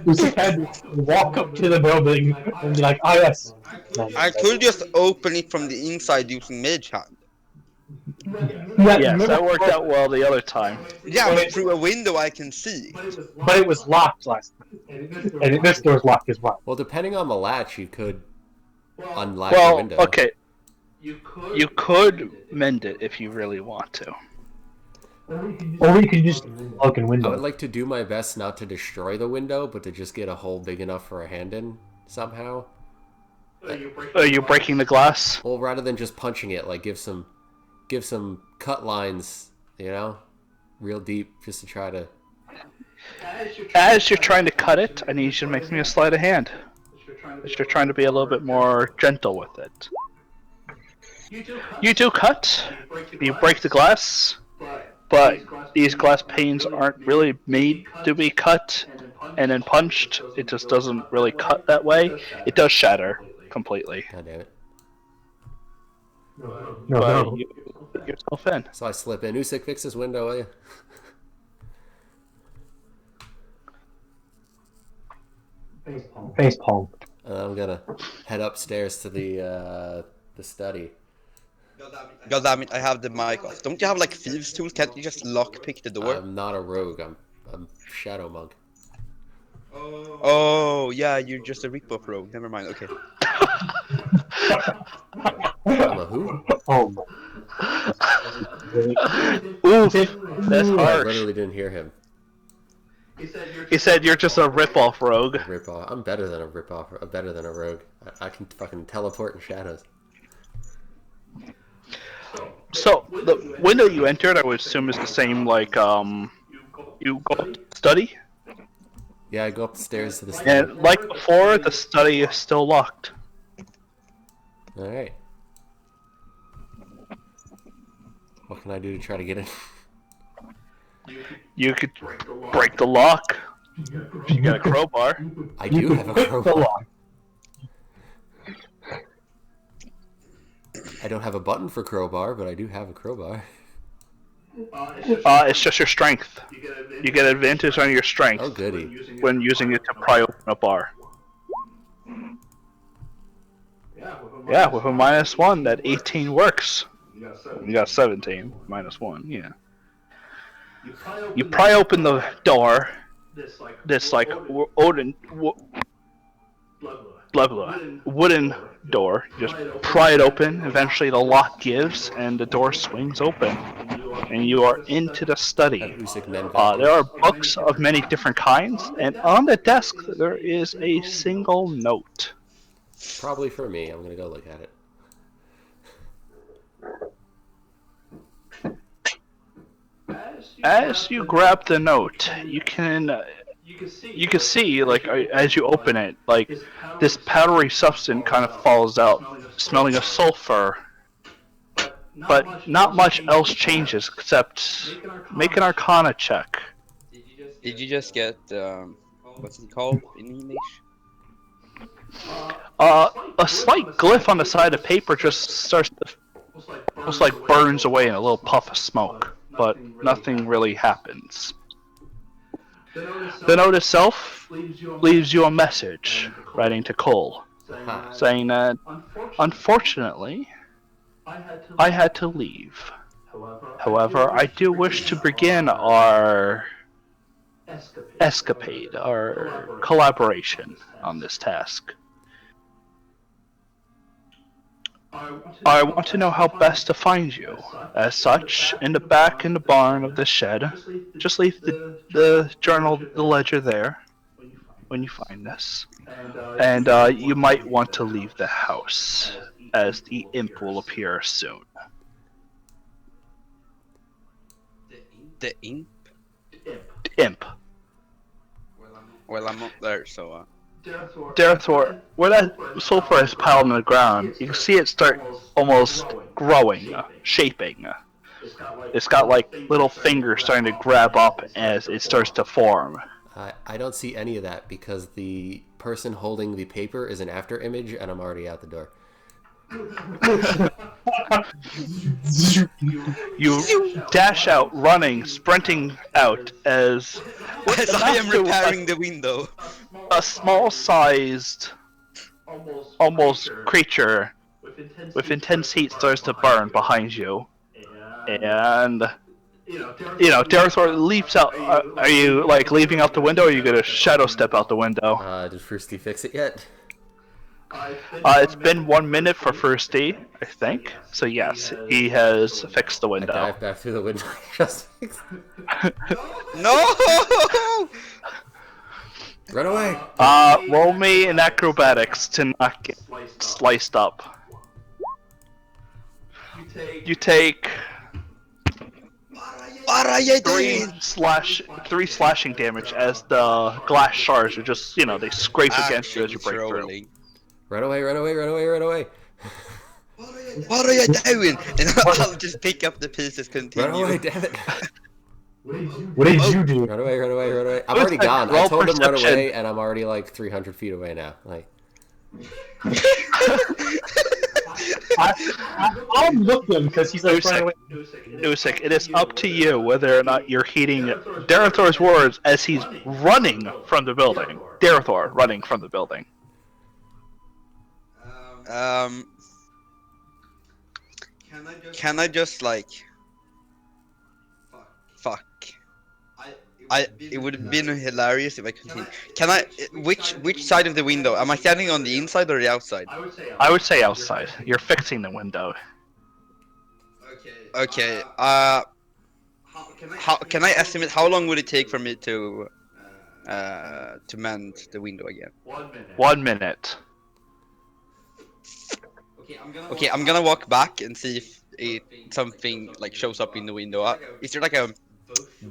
Usik had to walk up to the building and be like, "Ah, yes." I could just open it from the inside using Mage Hand. Yes, that worked out well the other time. Yeah, but through a window I can see. But it was locked last time. And this door's locked as well. Well, depending on the latch, you could unlatch the Well, window. okay. You could mend it if you really want to. Or you can just broken I window. would like to do my best not to destroy the window, but to just get a hole big enough for a hand in somehow. Are you breaking the glass? Well, rather than just punching it, like give some cut lines, you know, real deep, just to try to. As you're trying to cut it, I need you to make me a sleight of hand. As you're trying to be a little bit more gentle with it. You do cut. You break the glass. But these glass panes aren't really made to be cut and then punched. It just doesn't really cut that way. It does shatter completely. God damn it. But you put yourself in. So I slip in. Usyk, fix this window, will you? Face palm. And I'm gonna head upstairs to the study. God damn it, I have the mic off. Don't you have like thieves tools? Can't you just lockpick the door? I'm not a rogue. I'm shadow monk. Oh, yeah, you're just a rip-off rogue. Never mind, okay. I'm a who? Oh my. Oof, that's I harsh. literally didn't hear him. He said you're just a rip-off rogue. Rip off. I'm better than a rip off. Better than a rogue. I can fucking teleport in shadows. So, the window you entered, I would assume is the same, like, you go up to the study? Yeah, I go upstairs to the study. And like before, the study is still locked. All right. What can I do to try to get in? You could break the lock. If you got a crowbar. I do have a crowbar. I don't have a button for crowbar, but I do have a crowbar. It's just your strength. You get advantage on your strength Oh, goody. when using it to pry open a bar. Yeah, with a -1, that 18 works. You got 17, -1, yeah. You pry open the door, this like wooden door. You just pry it open. Eventually, the lock gives, and the door swings open, and you are into the study. There are books of many different kinds, and on the desk there is a single note. Probably for me. I'm gonna go look at it. As you grab the note, you can see, like, as you open it, like, this powdery substance kind of falls out, smelling of sulfur. But not much else changes except make an Arcana check. Did you just get, what's it called in English? A slight glyph on the side of paper just starts to, almost like burns away in a little puff of smoke, but nothing really happens. The note itself leaves you a message, writing to Cole, saying that, unfortunately, I had to leave. However, I do wish to begin our escapade, our collaboration on this task. I want to know how best to find you. As such, in the back in the barn of the shed, just leave the journal, the ledger there when you find this. And you might want to leave the house, as the imp will appear soon. The imp? Imp. Well, I'm not there, so, Therefore, where that sulfur is piled on the ground, you can see it start almost growing, shaping. It's got like little fingers starting to grab up as it starts to form. I don't see any of that because the person holding the paper is an after image and I'm already out the door. You dash out, running, sprinting out as I am repairing the window. A small-sized, almost creature with intense heat starts to burn behind you, and Darathor leaps out. Are you like leaving out the window, or are you gonna shadow step out the window? Did Frosty fix it yet? It's been 1 minute for first D, I think. So yes, he has fixed the I window. dive back through the window. Just fixed it. No! Run away! Roll me in acrobatics to not get sliced up. You take What are you doing? three slashing damage as the glass shards are just they scrape against you as you break through. Trolling. Run away! Run away! Run away! Run away! What are you doing? And I'll just pick up the pieces, continue. Run away! Damn it! What did you do? Run away! Run away! Run away! I'm already gone. I told him run away, and I'm already like 300 feet away now. Like. I'll look him because he's like running away. Usik, it is up to you whether or not you're heeding Darathor's words as he's running from the building. Darathor running from the building. Can I just like... Fuck. It would have been hilarious if I continued. Can I... Which side of the window? Am I standing on the inside or the outside? I would say outside. You're fixing the window. Okay, can I estimate how long would it take for me to mend the window again? 1 minute. Okay, I'm gonna walk back and see if something like shows up in the window. Is there like a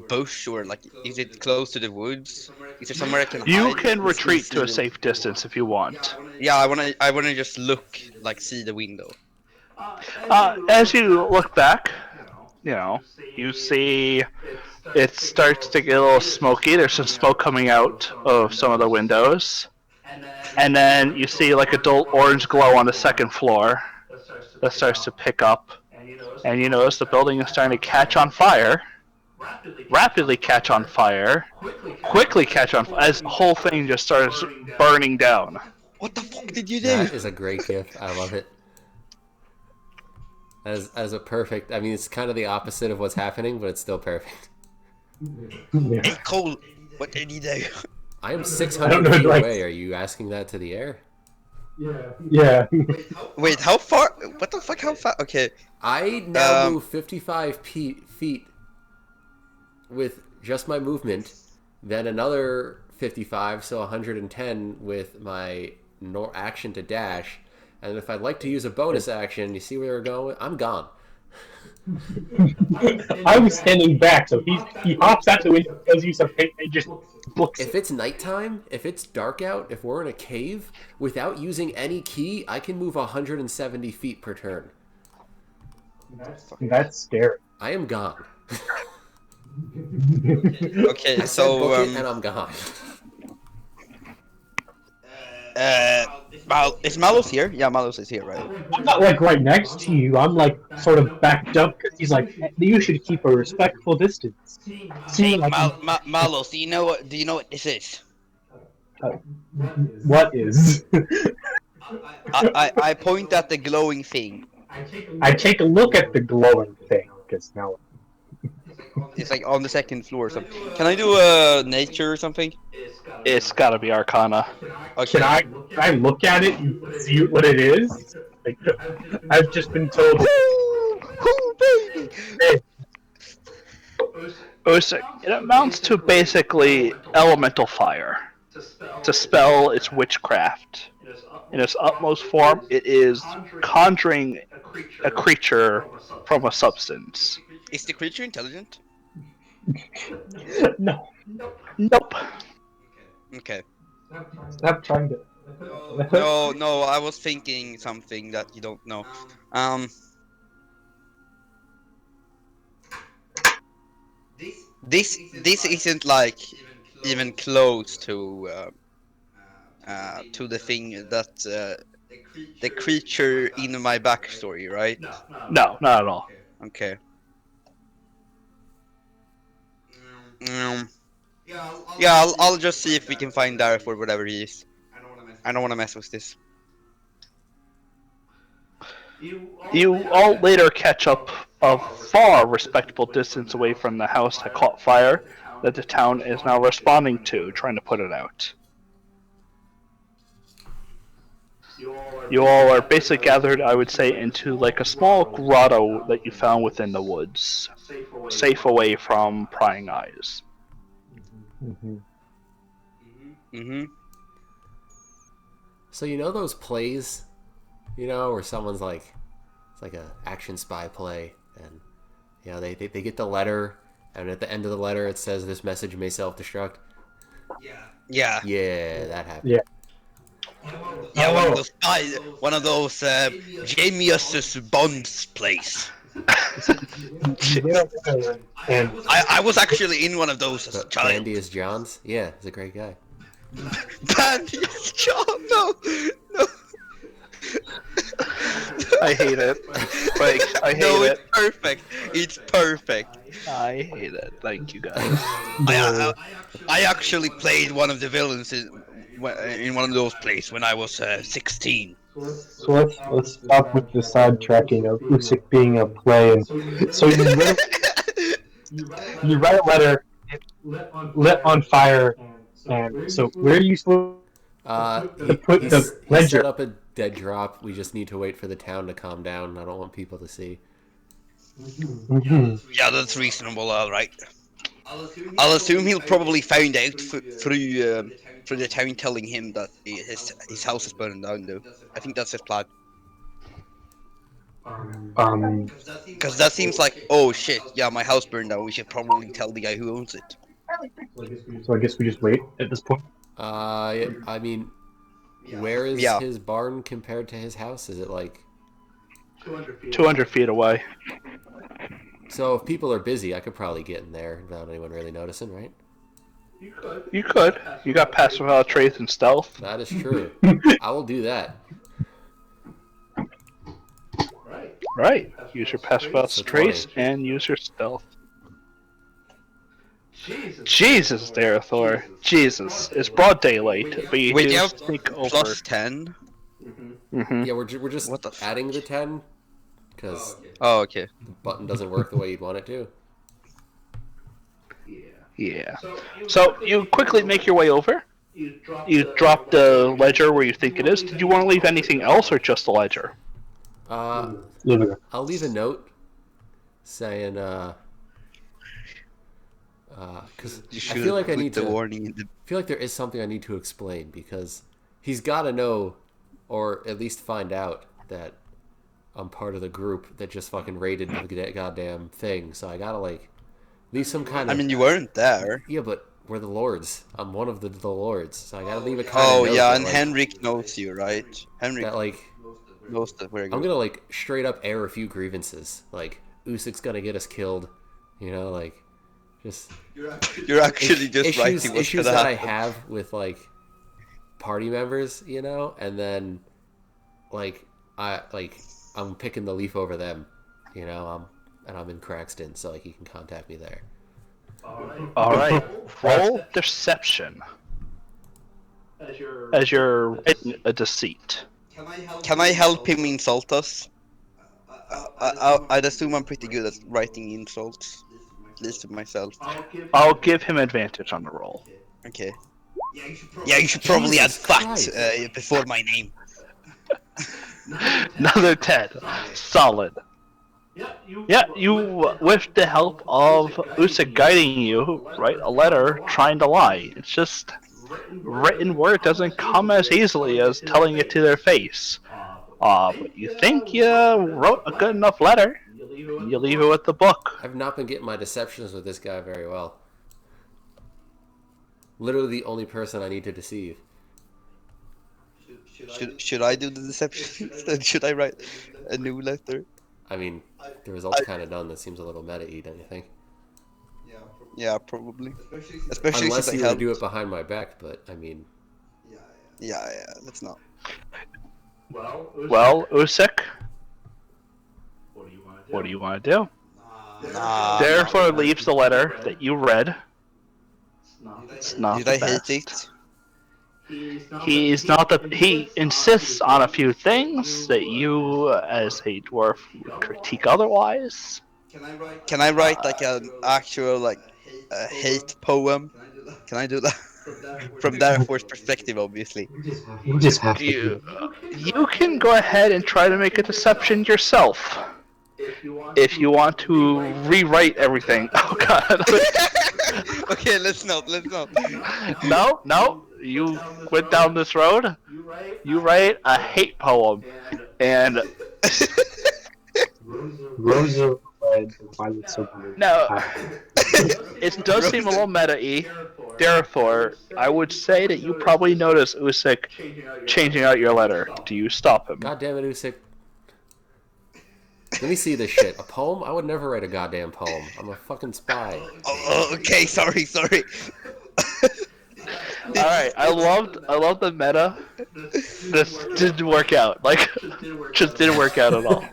bush or like is it close to the woods? Is there somewhere I can hide? You can retreat to a safe distance if you want. Yeah, I wanna just look, like see the window. As you look back, you see it starts to get a little smoky. There's some smoke coming out of some of the windows. And then you see like a dull orange glow on the second floor that starts to pick up. And you notice the building is starting to catch on fire. Rapidly catch on fire. Quickly catch on fire. As the whole thing just starts burning down. What the fuck did you do? That is a great gift. I love it. As a perfect... I mean, it's kind of the opposite of what's happening, but it's still perfect. Hey Cole, what did you do? I am 600 feet away. Are you asking that to the air? Yeah. Wait, how far? What the fuck? How far? Okay. I now move 55 feet with just my movement, then another 55, so 110 with my action to dash. And if I'd like to use a bonus action, you see where we're going? I'm gone. I was standing back, so he hops out the window, does use a pick, and just looks. If it's nighttime, if it's dark out, if we're in a cave, without using any key, I can move 170 feet per turn. That's scary. I am gone. Okay, I said so book it and I'm gone. Is Malos here? Yeah, Malos is here, right? I'm not like right next to you. I'm like sort of backed up because he's like, you should keep a respectful distance. Hey, Malos, do you know what this is? What is? I point at the glowing thing. I take a look at the glowing thing because now It's like on the second floor or something. Can I do nature or something? It's gotta be Arcana. Okay. can I look at it and see what it is? Like, I've just been told. baby! It amounts to basically elemental fire. It's a spell, it's witchcraft. In its utmost form, it is conjuring a creature from a substance. Is the creature intelligent? No. Nope. Okay. Stop trying to. No, I was thinking something that you don't know. This isn't like even close to the thing that the creature in my backstory, right? No, not at all. Okay. Yeah, I'll just see if we can find Dara for whatever he is. I don't want to mess with this. You all later catch up a far respectable distance away from the house that caught fire that the town is now responding to, trying to put it out. You all are basically gathered, I would say, into like a small grotto that you found within the woods, safe away from prying eyes. Mm-hmm. So you know those plays, where someone's like, it's like a action spy play, and they get the letter, and at the end of the letter it says this message may self-destruct. Yeah. Yeah, that happened. Yeah. Yeah, one of those Jamius Bond's place. And I was actually in one of those as a But child. Bandy is John's. Yeah, he's a great guy. Bandy is John. No. I hate it. Like, I hate No, it. it's perfect. It's perfect. I hate it. Thank you guys. I actually played one of the villains in one of those plays when I was 16. so let's stop with the sidetracking of Usyk being a play. And so you write a letter, lit on fire, and so where are you supposed to put He the ledger? set up a dead drop. We just need to wait for the town to calm down. I don't want people to see. Yeah, that's reasonable. All right. I'll assume he'll probably find out through the town telling him that his house is burning down. Though I think that's his plan. Because that seems like, oh shit, yeah, my house burned down. We should probably tell the guy who owns it. So I guess we just wait at this point. Yeah, I mean, where is Yeah. his barn compared to his house? Is it like... 200 feet away. So if people are busy, I could probably get in there without anyone really noticing, right? You could. You got passive without trace and stealth. That is true. I will do that. Right. Use your passive without So trace 20. and use your stealth. Jesus, Thor. Jesus. It's broad daylight, but you Wait, do you have sneak over. plus 10? Mm-hmm. Yeah, we're just What the f- adding the 10 because Oh, okay. the button doesn't work the way you'd want it to. Yeah. So you quickly make your way over. You drop the ledger where you think it is. Did you want to leave anything else or just the ledger? I'll leave a note saying, because You I should feel like I put need the to. warning in the. I feel like there is something I need to explain because he's got to know, or at least find out that I'm part of the group that just fucking raided the goddamn thing. So I gotta like leave some kind of. I mean, you weren't there. Yeah, but we're the lords. I'm one of the lords, so I gotta leave a kind of Oh note yeah, that, and like, Henrik knows you, right? Henrik that like knows that we're I'm good. gonna like straight up air a few grievances. Like Usyk's gonna get us killed, like just You're actually just issues writing what's issues gonna that happen. I have with like party members, and then like I'm picking the leaf over them, I'm in Craxton, so like you can contact me there. All right. Roll deception as you're written a deceit. Can I help him insult us? I'd assume I'm pretty good at writing insults. At least to myself. I'll give him advantage on the roll. Okay. Yeah, you should probably add Jesus fat Christ. before my name. Another 10. Solid. Yeah, you, with the help of Usyk guiding you, write a letter trying to lie. It's just written word doesn't come as easily as telling it to their face. But you think you wrote a good enough letter, and you leave it with the book. I've not been getting my deceptions with this guy very well. Literally the only person I need to deceive. Should I do the deception? Should I write a new letter? I mean, the result's kind of done. That seems a little meta-y, don't you think? Yeah, probably. Especially Unless since you I would helped. do it behind my back, but I mean, Yeah, let's not. Well, Usyk, what do you want to do? Nah. Therefore leaves the letter that you read. It's not Did the I best. hate it? He's not the. He insists on a few things that you, as a dwarf, would critique otherwise. Can I write like an actual like a hate poem? Can I do that? From Darfor's perspective, obviously. We just have to You, do you can go ahead and try to make a deception yourself. If you want to rewrite everything. Oh god. Okay, let's not. Let's not. No. You went down this road. You write a hate poem, and Roses are red, violets are blue. now it does seem a little meta-y. Therefore, I would say that you probably notice Usyk changing out your letter. Do you stop him? God damn it, Usyk. Let me see this shit. A poem? I would never write a goddamn poem. I'm a fucking spy. Oh, okay. Sorry. All right, I love the meta. This didn't work out. Like, just didn't work out at all.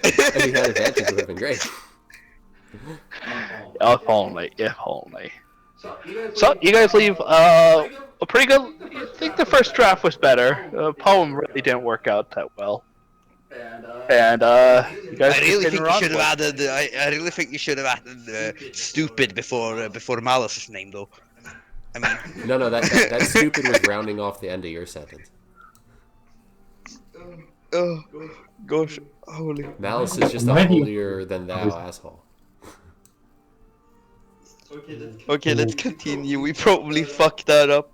If you had advantage, it would have been great. If only. So you guys leave a pretty good. I think the first draft was better. The poem really didn't work out that well. And you guys I really think continue you on should have with- added. I really think you should have added stupid before Malice's name, though. I mean, No, that stupid was rounding off the end of your sentence. oh gosh, holy. Malice is just a Maybe- holier than thou asshole. Okay, let's continue. We probably fucked that up.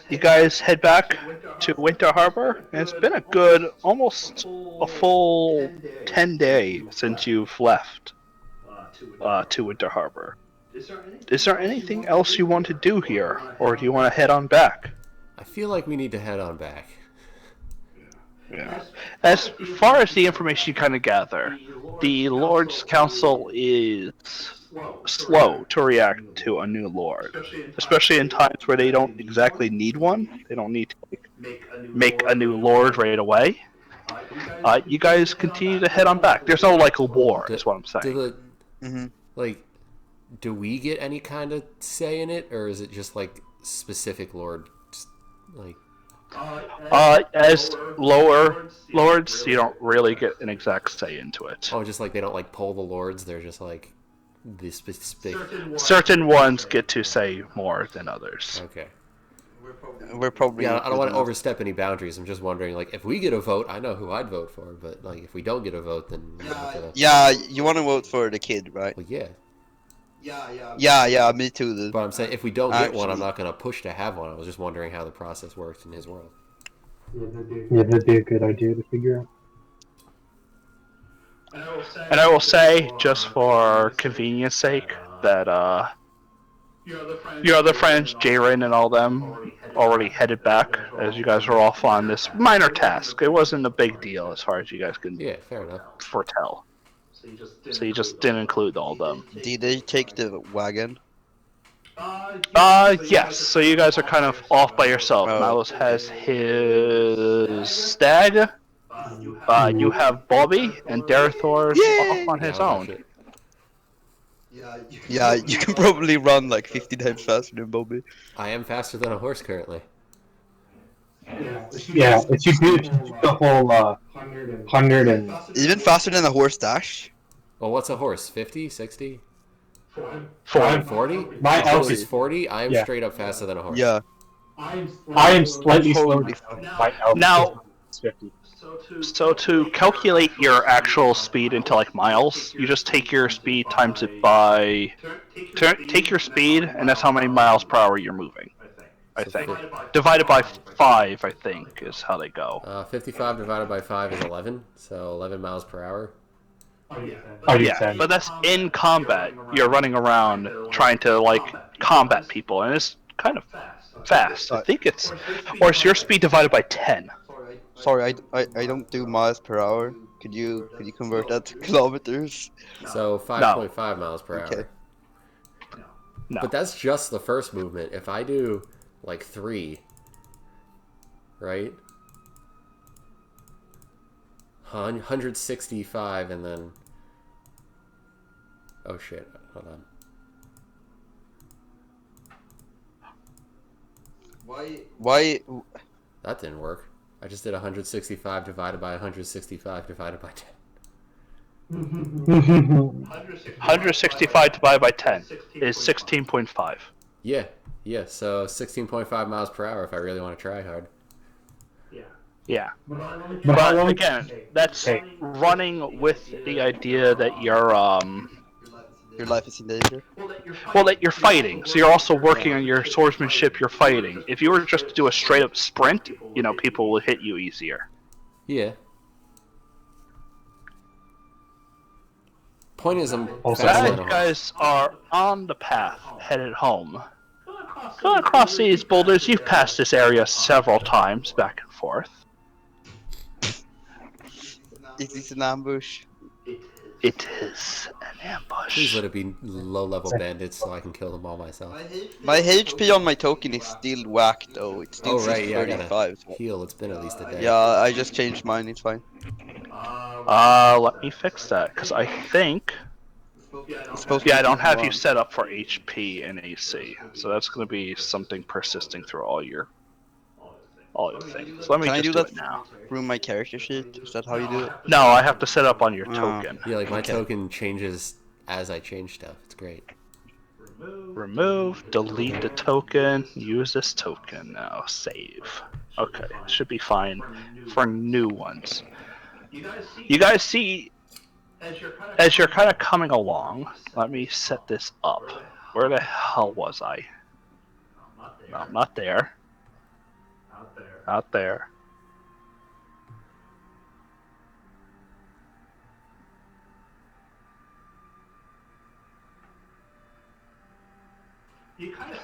You guys head back to Winter Harbor, and it's been a good, almost a full 10 days since you've left to Winter Harbor. Is there anything else you want to do here, or do you want to head on back? I feel like we need to head on back. Yeah. As far as the information you kind of gather, the Lord's Council is slow to react to a new Lord, especially in times where they don't exactly need one. They don't need to make a new Lord right away. You guys continue to head on back. There's no like a war, is what I'm saying. Do we get any kind of say in it, or is it just like specific Lord, like? As lower lords, you don't really get an exact say into it. Oh, just like they don't like poll the lords. They're just like the specific. Certain ones get to say more than others. Okay. We're probably. Yeah, I don't want to overstep any boundaries. I'm just wondering, like, if we get a vote, I know who I'd vote for. But like, if we don't get a vote, then we have to... Yeah, you want to vote for the kid, right? Well, yeah. Yeah, me too. Dude. But I'm saying if we don't get one, I'm Actually- not going to push to have one. I was just wondering how the process works in his world. Yeah, that'd be a good idea to figure out. And I will say, just for convenience sake, that your other friends, Jaren and all them, already headed back, as you guys were off on this minor task. It wasn't a big deal as far as you guys can Yeah, fair enough. foretell. So you just didn't include all of them. Did they take the wagon? Yes. So you guys are kind of off by yourself. Oh. Milos has his stag. You have Bobby, and Darethor's off on his Yeah, I'll own. watch it. Yeah, you can probably run like 50 times faster than Bobby. I am faster than a horse currently. Yeah, if you do the whole 100 and Even faster than a horse dash. Well, what's a horse? 50? 60? 40. 40? My A horse elk is 40? I am Yeah. straight up faster than a horse. Yeah. I am slightly slower. Totally My elk Now- is 50. So to calculate your actual speed into like miles, you just take your speed times it by take your speed, and that's how many miles per hour you're moving. I think divided by 5, I think, is how they go. 55 divided by 5 is 11, so 11 miles per hour. Oh, Yeah, but that's in combat. You're running around trying to like combat people, and it's kind of fast. I think it's, or is your speed divided by 10? Sorry, I don't do miles per hour. Could you convert that to kilometers? So 5.5 miles per Okay. hour. No. But that's just the first movement. If I do like 3, right? 165 and then... Oh shit, hold on. Why? That didn't work. I just did 165 divided by 165 divided by 10. 165 divided by 10 is 16.5. Yeah, yeah. So 16.5 miles per hour if I really want to try hard. Yeah. But how But long? again, that's Hey. running with the idea that you're Your life is in danger. well, that you're fighting. So you're also working on your swordsmanship. You're fighting. If you were just to do a straight up sprint, people will hit you easier. Yeah. Point is, I'm Also, faster As than a you horse. guys are on the path headed home, going across these boulders, you've passed this area several times back and forth. Is this an ambush? It is an ambush. Please let it be low-level bandits so I can kill them all myself. My HP on my token is still whacked though. It still Oh says right, yeah, I 35. gotta So- heal. It's been at least a day. Yeah, I just changed mine. It's fine. Let me fix that, because I think... It's supposed to Yeah, be I don't have you 51. set up for HP and AC, so that's going to be something persisting through all your things. So let me Can I just do do that it now. through my character sheet? Is that how you do it? No, I have to set up on your Oh. token. Yeah, like my Okay. token changes as I change stuff. It's great. Remove, delete the token, use this token now, save. Okay, should be fine for new ones. You guys see, as you're kind of coming along, let me set this up. Where the hell was I? No, not there. Not there.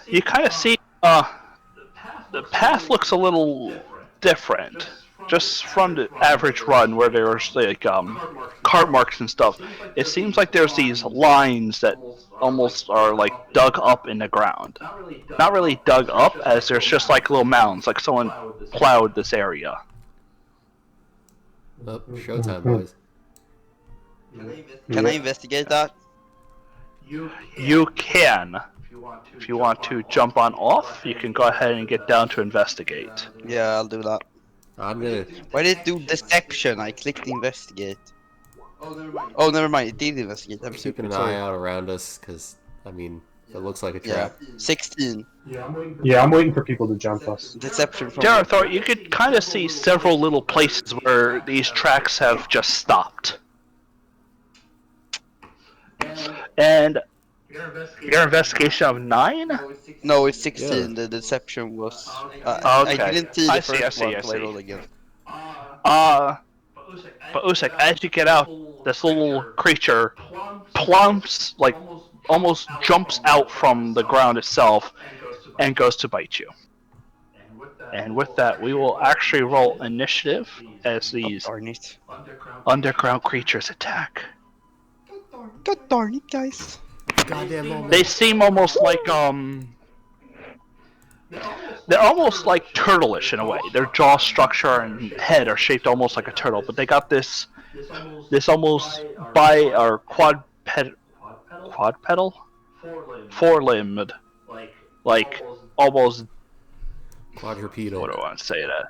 You kind of see, the path looks a little different. Just from the average run where there's like cart marks and stuff, it seems like there's these lines that almost are like dug up in the ground. Not really dug up, as there's just like little mounds, like someone plowed this area. Oh, showtime, boys. Can I investigate that? You can. If you want to jump on off, you can go ahead and get down to investigate. Yeah, I'll do that. I'm gonna. Why did it do deception? I clicked investigate. Oh, never mind. It did investigate. I'm Keeping an stupid. Sorry. eye out around us, because, I mean, it looks like a Yeah, trap. 16. Yeah, I'm waiting for people to jump us. Deception from. Jarathor, you could kind of see several little places where these tracks have just stopped. And your investigation of 9? No, it's 16. Yeah. The deception was. Okay. I didn't see the I see, first I one see, I till I see. rolled again. But Usek, as you get out, this little creature plumps, like, almost jumps out from the ground itself and goes to bite you. And with that, we will actually roll initiative as these Darn it. underground creatures attack. God darn it, guys. Goddamn moment. They seem almost like, they're almost like turtle-ish in a way. Their jaw structure and head are shaped almost like a turtle, but they got this almost quadpedal? Four-limbed, like almost, Quadrupedal. what do I want to say it as?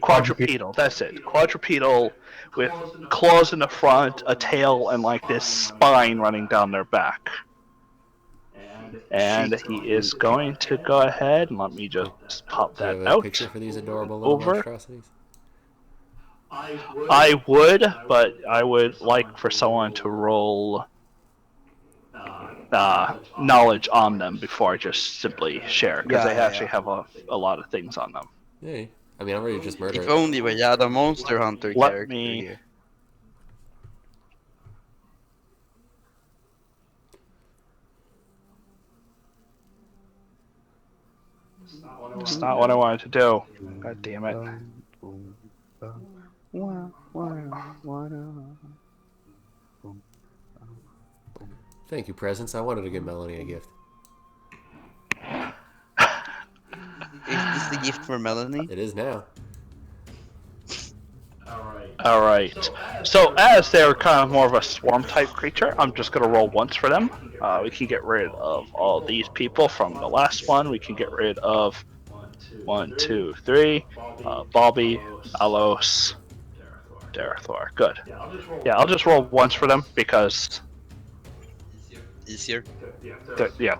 Quadrupedal, that's it. Quadrupedal with claws in the front, a tail, and like this spine running down their back. And he is going to go ahead and let me just pop Do you that have a out. picture for these adorable little Over. monstrosities? I would, but I would like for someone to roll knowledge on them before I just simply share, because Yeah, they yeah, actually yeah. have a lot of things on them. Hey, I mean, I'm ready to just murder If it. only we had a Monster Hunter Let character me- here. It's not what I wanted to do. God damn it. Thank you, presents. I wanted to give Melanie a gift. Is this the gift for Melanie? It is now. Alright. So, as they're kind of more of a swarm type creature, I'm just going to roll once for them. We can get rid of all these people from the last one. We can get rid of 1, 2, 3. Bobby, Alos, Darathor. Good. Yeah, I'll just roll once for them because Easier.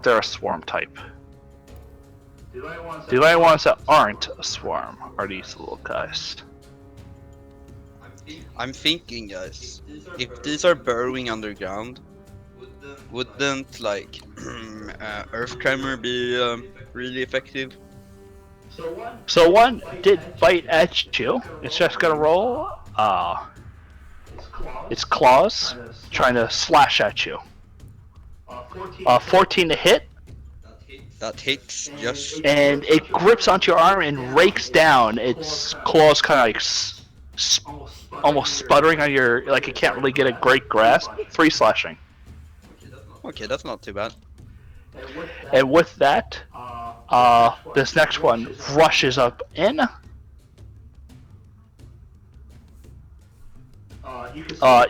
they're a swarm type. The only ones that aren't a swarm are these little guys. I'm thinking, guys, if these are burrowing underground, wouldn't like Earth Tremor be really effective? So one did bite at you. It's just gonna roll. Its claws trying to slash at you. 14 to hit, That hits just. and it grips onto your arm and rakes down. Its claws kind of like almost sputtering on your, like it can't really get a great grasp. 3 slashing. Okay, that's not too bad. And with that, this next one rushes up in.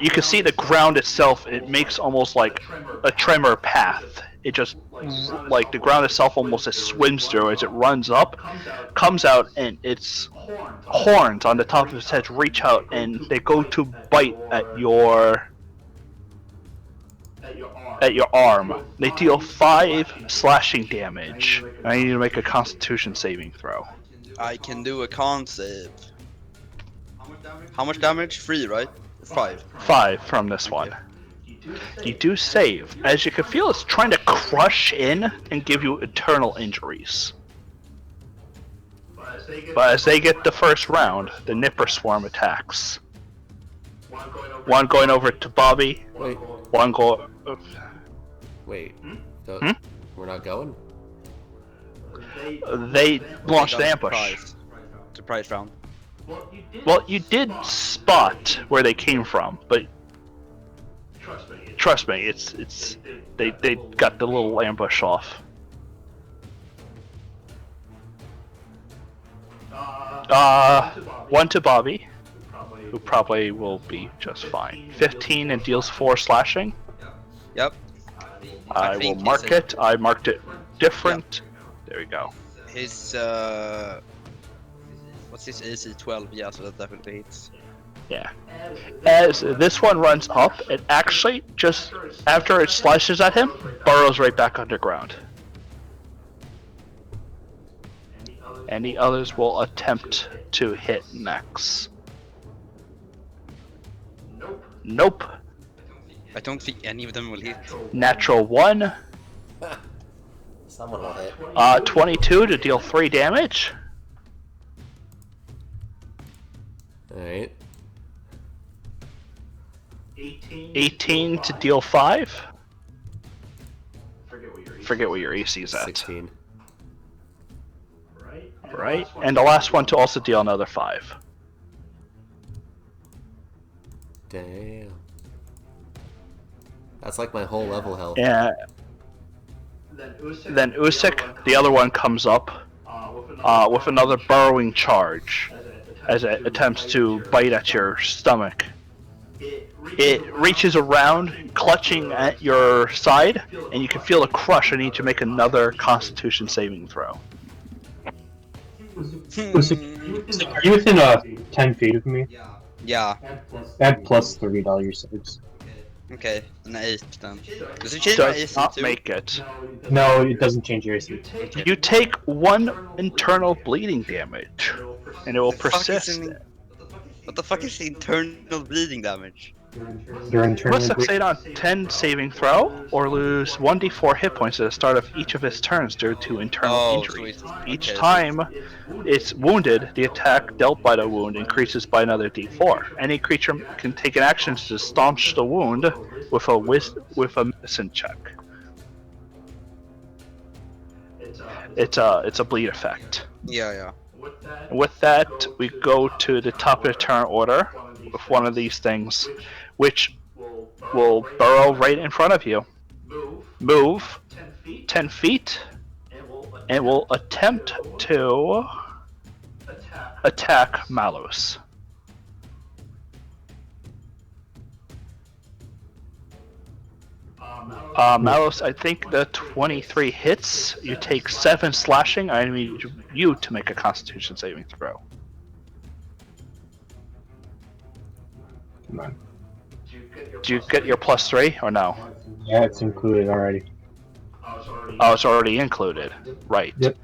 You can see the ground itself. It makes almost like a tremor path. It just, like the ground itself almost just swims through as it runs up, comes out, and its horns on the top of its head reach out and they go to bite at your arm. They deal 5 slashing damage. I need to make a Constitution saving throw. I can do a con save. How much damage? 3, right? 5. 5 from this one. You do save, as you can feel it's trying to crush in and give you eternal injuries. But as they get the first round, the Nipper Swarm attacks. One going over to Bobby, Wait, one go. wait. Hmm? We're not going? They launched an That was ambush. Surprise round. Well, you did spot where they came from, but trust me, it's they got the little ambush off. One to Bobby, who probably will be just fine. 15 and deals 4 slashing. Yep. I will think mark he's a- it. I marked it different. There we go. His what's his AC 12? Yeah, so that definitely hits. Yeah. As this one runs up, it actually, just after it slashes at him, burrows right back underground. And the others will attempt to hit next. Nope. I don't think any of them will hit. Natural 1. Someone will hit. 22 to deal 3 damage. Alright. 18 to deal 5. Forget what your AC is at. 16. Right? And the last one to also deal another 5. Damn. That's like my whole level health. Yeah. Then Usyk, the other one, comes up with another burrowing charge as it attempts to bite at your stomach. It reaches around, clutching at your side, and you can feel a crush. I need to make another Constitution saving throw. Usyk, are you within 10 feet of me? Yeah. Add plus $30 saves. Okay. An 8 then. Does it change my Does AC not too? make it. No, it doesn't change your AC. You take 1 internal bleeding damage, and it will The fuck is persist. What the fuck is internal bleeding damage? Your internal Must succeed on 10 saving throw, or lose 1d4 hit points at the start of each of its turns due to internal Oh, injury. sweet. Each Okay. time it's wounded, the attack dealt by the wound increases by another d4. Any creature can take an action to staunch the wound with a medicine check. It's a bleed effect. Yeah. And with that, we go to the top of the turn order with one of these things, which will burrow right in front of you. Move 10 feet, and will attempt to attack Malus. Malus, I think the 23 hits. You take 7 slashing. I need you to make a Constitution saving throw. Come on. Do you get your +3 or no? Yeah, it's included already. Oh, it's already included. Right. Yep.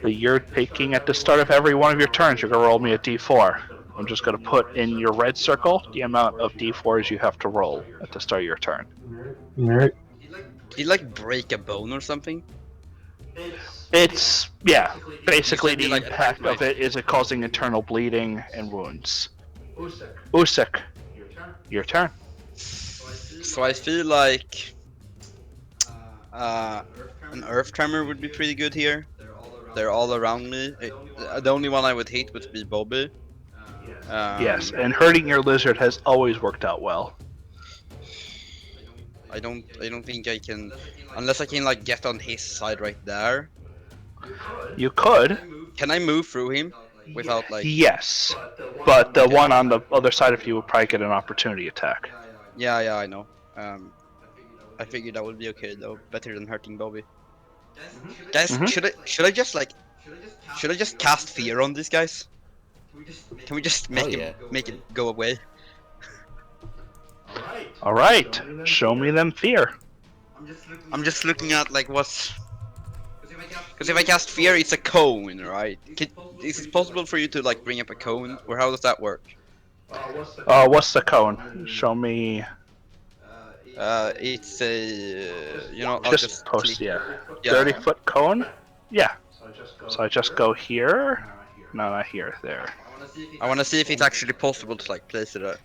So you're taking at the start of every one of your turns, you're going to roll me a d4. I'm just going to put in your red circle the amount of d4s you have to roll at the start of your turn. Alright. Did he like break a bone or something? It's, yeah, basically said you, the like, impact attacked my of it is it causing internal bleeding and wounds. Usik, your turn. So I feel like an earth tremor would be pretty good here. They're all around me. The only one I would hate would be Bobby. Yes, and hurting your lizard has always worked out well. I don't think I can, unless I can like get on his side right there. You could, Can I move through him without like? yes, but the one on the other side of you would probably get an opportunity attack. Yeah, I know. I figured that would be okay though, better than hurting Bobby. Guys, should I just cast fear on these guys? Can we just make it go away? All right, show me them fear. I'm just looking at like what's. Because if I cast fear, it's a cone, right? Is it possible for you to like bring up a cone, or how does that work? What's the cone? Show me. It's a I'll Just post, click. yeah. Yeah. 30-foot cone? Yeah. So I just go here? No, not here, there. I want to see if it's actually possible to like place it.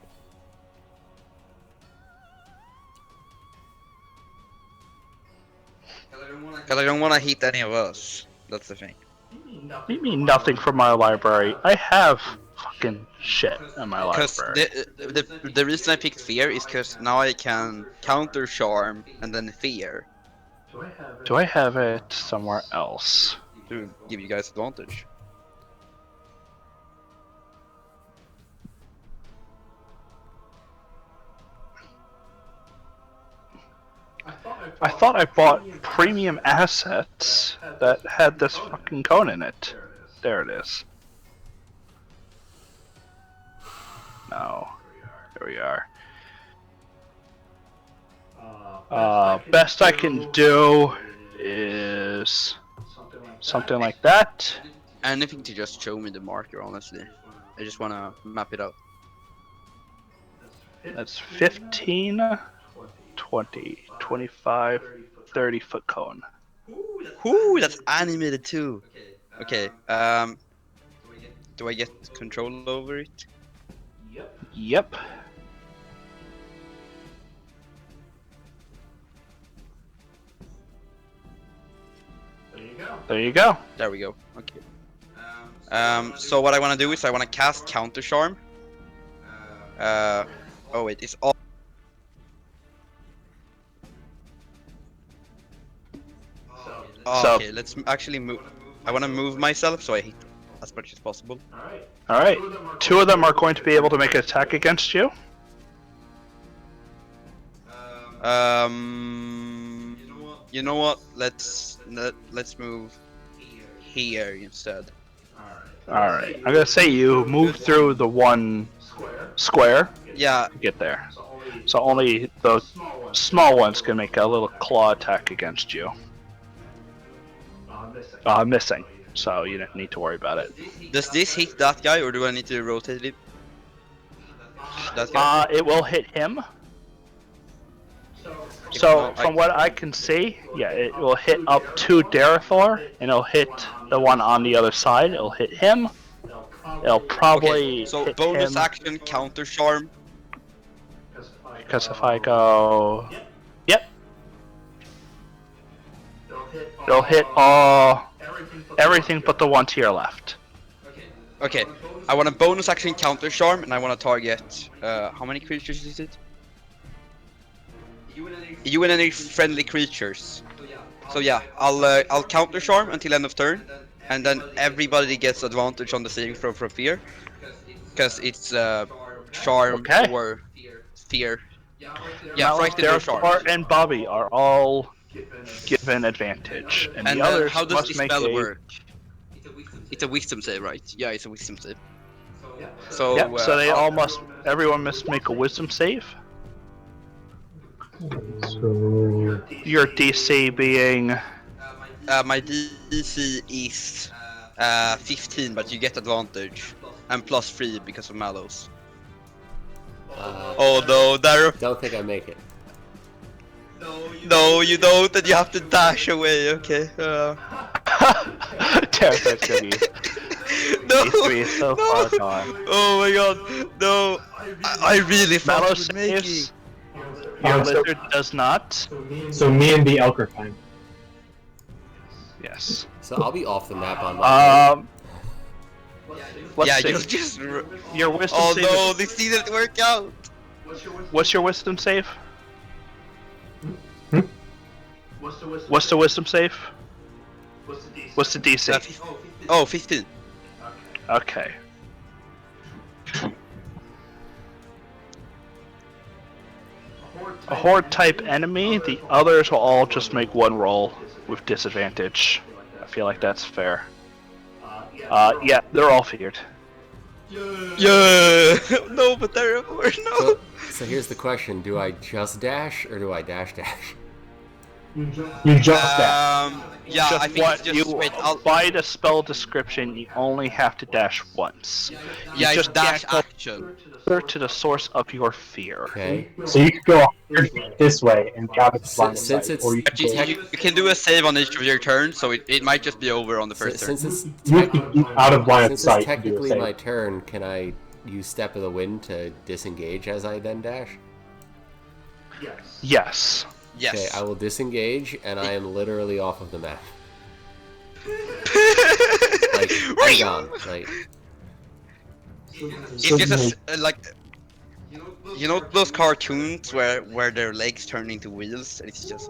Because I don't want to hit any of us. That's the thing. You mean nothing from my library? I have fucking shit in my Because library. the reason I picked fear is because now I can counter charm and then fear Do I have it somewhere else? to give you guys advantage. I thought I bought premium assets that had this fucking cone in it. There it is. No. There we are. Best I can do is something like that. Anything to just show me the marker, honestly. I just want to map it out. That's 15, 20, 25, 30-foot cone. Ooh, that's animated too. Okay, do I get control over it? Yep. There you go. There we go. Okay. So what I want to do is I want to cast counter charm. Oh wait, it's all. So- Okay, let's actually move. I want to move myself so I hit as much as possible. Alright. 2 of them are going to be able to make an attack against you. You know what? Let's move here instead. Alright. I'm gonna say you move through the one square Yeah, to get there. So only the small ones can make a little claw attack against you. Missing. So you don't need to worry about it. does this hit that guy or do I need to rotate it? That guy? It will hit him. no, So I- from what I can see, yeah, it will hit up to Darathor, and it'll hit the one on the other side. It'll hit him. It'll probably Okay, so hit bonus him, action counter charm. because if I go, yep, it'll hit everything but the one to your left. Okay, I want a bonus action counter charm and I want to target. How many creatures is it? You and any friendly creatures. So yeah, I'll counter charm until end of turn, and then everybody gets advantage on the saving throw from fear, because it's charm Okay. or fear. Yeah, Now, frightened or charm. Darathor and Bobby are all given advantage, and And the others how does must the make spell a work? It's a wisdom save, right? Yeah, it's a wisdom save. So, Yep. So they all must. Everyone must make a wisdom save. So Your DC being my DC is 15, but you get advantage and +3 because of Mallows. Oh no, there. Don't think I make it. No, you don't. Then you have to dash away. Okay. Tyrant's gonna be. No. These three is so no. far gone. Oh my god. No. I really thought Mallow you would make it. saves. Your lizard does not. so me and the elk are fine. Yes. So I'll be off the map on my Let's Yeah, see. you just. Your wisdom Oh save. no, this didn't work out. What's your wisdom save? Hmm? What's the wisdom save? What's the DC? 15. Okay. A horde type enemy, the others will all just make one roll with disadvantage. I feel like that's fair. Yeah, they're all feared. Yeah. No, but there were no. So here's the question: do I just dash or do I dash dash? You just that. Yeah, Just I think what it's just you wait. I'll, by the spell description, you only have to dash once. yeah, it's just dash can't go action. further to the source of your fear. Okay. So you could go 100 feet this way and grab it line of Since sight, it's- or you But could go, you can do a save on each of your turns, so it might just be over on the first turn. Since it's you could be out of line of since sight it's and do a technically save. my turn, can I use Step of the Wind to disengage as I then dash? Yes. Yes. Okay, I will disengage, and I am literally off of the map. Like, I'm gone. Like, It's just like, you know those cartoons where their legs turn into wheels, and it's just.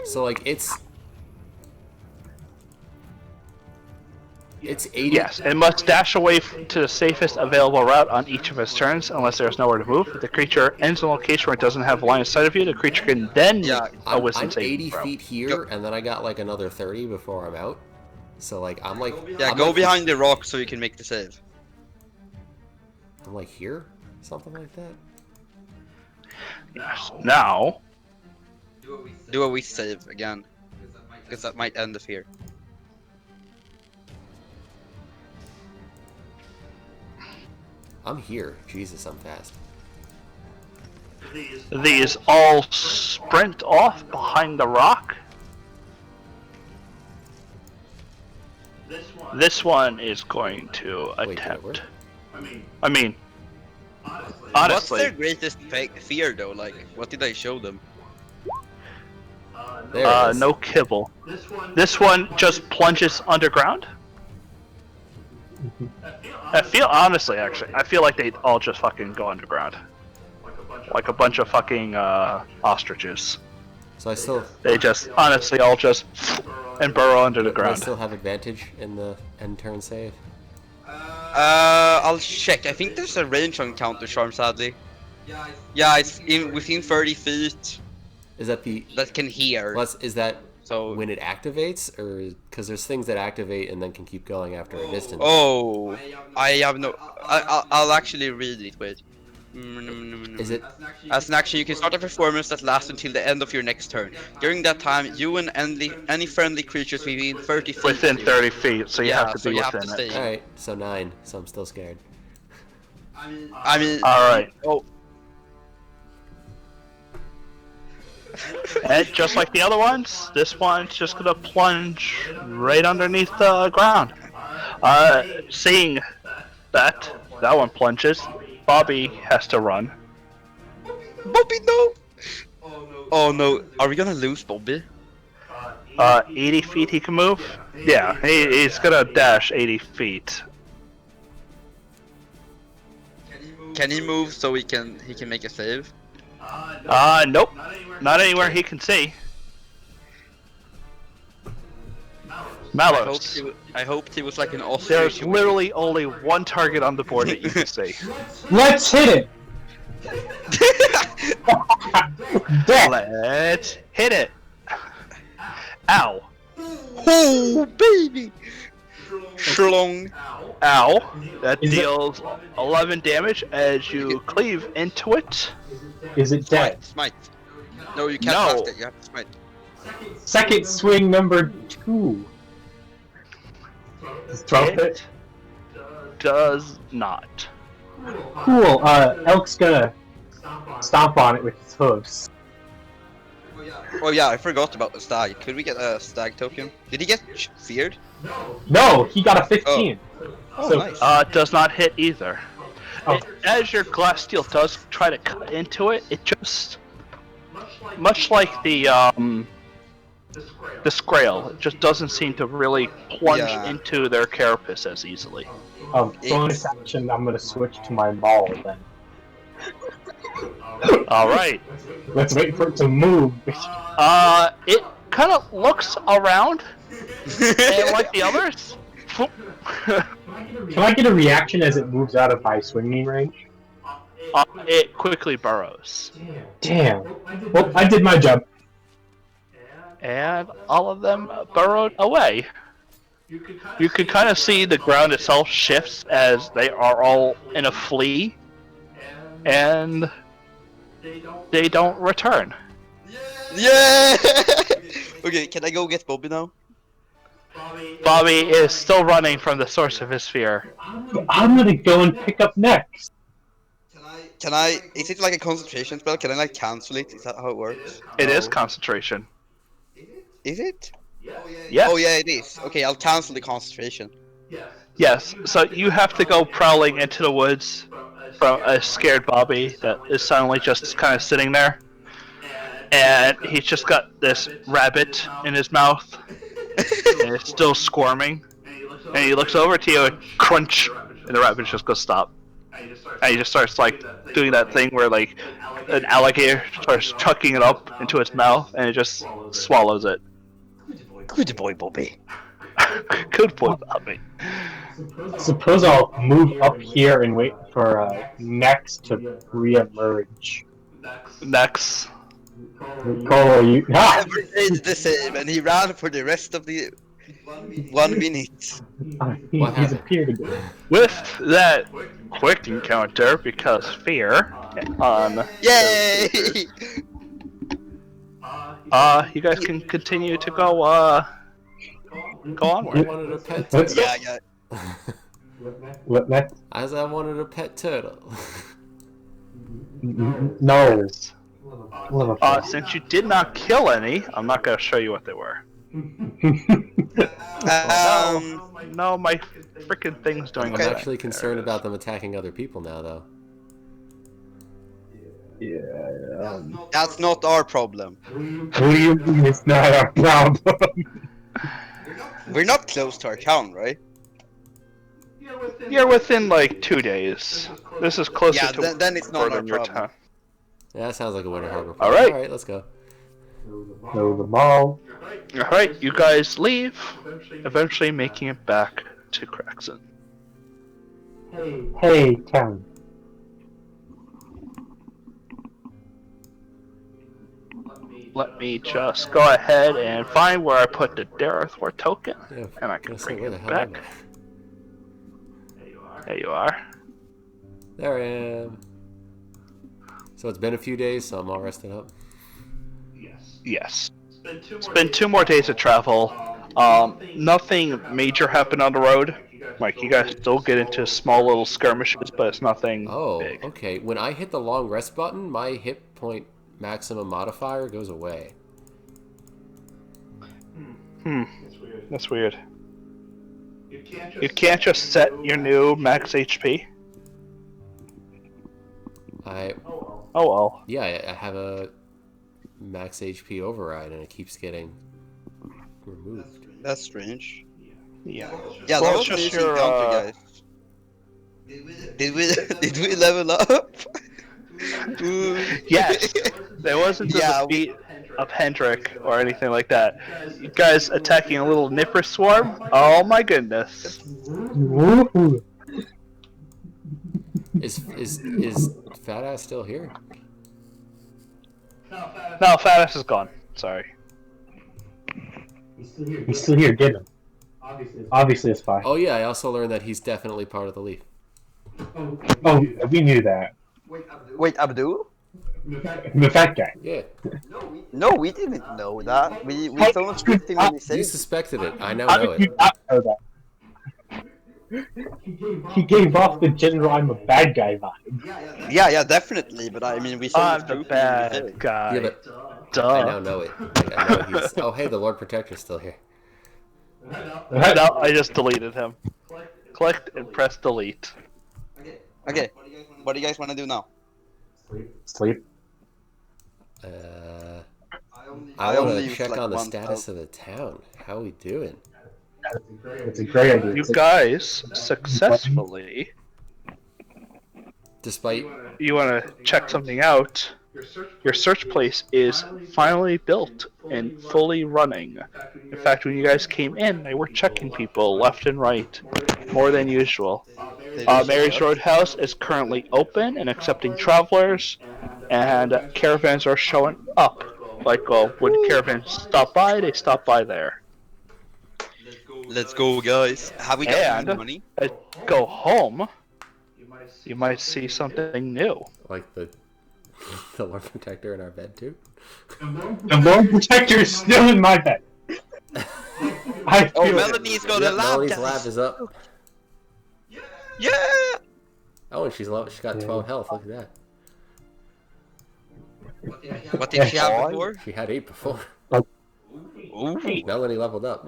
so like it's 80. Yes, it must dash away to the safest available route on each of its turns unless there's nowhere to move. If the creature ends in a location where it doesn't have a line of sight of you, the creature can then Yeah, make a I'm wisdom saving 80 throw. feet here, and then I got like another 30 before I'm out. So like I'm like Yeah, I'm go like, behind the rock so you can make the save. I'm like here, something like that. Yes. Now, Do a weak save again, because that might end the fear. I'm here. Jesus, I'm fast. these all sprint off behind the rock. This one is going to Wait, attempt. where? I mean, What's honestly, their greatest fear though? Like, what did I show them? There it is. no kibble. This one just plunges underground. I feel honestly, actually, I feel like they all just fucking go underground, like a bunch of fucking ostriches. So I still They just honestly all just and burrow under the do I ground. still have advantage in the end turn save. I'll check. I think there's a range on counter charm, sadly. Yeah, it's within 30 feet Is that the that can hear. is that So when it activates, or because there's things that activate and then can keep going after a distance? oh, I have no. I'll actually read it. Wait. Is it? As an action, you can start a performance that lasts until the end of your next turn. During that time, you and any friendly creatures within 30 feet. Within of you- 30 feet, so you Yeah, have to so be you have within to it. stay. All right, so 9. So I'm still scared. I mean. Alright. Oh. And just like the other ones, this one's just gonna plunge right underneath the ground. Seeing that one plunges, Bobby has to run. Bobby, no! Oh no, are we gonna lose Bobby? 80 feet he can move? Yeah, he's gonna dash 80 feet. Can he move so he can make a save? Nope. Not anywhere he can see. Mallows. I hoped he was like an ostrich. There's literally only one target on the board that you can see. Let's hit it! Death! Let's hit it! Ow. Oh baby! Schlong. Ow. That Is it- deals 11 damage as you cleave into it. Is it dead? Smite. No, you can't No. cast it. You have to smite. Second swing number 2. Just drop it. It does not. Cool. Elk's gonna stomp on it with his hooves. Oh yeah, I forgot about the stag. Could we get a stag token? Did he get feared? No, he got a 15. Oh, So- nice. Does not hit either. Oh. As your glass steel does try to cut into it, it just, much like the Scrael, it just doesn't seem to really plunge Yeah. into their carapace as easily. Bonus action, I'm gonna switch to my maul then. All right. Let's wait for it to move. It kind of looks around, and like the others. Can I get a reaction as it moves out of my swinging range? It quickly burrows. Damn. Well, I did my job. And all of them burrowed away. You can kind of see the ground itself shifts as they are all in a flee, and they don't return. Yeah! Okay, can I go get Bobby now? Bobby is still running from the source of his fear. I'm gonna go and pick up next. Can I? Is it like a concentration spell? Can I like cancel it? Is that how it works? It is concentration. Is it? Yes. Oh yeah, it is. Okay, I'll cancel the concentration. Yes. So you have to go prowling into the woods from a scared Bobby that is suddenly just kind of sitting there, and he's just got this rabbit in his mouth, and it's still squirming. And he looks over to you and crunch, and the rabbit just goes stop. And he just starts like doing that thing where like an alligator starts chucking it up into its mouth, and it just swallows it. Good boy, Bobby. Good boy, Bobby. Suppose I'll move up here and wait for next to re-emerge. Next. Cole, you. Ah! Everything's the same, and he ran for the rest of the 1 minute. He's happened? appeared again. With that quick encounter, because fear, on Yay! you guys can continue to go onward. I wanted a pet Let's turtle. Yeah, yeah. What next? As I wanted a pet turtle. No. Since you did not kill any, I'm not going to show you what they were. No, my freaking thing's doing I'm a actually concerned about them attacking other people now, though. That's not our problem. What do you mean it's not our problem? We're not close to our town, right? You're within like 2 days. This is closer Yeah, to then it's not further our than your problem. town. Yeah, that sounds like a Winter Harbor. All right. Alright, let's go. No, the mall. Alright, you guys leave, eventually making it back to Craxon. Hey, town. Let me just go ahead and find where I put the Darethor token, Yeah, and I can gonna say, bring where the it hell am back. I? There you are. There I am. So it's been a few days, so I'm all rested up. Yes. It's been 2 more days of travel. Nothing major happened on the road. Like, you guys still get into small little skirmishes, but it's nothing Oh, big. okay. When I hit the long rest button, my hit point maximum modifier goes away. That's weird. You can't just set your new max HP. Oh well. Yeah, I have a max HP override, and it keeps getting removed. That's strange. Yeah. Yeah, Well, that it's was just an easy your, encounter, guys. Did we level up? Ooh. Yes. There wasn't Yeah, the defeat of Hendrik or anything like that. You guys attacking a little nipper swarm? Oh my goodness. Woohoo! Is Fat Ass still here? No, Fatus is gone. Sorry. He's still here, get him. Obviously, a spy. Oh yeah, I also learned that he's definitely part of the Leaf. Oh, we knew that. Wait, Abdul? The fat guy. Yeah, No, we didn't know that. We How saw him could you 15 not- minutes you in. suspected it. I now How know did you it. not know that? He gave off the general "I'm a bad guy" vibe. Yeah, definitely. But I mean, we saw I'm him the trooping bad in the guy. Yeah, but Duh. I now know it. Like, I know he's. Oh hey, the Lord Protector's still here. No, I just deleted him. Clicked and pressed delete. Okay, what do you guys want to do now? Sleep. I want only to use, check like, on the one status tab. of the town. How we doing? It's a great idea. You guys successfully. Despite You want to check something out. Your search place is finally built and fully running. In fact, when you guys came in, they were checking people left and right, more than usual. Mary's Roadhouse is currently open and accepting travelers, and caravans are showing up. Like, when caravans stop by, they stop by there. Let's go, guys. Have we got And any money? go home, you might see something new. like the Lord Protector in our bed too. The Lord Protector is still in my bed. I Oh, feel it. Melanie's got a Yep, lab, Melanie's guys. lab is up. Yeah. Oh, and she's got 12 health. Look at that. What did she have before? She had 8 before. Ooh. Melanie leveled up.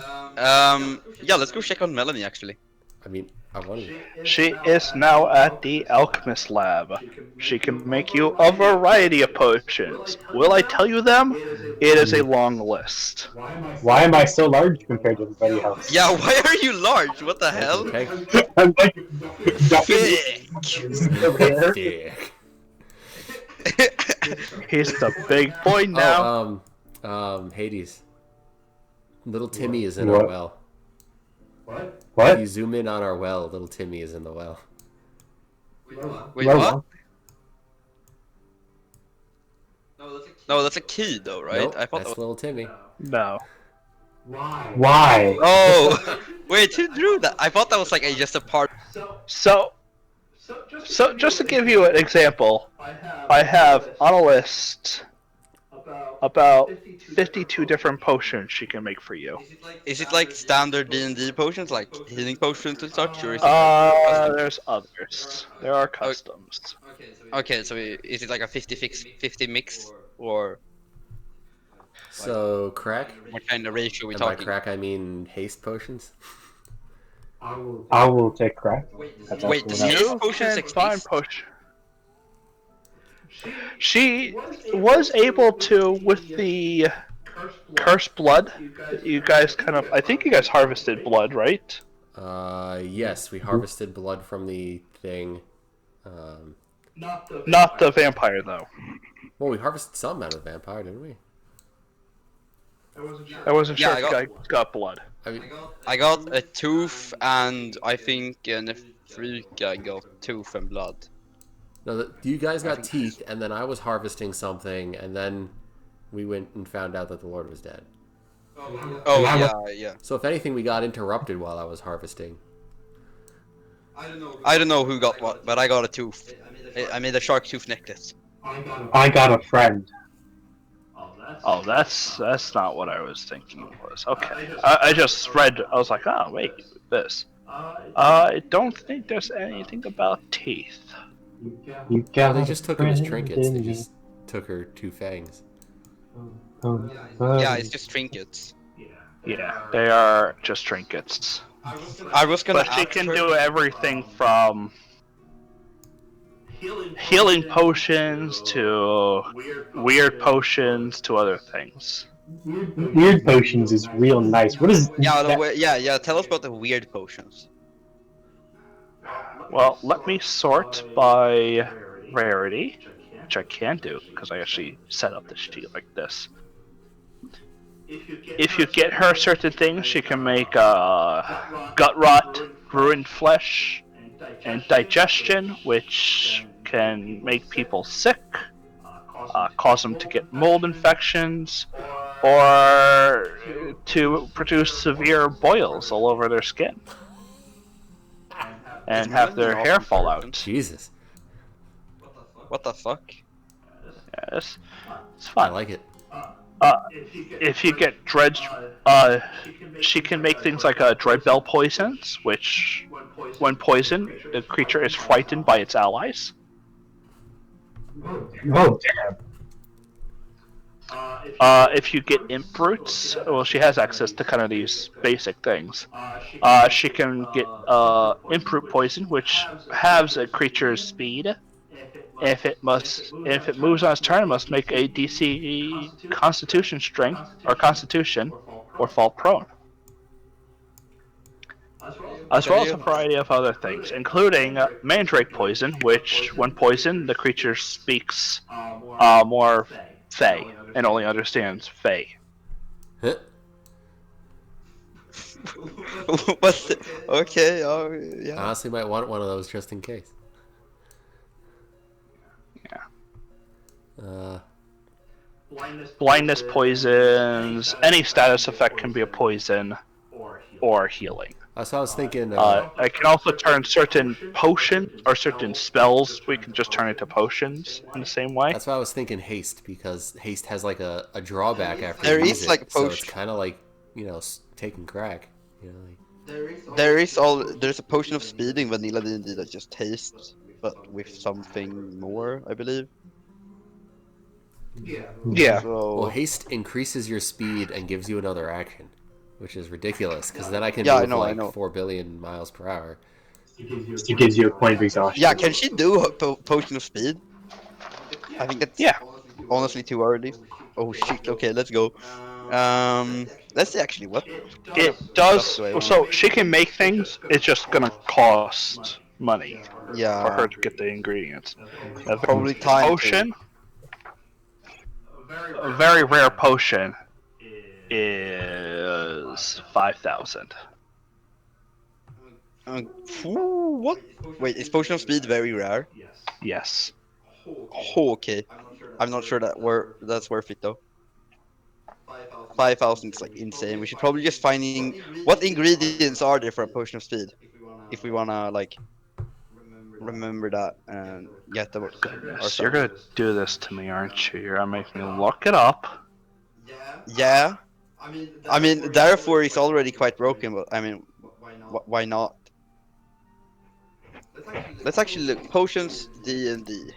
Yeah, let's go check on Melanie actually. I mean, I wanted. She is now at the Alchemist Lab. She can make you a variety of potions. Will I tell you them? It is a long list. Why am I so large compared to everybody else? Yeah, why are you large? What the hell? Okay. I'm like, Thick. Dick. He's the big boy now. Oh, Hades. Little Timmy is in our What? well. If What? you zoom in on our well, little Timmy is in the well. Wait, Well, what? No, that's a key though, right? Nope, I thought that's that was... little Timmy. No. Why? Oh! Wait, who drew that? I thought that was like just a part... So just to give you an example, I have on a list about 52 different potions she can make for you. Is it like standard D&D potions, like healing potions and such, or is it There's others. There are customs. Okay, so is it like a 50 mix, or So, crack? what kind of ratio are we And by talking? crack, I mean haste potions. I will take crack. That's Wait, absolutely does not- he- You potions can exist? find potion. She was able to with the cursed blood. You guys kind of, I think you guys harvested blood, right? Yes, we harvested blood from the thing. Not the vampire though. Well, we harvested some out of the vampire, didn't we? I wasn't sure Yeah, if you guys got blood. I mean, I got a tooth, and I think in a freak I got tooth and blood. no, you guys got teeth, and then I was harvesting something, and then we went and found out that the Lord was dead. Oh yeah. So if anything, we got interrupted while I was harvesting. I don't know who got what, but I got a tooth. I made a shark tooth necklace. I got a friend. Oh, that's not what I was thinking it was. Okay, I just read. I was like, oh wait, this. I don't think there's anything about teeth. You Oh, got they a just took him as friend trinkets. They in just took her 2 fangs. me. Yeah, it's just trinkets. Yeah, they are just trinkets. I was gonna But she ask can her- do everything from healing potions to weird potions to other things. Weird potions is real nice. What is Yeah, that? yeah. Tell us about the weird potions. Well, let me sort by rarity, which I can do because I actually set up the sheet like this. If you get her certain things, she can make gut rot, ruined flesh, and digestion, which can make people sick, cause them to get mold infections, or to produce severe boils all over their skin and It's more have than an their hair awesome fall person. out. Jesus, What the fuck? Yes, it's I fun. like it. If you get dredged, she can make things like dread bell poisons, which, when poisoned, the creature is frightened by its allies. Oh damn! If you get imp brutes, well, she has access to kind of these basic things. She can get imp brute poison, which halves a creature's speed. If it moves on its turn, it must make a DC Constitution strength or Constitution, or fall prone. As well as a variety of other things, including Mandrake poison, which, when poisoned, the creature speaks more Fey and only understands Fey. Huh? What's the... Okay, oh, I yeah. honestly might want one of those just in case. Yeah. Blindness poisons. Any status effect can be a poison or healing. So I was thinking, I can also turn certain potion or certain spells. We can just turn into potions in the same way. that's why I was thinking haste, because haste has like a drawback after There you is, use it, like, a so it's potion. kind of like, you know, taking crack. You know, like, There's a potion of speed in vanilla D&D that just tastes, but with something more, I believe. Yeah. So well, haste increases your speed and gives you another action, which is ridiculous, because then I can Yeah, I move know, I like know. 4 billion miles per hour. It gives you a point of exhaustion. yeah, can she do a potion of speed? I think that's Yeah. honestly too early. Oh shit. Okay, let's go. Let's see actually what. It does. So she can make things. It's just gonna cost money for Yeah, her to get the ingredients. A probably time too. potion. A very rare potion is 5,000. What? Wait, is potion of speed very rare? Yes. Oh, okay. I'm not sure that's worth it though. 5,000 is like insane. We should probably just finding what ingredients are there for a potion of speed, if we wanna like remember that and get them Goodness, you're ourselves. gonna do this to me, aren't you? You're gonna make me look it up. Yeah. I mean, therefore it's already quite broken, but I mean, why not? Let's actually look potions D&D.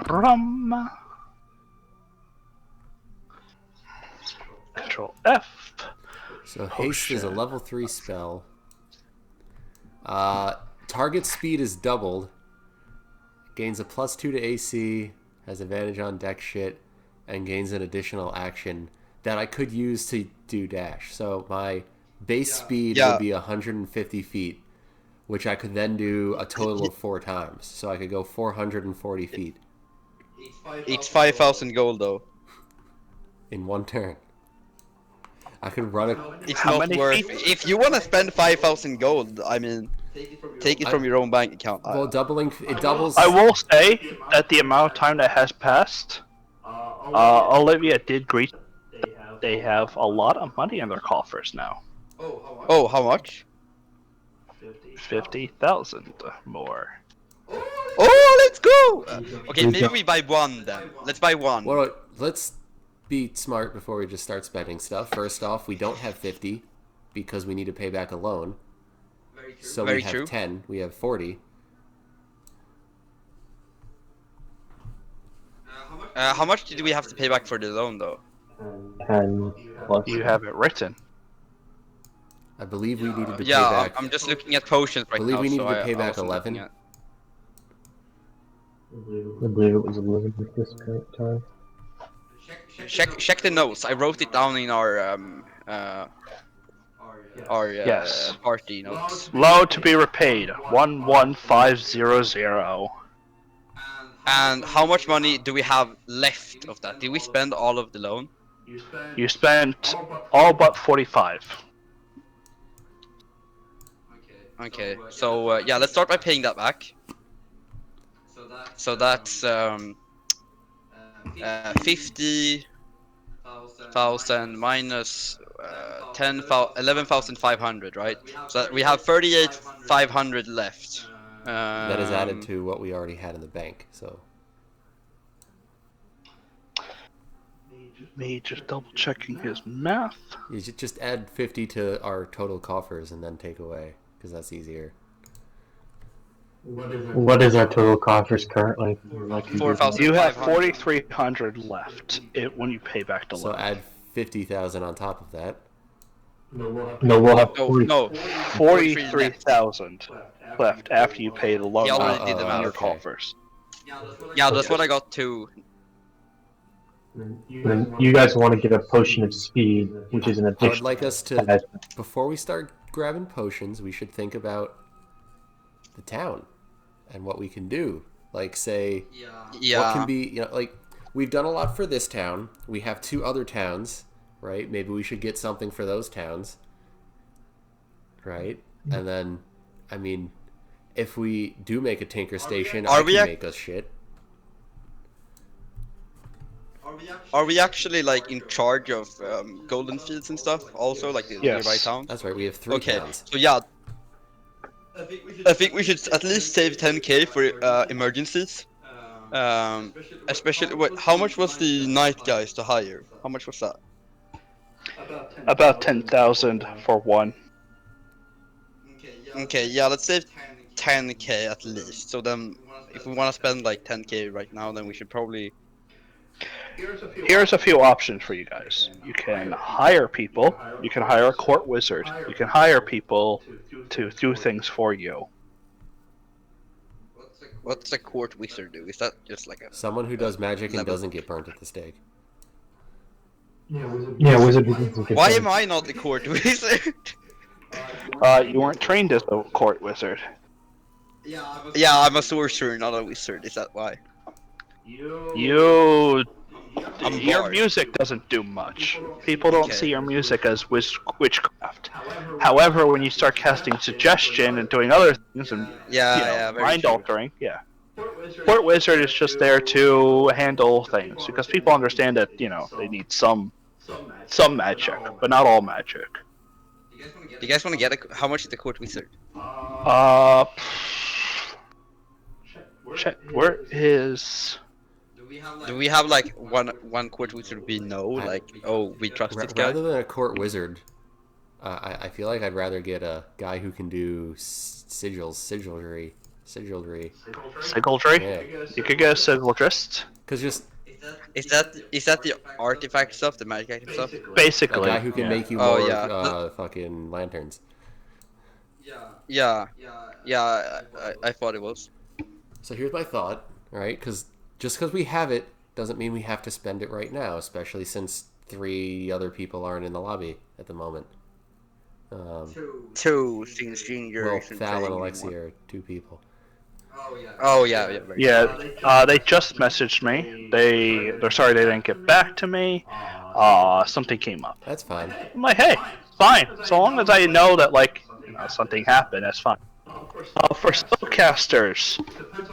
Rum. Control F. So haste is a Potion. level 3 spell. Target speed is doubled. Gains a +2 to AC. Has advantage on deck shit. And gains an additional action that I could use to do dash. So my base speed Yeah. would be 150 feet, which I could then do a total of 4 times. So I could go 440 feet It's 5,000 gold though. in one turn. I could run it. It's How not many worth. feet? If you want to spend 5,000 gold, I mean, take it from your own bank account. Well, it doubles. I will say that the amount of time that has passed, Olivia did greet. They have a lot of money in their coffers now. Oh, how much? 50,000 more. Oh, let's go! Okay, maybe we buy one then. Let's buy one. Well, let's be smart before we just start spending stuff. First off, we don't have 50 because we need to pay back a loan. So Very we have true. 10. We have 40. How much did we have to pay back for the loan though? 10 plus. You have it written. I believe we needed to pay Yeah, back. I'm just looking at potions right believe now. we needed so to pay I back wasn't looking 11. at- I believe it was 11 at this current time. Check the notes. I wrote it down in our Yes. party notes. Loan to be repaid 11500. And how much money do we have left of that? Did we spend all of the loan? You spent all but 45. Okay, so yeah, let's start by paying that back. So that's 50,000 minus 11,500, right? So we have 38,500 left. That is added to what we already had in the bank. So Me just double checking his math. you should just add 50 to our total coffers and then take away, because that's easier. What is our total coffers currently? Like 4,000. You have 4,300 left when you pay back the So loan. add 50,000 on top of that. No, we'll have No, 43,000 left after you pay the loan He already did the on math. your Okay. coffers. yeah, that's what I got too. Then you guys want to get a potion of speed, which is an I would additional. like us to, before we start grabbing potions, we should think about the town and what we can do. Like, say, what Yeah. can be, like, we've done a lot for this town. We have 2 other towns, right? Maybe we should get something for those towns, right? And then, I mean, if we do make a tinker station, I can make us shit. Are we actually like in charge of golden fields and stuff? Also, like the Yes. nearby towns. That's right, we have 3 Okay, towns. so yeah, I think we should at least save 10k for emergencies. Especially, wait, how much was the night guys to hire? How much was that? About 10,000 for one. Okay, yeah, let's save 10k at least. So then, if we want to spend like 10k right now, then we should probably. Here's a few options for you guys. You can hire people. You can hire a court wizard. You can hire people to do things for you. What's a court wizard do? Is that just like a? Someone who does magic and level. doesn't get burnt at the stake. Yeah, wizard. Why am I not the court wizard? You weren't trained as a court wizard. Yeah, I'm a sorcerer, not a wizard. Is that why? Your bard. music doesn't do much. People don't Okay. see your music as witchcraft. However, when you start casting suggestion and doing other things and Yeah, very mind true. altering, yeah. Court wizard is just there to handle things because people understand that they need some magic, but not all magic. Do you guys want to get how much is the court wizard? Check where is. Do we have like one court wizard we know? Like, oh, we trust this guy. Rather than a court wizard, I feel like I'd rather get a guy who can do sigildry. Sigildry? Yeah. You could get a sigildrist. Because just Is that the artifact stuff, the magic item stuff? a Basically. guy who can make you Oh, more yeah. fucking lanterns. Yeah, I thought it was. So here's my thought, right? Because just because we have it doesn't mean we have to spend it right now, especially since 3 other people aren't in the lobby at the moment. Two since Ginger. Well, isn't Thal and saying Alexi anymore. are 2 people. Oh yeah, very true. Yeah, they just messaged me. They're sorry they didn't get back to me. Something came up. That's fine. I'm like, hey, fine. So long as I know that something happened, that's fine. For spellcasters,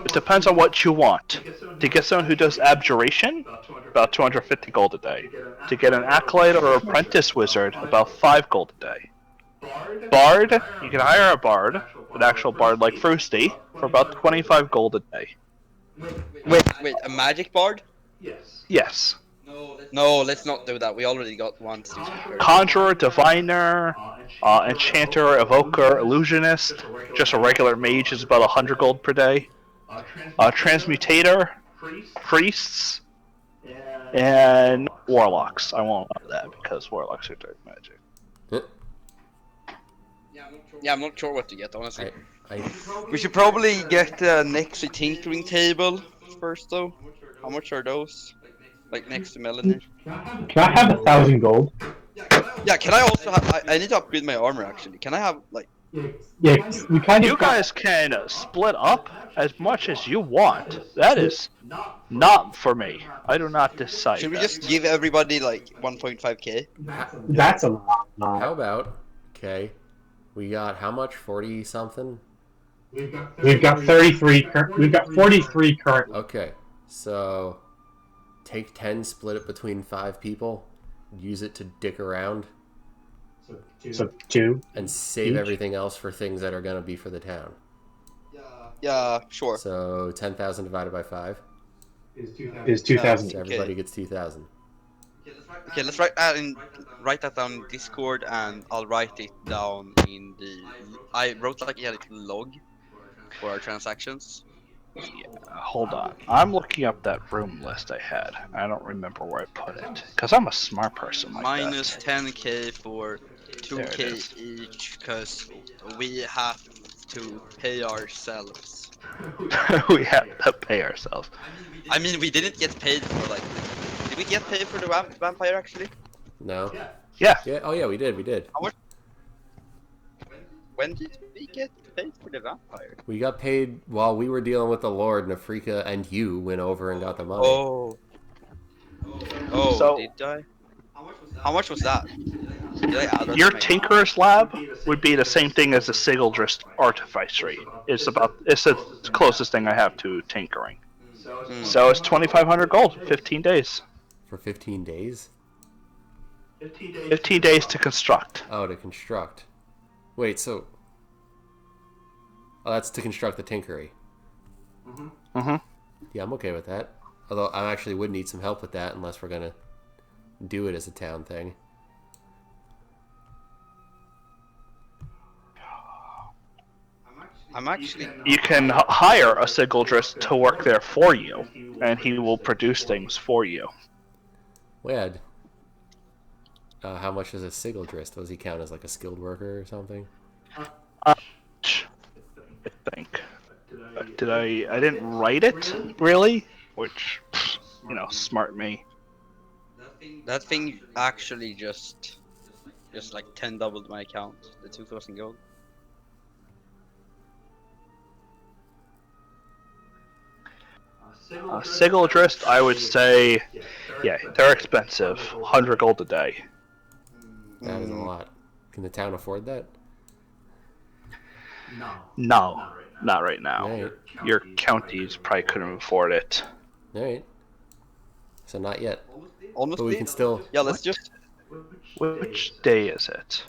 it depends on what you want. To get someone who does abjuration, about 250 gold a day. To get an acolyte or apprentice wizard, about 5 gold a day. Bard, you can hire a bard, an actual bard like Frusty, for about 25 gold a day. Wait, a magic bard? Yes. No, let's not do that. We already got one. Conjurer, diviner, enchanter, evoker, illusionist. Just a regular mage is about 100 gold per day. Transmutator, priests, and warlocks. I won't allow that because warlocks are dark magic. Yeah, I'm not sure what to get, honestly. I We should probably get next to tinkering table first, though. How much are those? Like next to Melanie. Can I have 1,000 gold? Yeah, can I also have? I need to upgrade my armor actually. Can I have like? Yeah, we kind of. You guys can split up as much as you want. That is not for me. I do not decide. Should we that. just give everybody like 1.5k? That's a lot. how about, okay, we got how much? 40 something? We've got 33. We've got 43 currently. Okay, so take 10, split it between 5 people, use it to dick around, So 2. and save Each? everything else for things that are going to be for the town. Yeah, sure. So 10,000 divided by 5. Is 2,000. So everybody gets 2,000. Okay, let's write that down in Discord, and I'll write it down in the. I wrote like a little log for our transactions. Hold on. I'm looking up that room list I had. I don't remember where I put it. Because I'm a smart person like Minus that. 10k for There it 2k is. each, because we have to pay ourselves. We have to pay ourselves. I mean, we didn't get paid for like. Did we get paid for the vampire actually? No? Yeah. Yeah. Oh, yeah, we did. We did. When did we get paid for the vampire? We got paid while we were dealing with the Lord, and Afrika and you went over and got the money. Oh. Oh, So- did I? How much was that? Did I add that Your to my- Tinkerer's Lab would be the same thing as the Sigildrist Artificery. It's the closest thing I have to tinkering. So it's 2,500 gold, 15 days. For 15 days? 15 days to construct. Oh, to construct. Wait, so... Oh, that's to construct the Tinkery. Mm-hmm. Yeah, I'm okay with that. Although I actually would need some help with that unless we're gonna do it as a town thing. I'm actually. You can hire a Sigildrist to work there for you, and he will produce things for you. Well, yeah. How much is a Sigildrist? Does he count as like a skilled worker or something? I think. I didn't write it, really? Which, smart me. That thing actually just like 10 doubled my account. The 2,000 gold. Sigildrist, I would say, yeah, they're expensive. 100 gold a day. That is a lot. Can the town afford that? No, not right now. Alright. Your counties probably couldn't afford it. Alright. So not yet. Almost. But we can still... Yeah, let's just. Which day is it?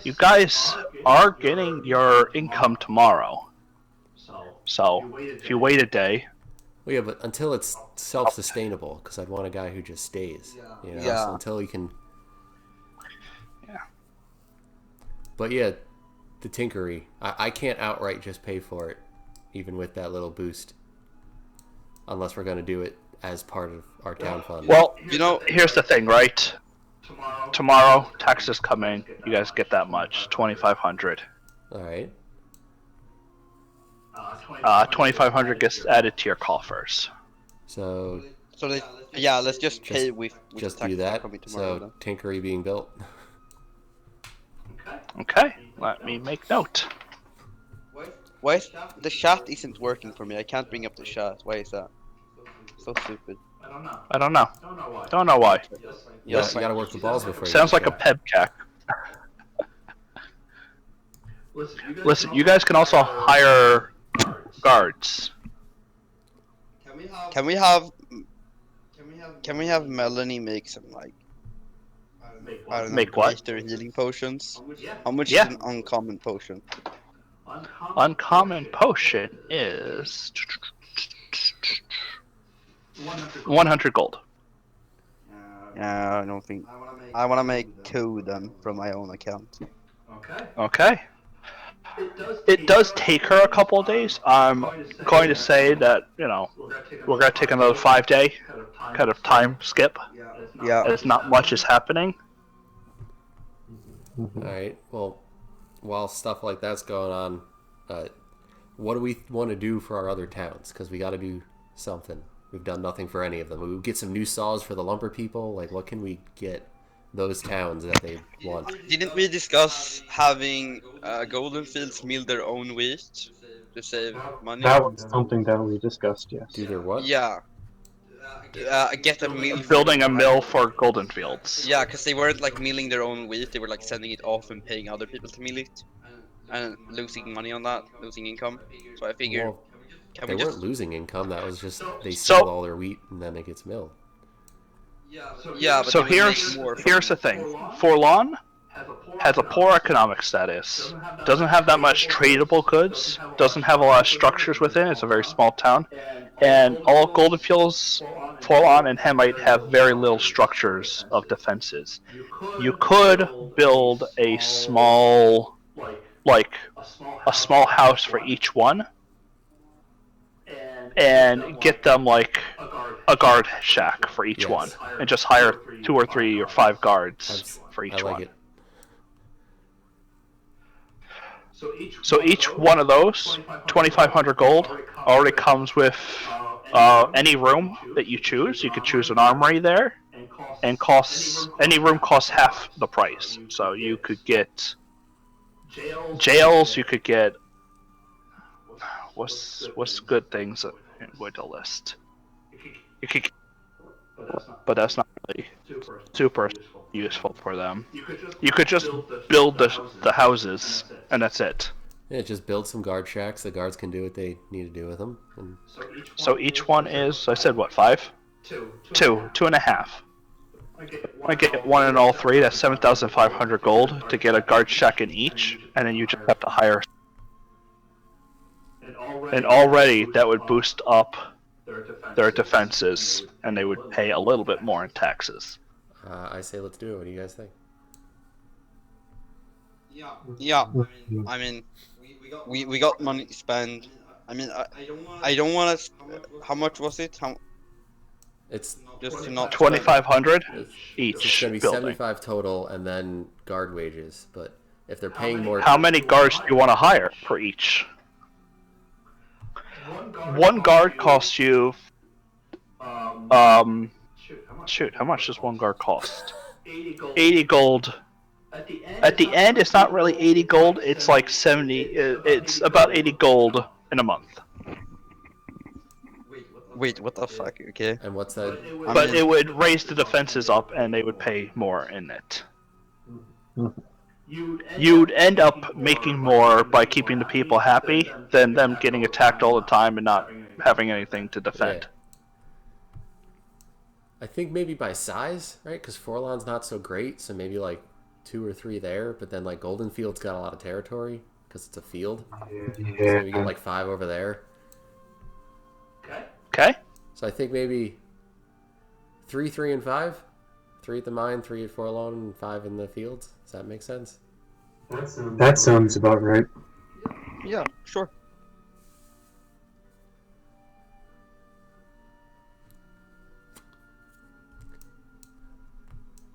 You guys are getting your income tomorrow. So, if you wait a day, Well, yeah, but until it's self-sustainable, because I'd want a guy who just stays. You know? Yeah. So until he can... Yeah. But yeah, the Tinkery. I can't outright just pay for it, even with that little boost. Unless we're going to do it as part of our town fund. well, You know, here's the thing, right? Tomorrow, taxes come in. You guys get that much, 2,500. Alright. 2,500 gets added to your coffers. So let's just pay with just taxes do that. coming tomorrow, So Tinkery being built. Okay, let me make note. Why is the chat isn't working for me? I can't bring up the chat. Why is that? So stupid. I don't know. Don't know why. You Yes, gotta work the balls before you Sounds get like a shot. pebcac. Listen, you guys can also hire guards. Can we have Melanie make some like I don't know, Make what? greater healing potions? How much Yeah. is an uncommon potion? Uncommon potion is 100 gold. Yeah, I don't think. I want to make 2 then from my own account. Okay. It does take her a couple of days. I'm going to say that, we're going to take another 5-day kind of time skip. Yeah. As not much is happening. Alright, well, while stuff like that's going on, what do we want to do for our other towns? Because we got to do something. We've done nothing for any of them. We get some new saws for the lumber people. Like, what can we get those towns that they want? Didn't we discuss having Golden Fields mill their own wheat to save money? That was something that we discussed, yes. Do their what? Yeah. Get a mill. Building a mill for Golden Fields. Yeah, because they weren't like milling their own wheat. They were like sending it off and paying other people to mill it, and losing money on that, losing income. So I figured, Well, can they we weren't just? losing income. That was just they So- sell all their wheat and then it gets milled. Yeah, but So they would make here's more here's the thing. Forlon has a poor economic status. Doesn't have that much tradable goods. Doesn't have a lot of structures within. It's a very small town, and all Golden Fields, Forlon, and Hemite have very little structures of defenses. You could build a small, like a small house for each one, and get them like a guard shack for each Yes. one, and just hire 2 or 3 or 5 guards for I each like one. it. So each one of those, 2,500 gold, already comes with any room that you choose. You could choose an armory there, and any room costs half the price. So you could get jails. You could get what's good things in Winter List. You could, but that's not really super useful for them. You could just build the houses, and that's it. Yeah, just build some guard shacks. The guards can do what they need to do with them. And So each one is, I said, what, 5? 2.5. I get 1 in all 3. That's 7,500 gold to get a guard shack in each, and then you just have to hire. And already that would boost up their defenses, and they would pay a little bit more in taxes. I say let's do it. What do you guys think? Yeah, I mean, we got money to spend. I mean, I don't want to. How much was it? It's Just to not 2,500 it's each going to be building. 75 total, and then guard wages. But if they're paying more, How many guards do you want to hire for each? One guard costs you. Shoot, how much does one guard cost? 80 gold. At the end, it's not really 80 gold. It's like 70. It's about 80 gold in a month. Wait, what the fuck? Okay. and what's that? But it would raise the defenses up, and they would pay more in it. You'd end up making more by keeping the people happy than them getting attacked all the time and not having anything to defend. Yeah. I think maybe by size, right? Because Forlon's not so great, so maybe like 2 or 3 there. But then like Golden Field's got a lot of territory because it's a field. So maybe get like 5 over there. Okay? So I think maybe 3, 3, and 5. 3 at the mine, 3 at Forlon, and 5 in the fields. Does that make sense? That sounds about right. Yeah, sure.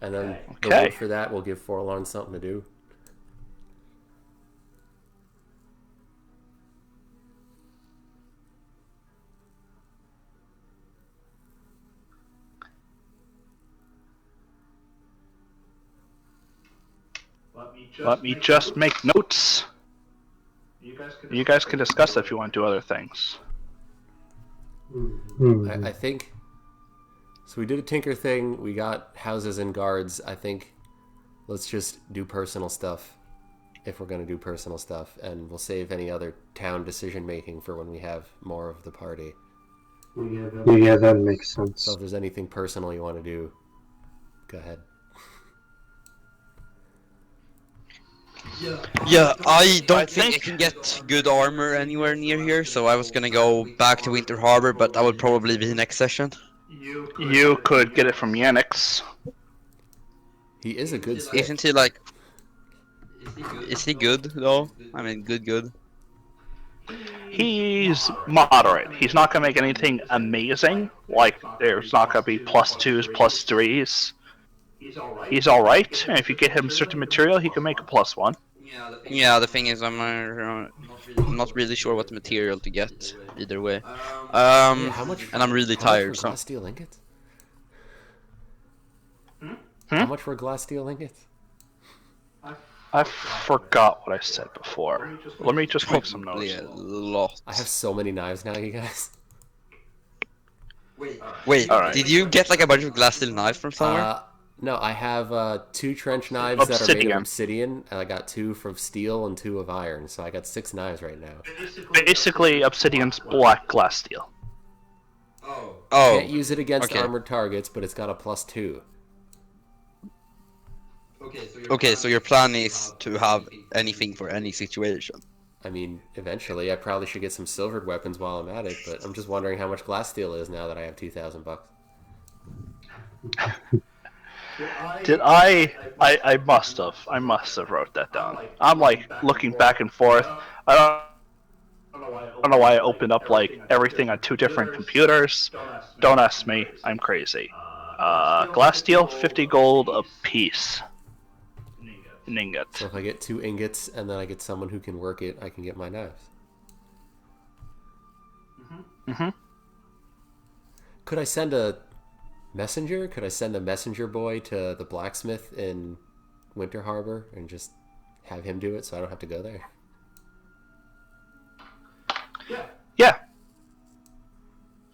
And then the Okay. wood for that will give Forlon something to do. Let me just make notes. You guys can discuss if you want to do other things. I think. So we did a tinker thing. We got houses and guards. I think let's just do personal stuff if we're going to do personal stuff. And we'll save any other town decision making for when we have more of the party. Yeah, that makes sense. So if there's anything personal you want to do, go ahead. Yeah, I don't I think I think- can get good armor anywhere near here, so I was gonna go back to Winter Harbor, but that would probably be next session. You could get it from Yannick's. He is a good smith. Isn't he like? Is he good though? I mean, good. He's moderate. He's not going to make anything amazing. Like, there's not going to be +2s, +3s. He's alright, and if you get him certain material, he can make a +1. Yeah, the thing is, I'm not really sure what material to get either way. Yeah, how much? And I'm really how much tired, for so. glass steel ingots? Hmm? How much for glass steel ingots? I forgot what I said before. Let me just make some notes. Probably a lot. I have so many knives now, you guys. Wait, Alright. did you get like a bunch of glass steel knives from somewhere? No, I have 2 trench knives that are made of Obsidian. obsidian, and I got 2 from steel and 2 of iron, so I got 6 knives right now. Basically, Obsidian's black glass steel. Oh, Can't use it against okay. armored targets, but it's got a +2. Okay, so your plan is to have anything for any situation. I mean, eventually, I probably should get some silvered weapons while I'm at it, but I'm just wondering how much glass steel is now that I have $2,000. Did I must have. I must have wrote that down. I'm like looking back and forth. I don't know why I opened up like everything on 2 different computers. Don't ask me. I'm crazy. Glass steel, 50 gold a piece. An ingot. So if I get 2 ingots and then I get someone who can work it, I can get my knives. Mm-hmm. Could I send a messenger? Could I send a messenger boy to the blacksmith in Winter Harbor and just have him do it so I don't have to go there? Yeah.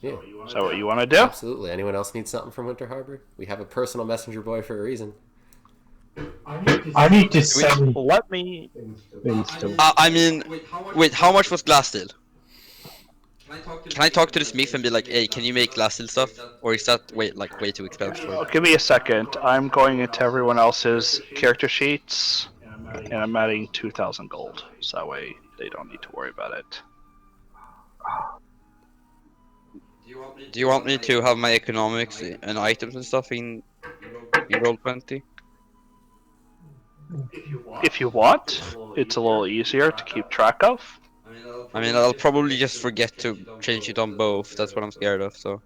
Yeah, Is that what you want to do? absolutely. Anyone else need something from Winter Harbor? We have a personal messenger boy for a reason. I need to send Let me. things to. I mean, wait, how much was glass steel? Can I talk to the smith and be like, hey, can you make glass steel stuff? Or is that way too expensive? Oh, give me a second. I'm going into everyone else's character sheets, and I'm adding 2,000 gold, so that way they don't need to worry about it. Do you want me to have my economics and items and stuff in Roll20? If you want, it's a little easier to keep track of. I mean, I'll probably just forget to change it on both. That's what I'm scared of, so.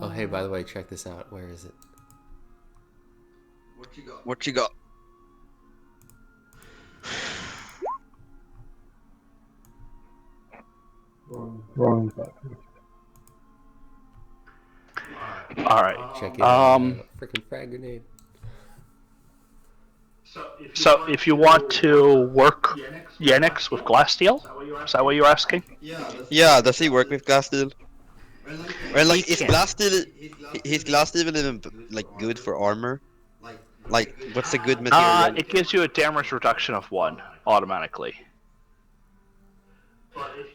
Oh, hey, by the way, check this out. Where is it? What you got? Wrong button. All right. Check it freaking frag grenade. So if you want to work Yenix with glass steel, is that what you're asking? Yeah, does he work with glass steel? Or like, He is can. glass steel, his glass steel even like good for armor? Like, what's a good material? It gives you a damage reduction of 1 automatically.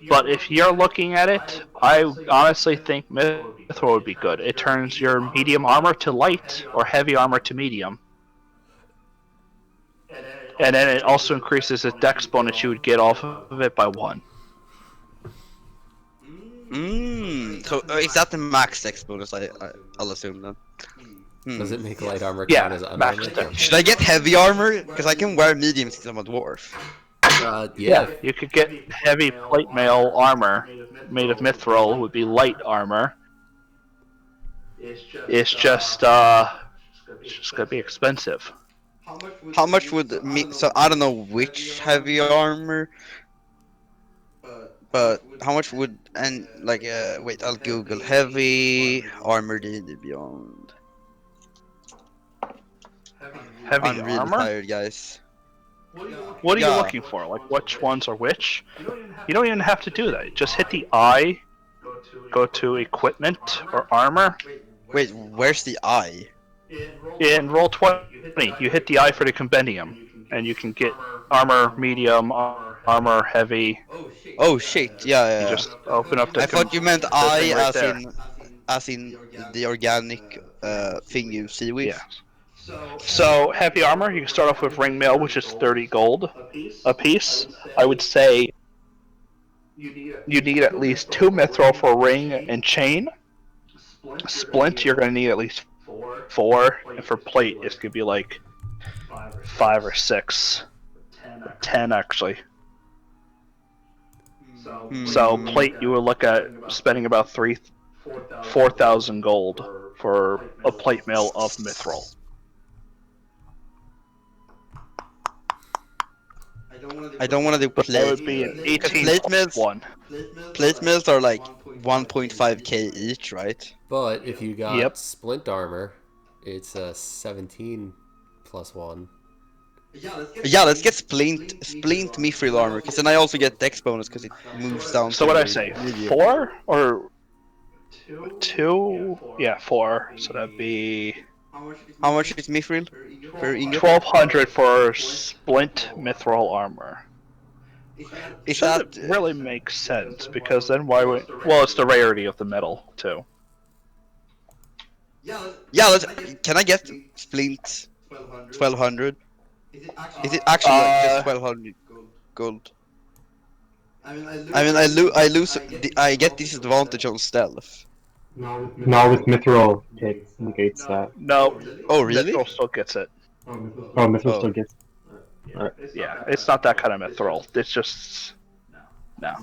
But if you're looking at it, I honestly think Mithril would be good. It turns your medium armor to light or heavy armor to medium. And then it also increases the dex bonus you would get off of it by 1. So is that the max dex bonus? I'll assume then. Does it make light armor Yeah, count as max unarmored? dex. Should I get heavy armor? Because I can wear medium since I'm a dwarf. Yeah. You could get heavy plate mail armor made of mithril would be light armor. It's just gonna be expensive. How much would me? So I don't know which heavy armor, but how much would wait, I'll Google heavy armor D&D Beyond. Heavy I'm really armor? tired, guys. What are you Yeah. looking for? Like which ones are which? You don't even have to do that. Just hit the I, go to equipment or armor, Wait, where's the eye? in roll 20. You hit the I for the compendium, and you can get armor medium, armor heavy. Oh shit! Yeah. You just open up the. I thought you meant the eye thing right as in the organic thing you see with. Yeah. So heavy armor, you can start off with ring mail, which is 30 gold a piece. I would say you need at least 2 mithril for ring and chain. Splint, you're going to need at least 4, and for plate, it's going to be like 5 or 6, 10 actually. So plate, you would look at spending about 4,000 gold for a plate mail of mithril. I don't want to do But that would plate. be an 18 Plate plus mills? 1. Plate mills are like 1.5k each, right? But if you got Yep. splint armor, it's a 17 plus 1. Yeah, let's get splint mithril armor, because then I also get dex bonus because it moves down. So to what I the say, medium. 4 or 2? Yeah, 4. So that'd be How much is mithril per ingot? 1,200 for splint mithril armor. Is Doesn't that really make sense because then why would? Well, it's the rarity of the metal too. yeah? Can I get splint 1,200? Is it actually like just 1,200 gold? I mean, I lose. I get disadvantage on stealth. Now with Mithril, it negates that. No, Oh, really? mithril still gets it. Oh, Mithril Oh. still gets. Yeah, it's not that kind of mithril. It's just no.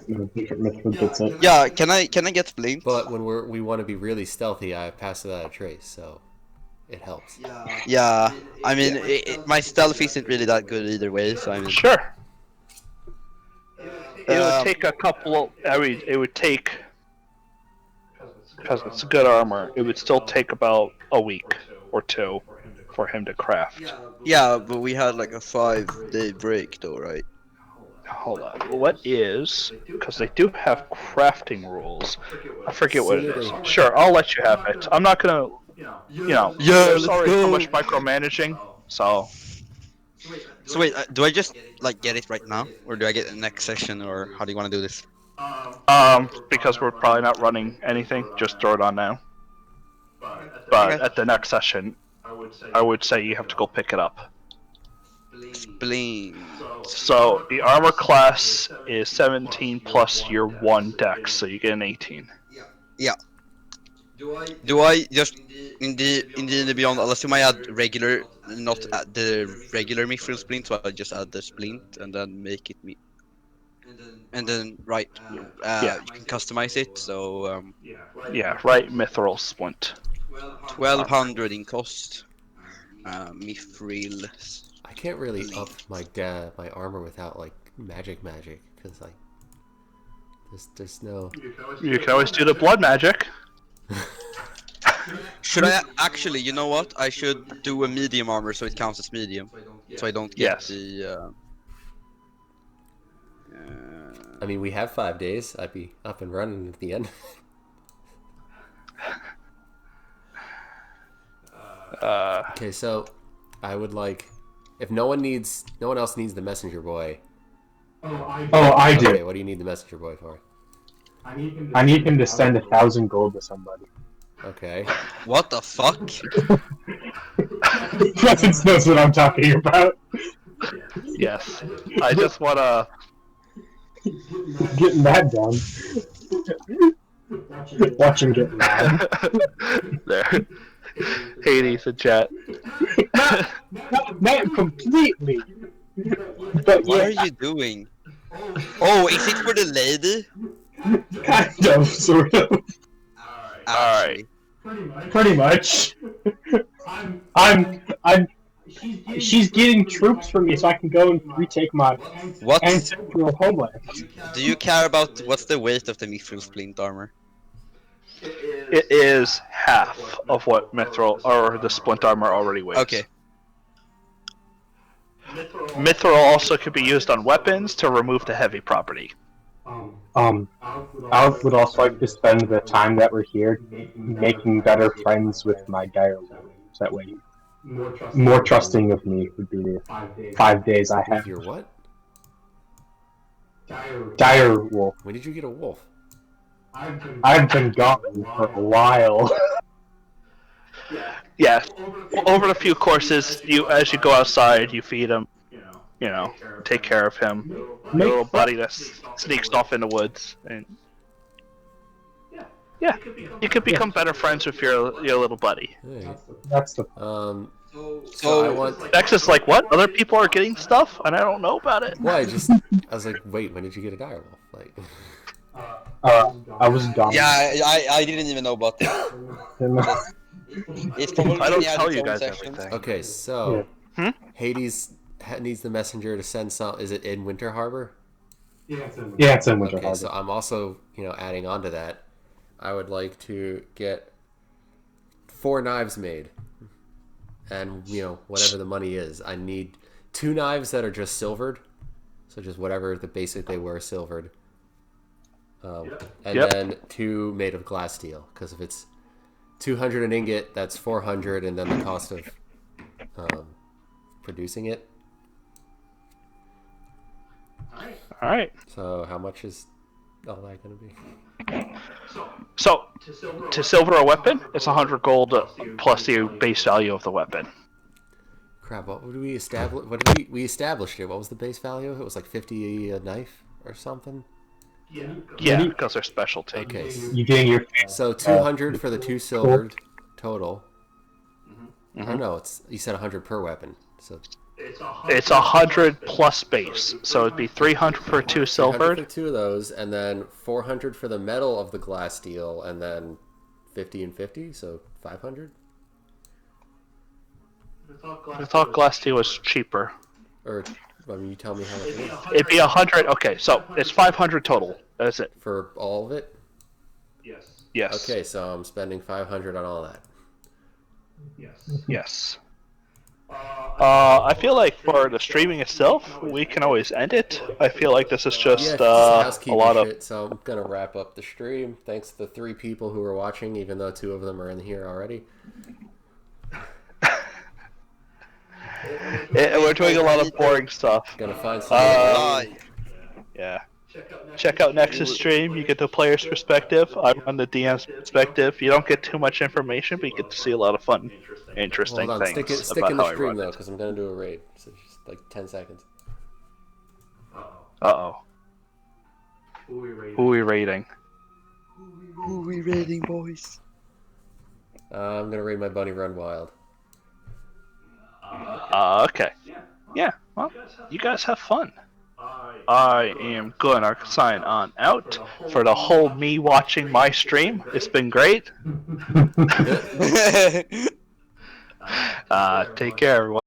Mithril gets it. Yeah, can I get splint? But when we want to be really stealthy, I pass without a trace, so it helps. Yeah, I mean, my stealth isn't really that good either way, so I mean. Sure. It would take a couple. I mean, it would take because it's good armor. It would still take about a week or two for him to craft. Yeah, but we had like a 5-day break though, right? Hold on. What is? Because they do have crafting rules. I forget what it is. Sure, I'll let you have it. I'm not gonna. Yeah, there's let's already so go. much micromanaging. So So wait, do I just like get it right now, or do I get it next session, or how do you want to do this? because we're probably not running anything, just throw it on now. But Okay. at the next session, I would say you have to go pick it up. Splint. So the armor class is 17 plus your 1 dex, so you get an 18. Do I just in the beyond? I'll assume I add regular, not add the regular mithril splint, so I just add the splint and then make it me. And then right, Yeah. you can customize it. So Yeah, right. Mithril splint. 1,200 in cost. Mithril. I can't really up my armor without like magic because like there's no. You can always do the blood magic. Should I actually? You know what? I should do a medium armor so it counts as medium, so I don't get Yes. the. I mean, we have 5 days. I'd be up and running at the end. Okay, so I would like if no one else needs the messenger boy. Oh, I do. Okay, what do you need the messenger boy for? I need him to send 1,000 gold to somebody. Okay. What the fuck? Presence knows what I'm talking about. Yes. I just wanna. Getting that done. Watch him get mad. There. Hades in chat. Not completely. But What are yeah, you doing? Oh, is it for the lady? kind of, sort of. Actually. Pretty much. She's getting troops from me so I can go and retake my What? ancestral homeland. Do you care about what's the weight of the mithril splint armor? It is half of what mithril or the splint armor already weighs. Okay. Mithril also could be used on weapons to remove the heavy property. I would also like to spend the time that we're here making better friends with my dire wolf. So that way, more trusting of me would be the 5 days I With have. your what? Dire wolf. When did you get a wolf? I've been gone for a while. Yeah, over the few courses, as you go outside, you feed him. You know, take care of him. Your little buddy that sneaks off in the woods, and yeah, you could become better friends with your little buddy. Alright. That's the So I want. Dex is like, what? Other people are getting stuff, and I don't know about it. Well, I was like, wait, when did you get a dire wolf? Like, I was gone. Yeah, I didn't even know about that. It's probably I don't had tell its you own guys section. everything. okay, so Hmm? Hades needs the messenger to send some. Is it in Winter Harbor? Yeah, it's in Winter Okay, Harbor. so I'm also, adding on to that. I would like to get 4 knives made, and whatever the money is. I need 2 knives that are just silvered, so just whatever the basic they were silvered, and Yep. then 2 made of glass steel. Because if it's 200 an ingot, that's 400, and then the cost of producing it. All right. So how much is all that going to be? So to silver a weapon, it's 100 gold plus the base value of the weapon. Crap, what would we establish? What did we established it? What was the base value? It was like 50 a knife or something? Yeah, because they're specialty. Okay. You getting your So 200 for the 2 silvered total. Oh no, you said 100 per weapon. So It's 100 plus base, so it'd be 300 for 2 300 silvered. for 2 of those, and then 400 for the metal of the glass steel, and then 50 and 50, so 500. I thought glass steel was cheaper. Or I mean, you tell me how much it is It'd be 100. Okay, so it's 500 total. That's it. for all of it. Yes. Okay, so I'm spending 500 on all that. Yes. I feel like for the streaming itself, we can always end it. I feel like this is just Yeah, a housekeeping lot of. shit. So I'm gonna wrap up the stream. Thanks to the 3 people who are watching, even though 2 of them are in here already. We're doing a lot of boring stuff. Gonna find something. Yeah. Check out Nexus stream. You get the player's perspective. I'm on the DM's perspective. You don't get too much information, but you get to see a lot of fun, interesting Hold on, things stick about in the how I stream run though, it. because I'm gonna do a raid. So just like 10 seconds. Uh-oh. Who are we raiding? Who we raiding, boys? I'm gonna raid my bunny Run Wild. Okay. Yeah, well, you guys have fun. I am gonna sign on out for the whole me watching my stream. It's been great. Take care, everyone.